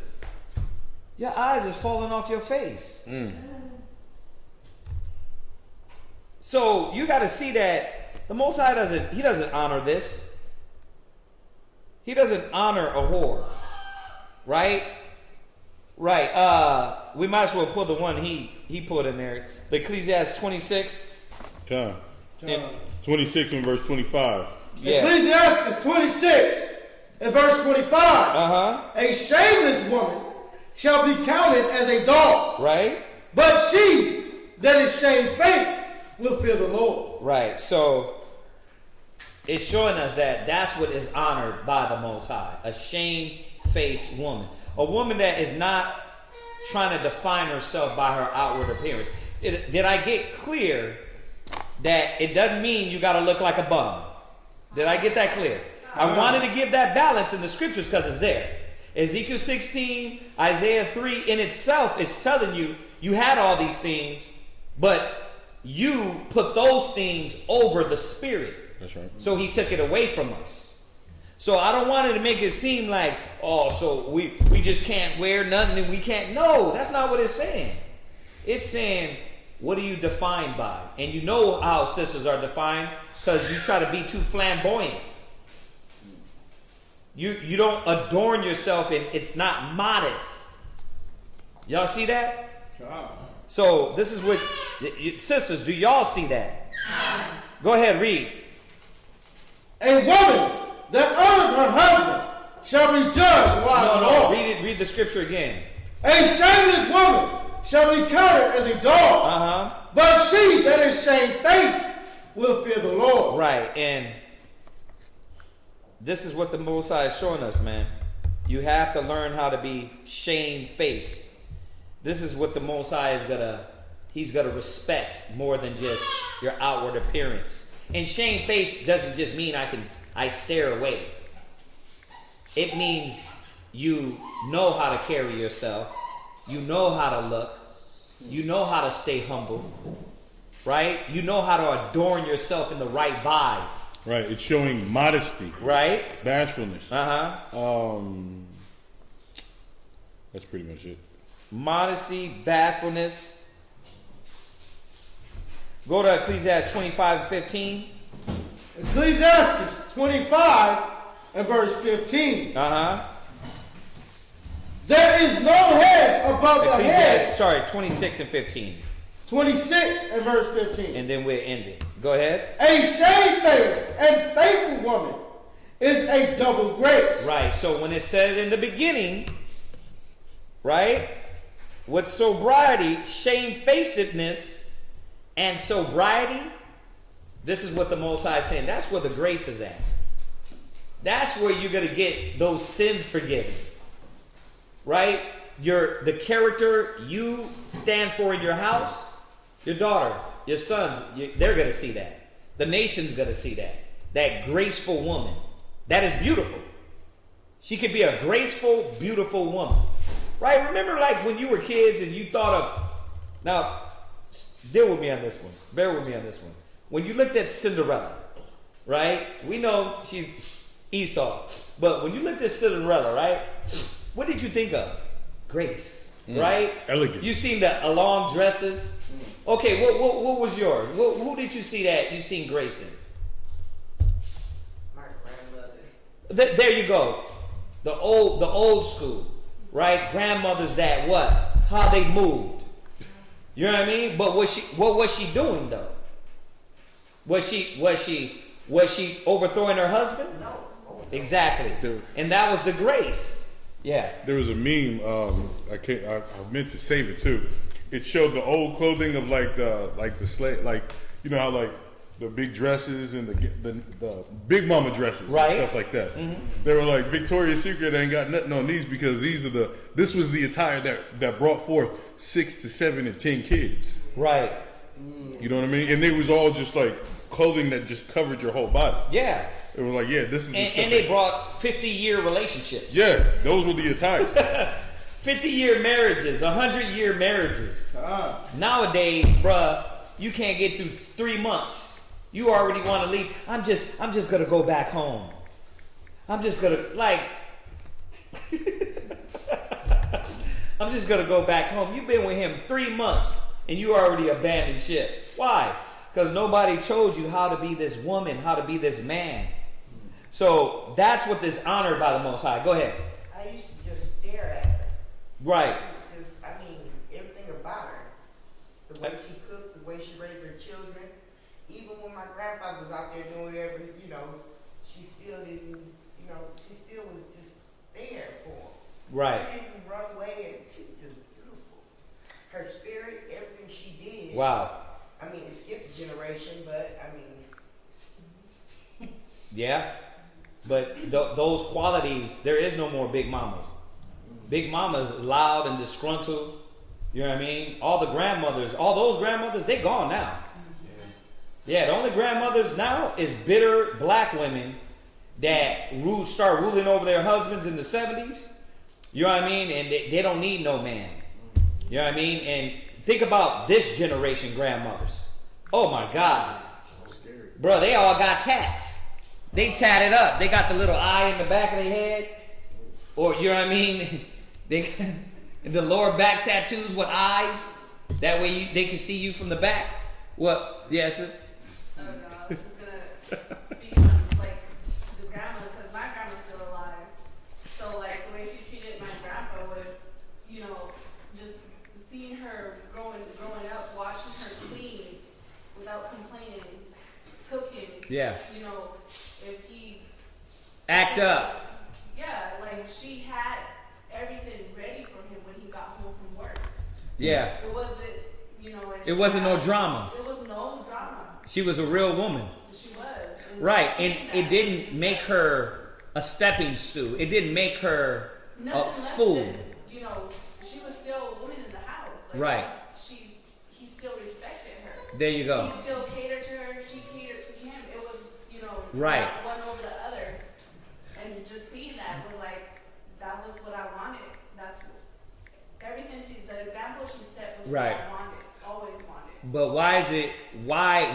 your eyes is falling off your face. So you got to see that the Most High doesn't honor this. He doesn't honor a whore. Right? Right. We might as well put the one he put in there. The Ecclesiastes 26. 26 and verse 25. Yeah. Ecclesiasticus 26 and verse 25. A shameless woman shall be counted as a dog. Right. But she that is shamefaced will fear the Lord. Right. So it's showing us that that's what is honored by the Most High. A shame-faced woman. A woman that is not trying to define herself by her outward appearance. Did I get clear that it doesn't mean you got to look like a bum? Did I get that clear? I wanted to give that balance in the scriptures because it's there. Ezekiel 16, Isaiah 3 in itself is telling you, you had all these things, but you put those things over the Spirit. That's right. So he took it away from us. So I don't want it to make it seem like, oh, so we just can't wear nothing and we can't. No, that's not what it's saying. It's saying, what are you defined by? And you know how sisters are defined because you try to be too flamboyant. You don't adorn yourself and it's not modest. Y'all see that? So this is what, sisters, do y'all see that? Go ahead, read. A woman that honoreth her husband shall be judged wise in all. Read the scripture again. A shameless woman shall be counted as a dog. But she that is shamefaced will fear the Lord. Right, and this is what the Most High is showing us, man. You have to learn how to be shamefaced. This is what the Most High is he's gonna respect more than just your outward appearance. And shamefaced doesn't just mean I stare away. It means you know how to carry yourself. You know how to look. You know how to stay humble. Right? You know how to adorn yourself in the right vibe. Right. It's showing modesty. Right? Bashfulness. That's pretty much it. Modesty, bashfulness. Go to Ecclesiastes 25 and 15. Ecclesiasticus 25 and verse 15. There is no head above the head. Sorry, 26 and 15. 26 and verse 15. And then we'll end it. Go ahead. A shamefaced and faithful woman is a double grace. Right. So when it said in the beginning, right, with sobriety, shamefacedness, and sobriety, this is what the Most High is saying. That's where the grace is at. That's where you're going to get those sins forgiven. Right? The character you stand for in your house, your daughter, your sons, they're going to see that. The nation's going to see that. That graceful woman. That is beautiful. She could be a graceful, beautiful woman. Right? Remember like when you were kids and you thought of... Now, deal with me on this one. Bear with me on this one. When you looked at Cinderella, right? We know she's Esau. But when you looked at Cinderella, right? What did you think of? Grace, right? Elegant. You seen the long dresses. Okay, what was yours? Who did you see that you seen grace in? My grandmother. There you go. The old school, right? Grandmothers that what? How they moved. You know what I mean? But what was she doing though? Was she overthrowing her husband? No. Exactly. And that was the grace. Yeah. There was a meme. I meant to save it too. It showed the old clothing of like the slave, like you know how like the big dresses and the big mama dresses, right, and stuff like that. They were like Victoria's Secret ain't got nothing on these because this was the attire that brought forth 6 to 7 and 10 kids. Right. You know what I mean? And it was all just like clothing that just covered your whole body. Yeah. It was like, yeah, this is the and they brought 50-year relationships. Yeah, those were the attire. 50-year marriages, 100-year marriages. Nowadays, bruh, you can't get through 3 months. You already want to leave. I'm just gonna go back home. I'm just gonna I'm just gonna go back home. You've been with him 3 months and you already abandoned ship. Why? Because nobody told you how to be this woman, how to be this man. So that's what is honored by the Most High. Go ahead. I used to just stare at her. Right. Because, I mean, everything about her. The way she cooked, the way she raised her children. Even when my grandfather was out there doing whatever, she still didn't, she still was just there for him. Right. She didn't run away, and she was just beautiful. Her spirit, everything she did. Wow. I mean, it skipped a generation, but, Yeah. But those qualities, there is no more big mamas. Big mamas loud and disgruntled. You know what I mean? All the grandmothers, all those grandmothers, they gone now. Yeah, the only grandmothers now is bitter black women that start ruling over their husbands in the 70s. You know what I mean? And they don't need no man. You know what I mean? And think about this generation grandmothers. Oh my God. Bro, they all got tats. They tatted up. They got the little eye in the back of their head. Or, you know what I mean? They got the lower back tattoos with eyes. That way they can see you from the back. What? Yes? Oh, no, I was just going to speak on, like, the grandma, because my grandma's still alive. So, like, the way she treated my grandpa was, you know, just seeing her growing up, watching her clean without complaining, cooking. Yeah. You know, if he... Act up. Yeah, like, she had everything ready for him when he got home from work. Yeah. It wasn't, you know... It wasn't no drama. It was no drama. She was a real woman. She was. And right, and it didn't make her a stepping stool. It didn't make her a fool. Than, you know, she was still a woman in the house. Like, right. He still respected her. There you go. He still catered to her. She catered to him. It was, you know, right. not one over the other. And just seeing that was like, that was what I wanted. That's everything. The example she set was right. what I wanted. Always wanted. But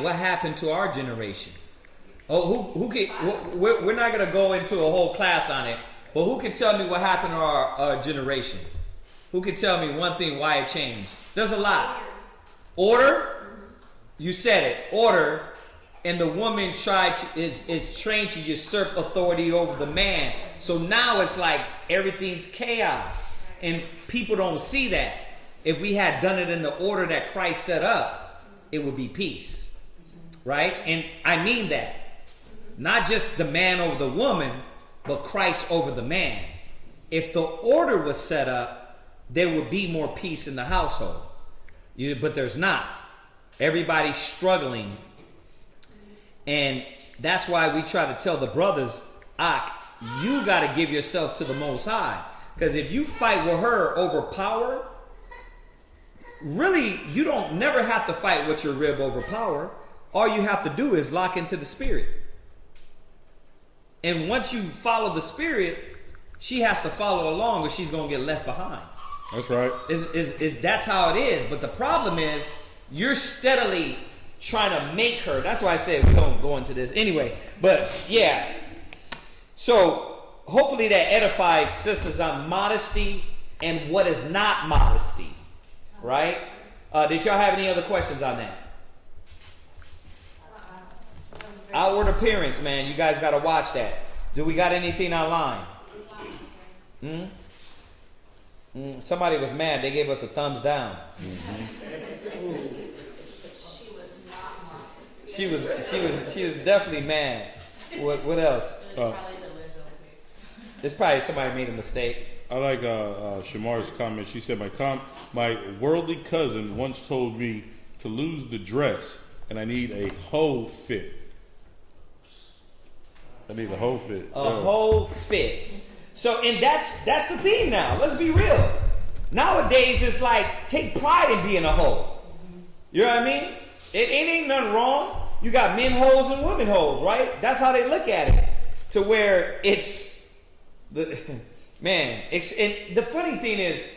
what happened to our generation? Oh, who can, we're not going to go into a whole class on it, but who can tell me what happened to our generation? Who can tell me one thing why it changed? There's a lot. Order? You said it. Order. And the woman is trained to usurp authority over the man. So now it's like everything's chaos. And people don't see that. If we had done it in the order that Christ set up, it would be peace. Right? And I mean that. Not just the man over the woman, but Christ over the man. If the order was set up, there would be more peace in the household. But there's not. Everybody's struggling. And that's why we try to tell the brothers, you got to give yourself to the Most High. Because if you fight with her over power, really, you don't never have to fight with your rib over power. All you have to do is lock into the Spirit. And once you follow the Spirit, she has to follow along or she's going to get left behind. That's right. That's how it is. But the problem is, you're steadily trying to make her. That's why I said we don't go into this anyway. But yeah. So hopefully that edifies sisters on modesty and what is not modesty. Right? Did y'all have any other questions on that? Outward appearance, man. You guys got to watch that. Do we got anything online? Somebody was mad. They gave us a thumbs down. She was definitely mad. What else? It's probably somebody made a mistake. I like Shamar's comment. She said, my worldly cousin once told me to lose the dress and I need a whole fit. I need a whole fit. Whole fit. So, and that's the thing now. Let's be real. Nowadays, it's like, take pride in being a hoe. You know what I mean? It ain't nothing wrong. You got men hoes and women hoes, right? That's how they look at it. To where it's the man. And the funny thing is,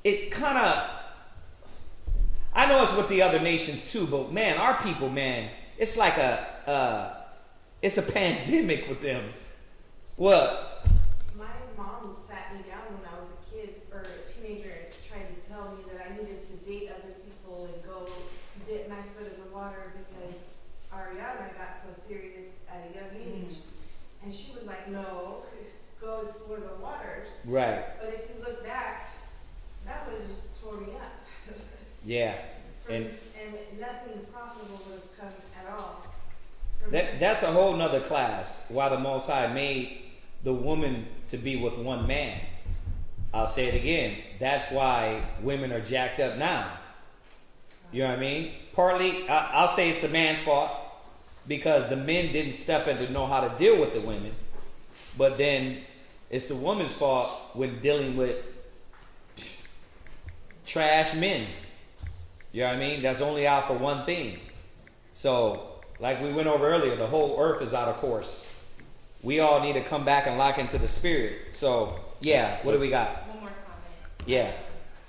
it kind of. I know it's with the other nations too, but man, our people, man, it's like it's a pandemic with them. What? My mom sat me down when I was a kid or a teenager and tried to tell me that I needed to date other people and go dip my foot in the water because Ahrayah got so serious at a young age. And she was like, no, go explore the waters. Right. But if you look back, that would have just tore me up. Yeah. And nothing profitable would have come at all. That's a whole nother class. Why the Most High made the woman to be with one man. I'll say it again. That's why women are jacked up now. You know what I mean? Partly, I'll say it's the man's fault. because the men didn't step in to know how to deal with the women. But then it's the woman's fault when dealing with trash men. You know what I mean? That's only out for one thing. So, like we went over earlier, the whole earth is out of course. We all need to come back and lock into the spirit. So, yeah, what do we got? One more comment. Yeah.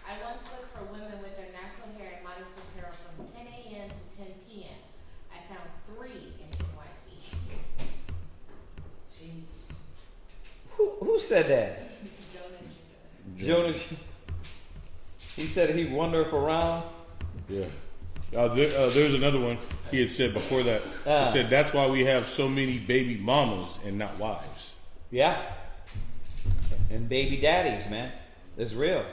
I once looked for women with their natural hair and modest apparel from 10 a.m. to 10 p.m. I found 3 in NYC. Jeez. Who said that? Jonah. He said he'd wander around. Yeah. There's another one he had said before that. He said that's why we have so many baby mamas and not wives. Yeah. And baby daddies, man. It's real.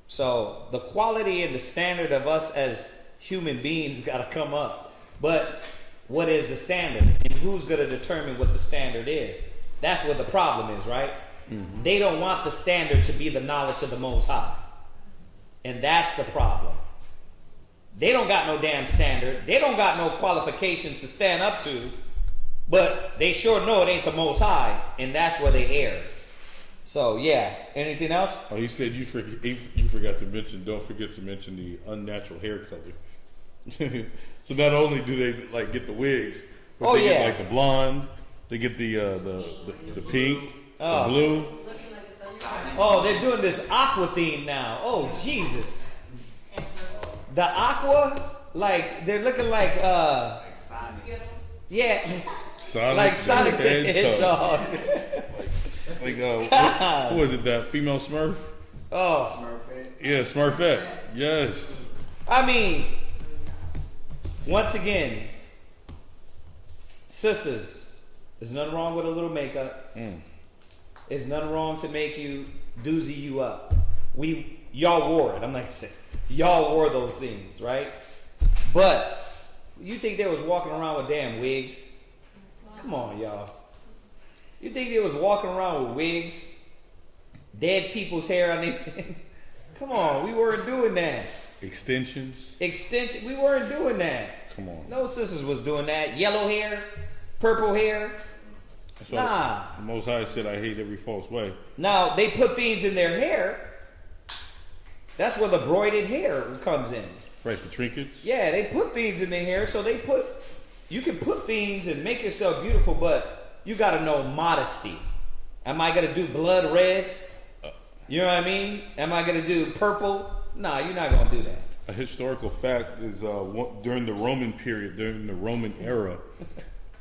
So the quality and the standard of us as human beings got to come up. But what is the standard? And who's going to determine what the standard is? That's what the problem is, right? Mm-hmm. They don't want the standard to be the knowledge of the Most High. And that's the problem. They don't got no damn standard. They don't got no qualifications to stand up to. But they sure know it ain't the Most High. And that's where they err. So, yeah. Anything else? Oh, he said you forgot to mention, don't forget to mention the unnatural hair color. So not only do they like get the wigs, but they get like the blonde, they get the pink, the blue. Oh, they're doing this aqua theme now. Oh, Jesus. The aqua, like, they're looking like, Sonic. Yeah. Sonic, like Sonic the Hedgehog. Who was it, that female Smurf? Oh. Smurfette. Yeah, Smurfette. Yes. I mean, once again, sisters, there's nothing wrong with a little makeup. There's nothing wrong to make you doozy you up. Y'all wore it. I'm not saying y'all wore those things, right? But you think they was walking around with damn wigs? Come on, y'all. You think they was walking around with wigs? Dead people's hair on their... Come on, we weren't doing that. Extensions? We weren't doing that. Come on. No sisters was doing that. Yellow hair, purple hair. So nah. The Most High said, I hate every false way. Now, they put things in their hair. That's where the broided hair comes in. Right, the trinkets? Yeah, they put things in their hair. So you can put things and make yourself beautiful, but you got to know modesty. Am I going to do blood red? You know what I mean? Am I going to do purple? Nah, you're not going to do that. A historical fact is during the Roman period, during the Roman era,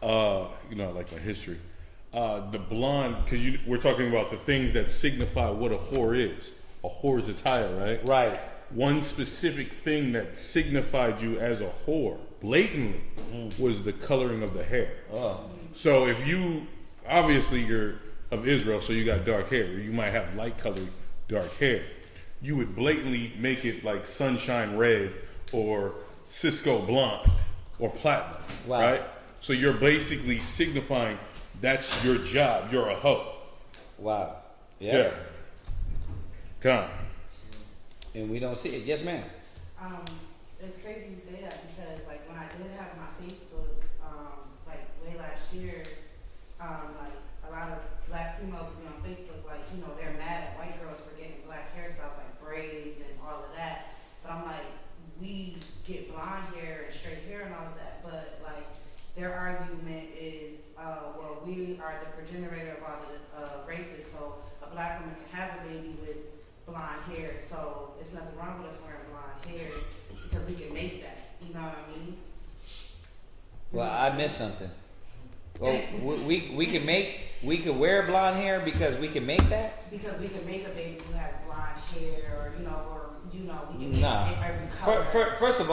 like my history, the blonde, because we're talking about the things that signify what a whore is. A whore's attire, right? Right. One specific thing that signified you as a whore, blatantly, was the coloring of the hair. Oh. So if obviously you're of Israel, so you got dark hair. You might have light colored dark hair. You would blatantly make it like sunshine red or Cisco blonde or platinum, right? So you're basically signifying that's your job. You're a hoe. Wow. Yeah. Come. And we don't see it. Yes, ma'am. It's crazy you say that because like when I did have my Facebook, like way last year, like a lot of black females would be on Facebook, like, they're mad at white girls for getting black hairstyles like braids and all of that. But I'm like, we get blonde hair and straight hair and all of that. But like their argument is, well, we are the progenitor of all the races, so a black woman can have a baby with blonde hair, so it's nothing wrong with us wearing blonde hair because we can make that. You know what I mean? Well, I missed something. Well, we can wear blonde hair because we can make that. Because we can make a baby who has blonde hair, or we can make every color. First of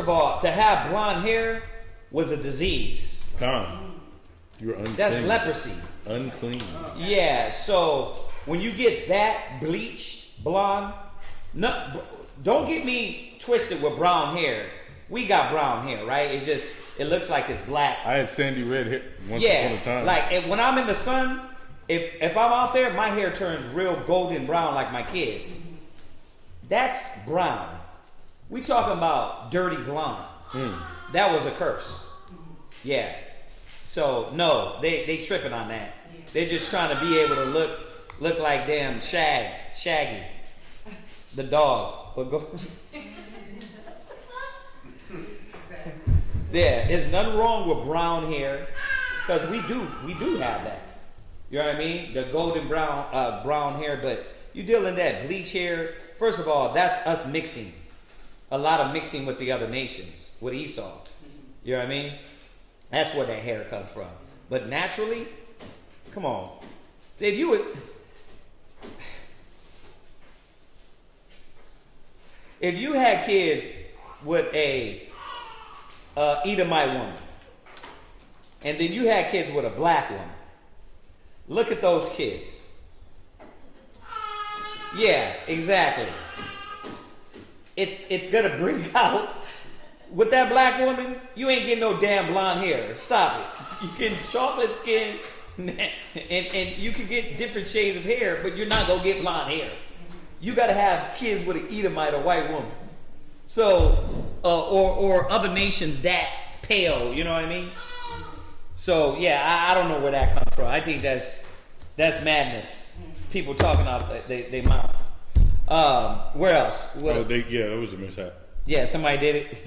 all, to have blonde hair was a disease. Come. You're unclean. That's leprosy. Unclean. Yeah. So when you get that bleached blonde, don't get me twisted with brown hair. We got brown hair, right? It looks like it's black. I had sandy red hair once upon a time. Like when I'm in the sun, if I'm out there, my hair turns real golden brown like my kids. That's brown. We talking about dirty blonde. That was a curse. Yeah. So no, they tripping on that. They're just trying to be able to look like damn Shaggy, the dog. But go. There's nothing wrong with brown hair, because we do have that. You know what I mean? The golden brown hair, but you deal in that bleach hair. First of all, that's us mixing. A lot of mixing with the other nations, with Esau. You know what I mean? That's where that hair comes from. But naturally, come on. If you had kids with a Edomite woman, and then you had kids with a black woman, look at those kids. Yeah, exactly. It's gonna bring out, with that black woman, you ain't getting no damn blonde hair. Stop it. You get chocolate skin, and you can get different shades of hair, but you're not gonna get blonde hair. You gotta have kids with an Edomite or white woman. So, or other nations that pale, you know what I mean? So yeah, I don't know where that comes from. I think that's madness. People talking out they mouth. Where else? It was a mishap. Yeah, somebody did it.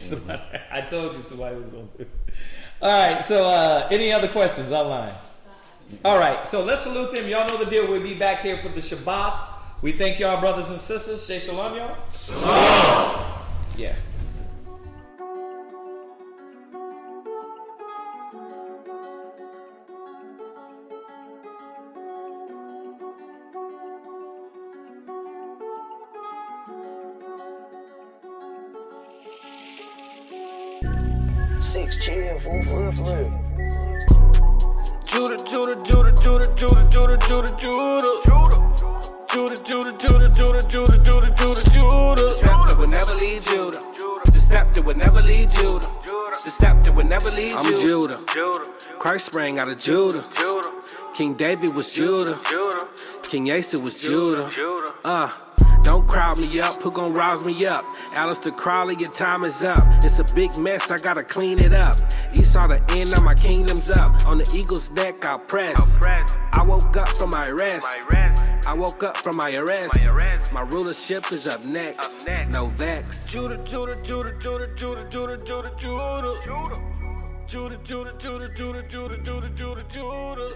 I told you somebody was going to. All right, so any other questions online? All right, so let's salute them. Y'all know the deal. We'll be back here for the Shabbat. We thank y'all, brothers and sisters. Say shalom, y'all. Shalom. Yeah. The scepter will never leave Judah. The scepter will never leave Judah. The scepter will never leave Judah. I'm Judah. Christ sprang out of Judah. King David was Judah. King Asa was Judah. Don't crowd me up, who gon' rouse me up? Alistair Crowley, your time is up. It's a big mess, I gotta clean it up. Esau, the end of my kingdom's up. On the eagle's neck, I'll press. I woke up from my rest. I woke up from my arrest. My rulership is up next. No vex. Judah, Judah, Judah, Judah, Judah, Judah, Judah, Judah. Judah, Judah, Judah, Judah, Judah, Judah, Judah, Judah.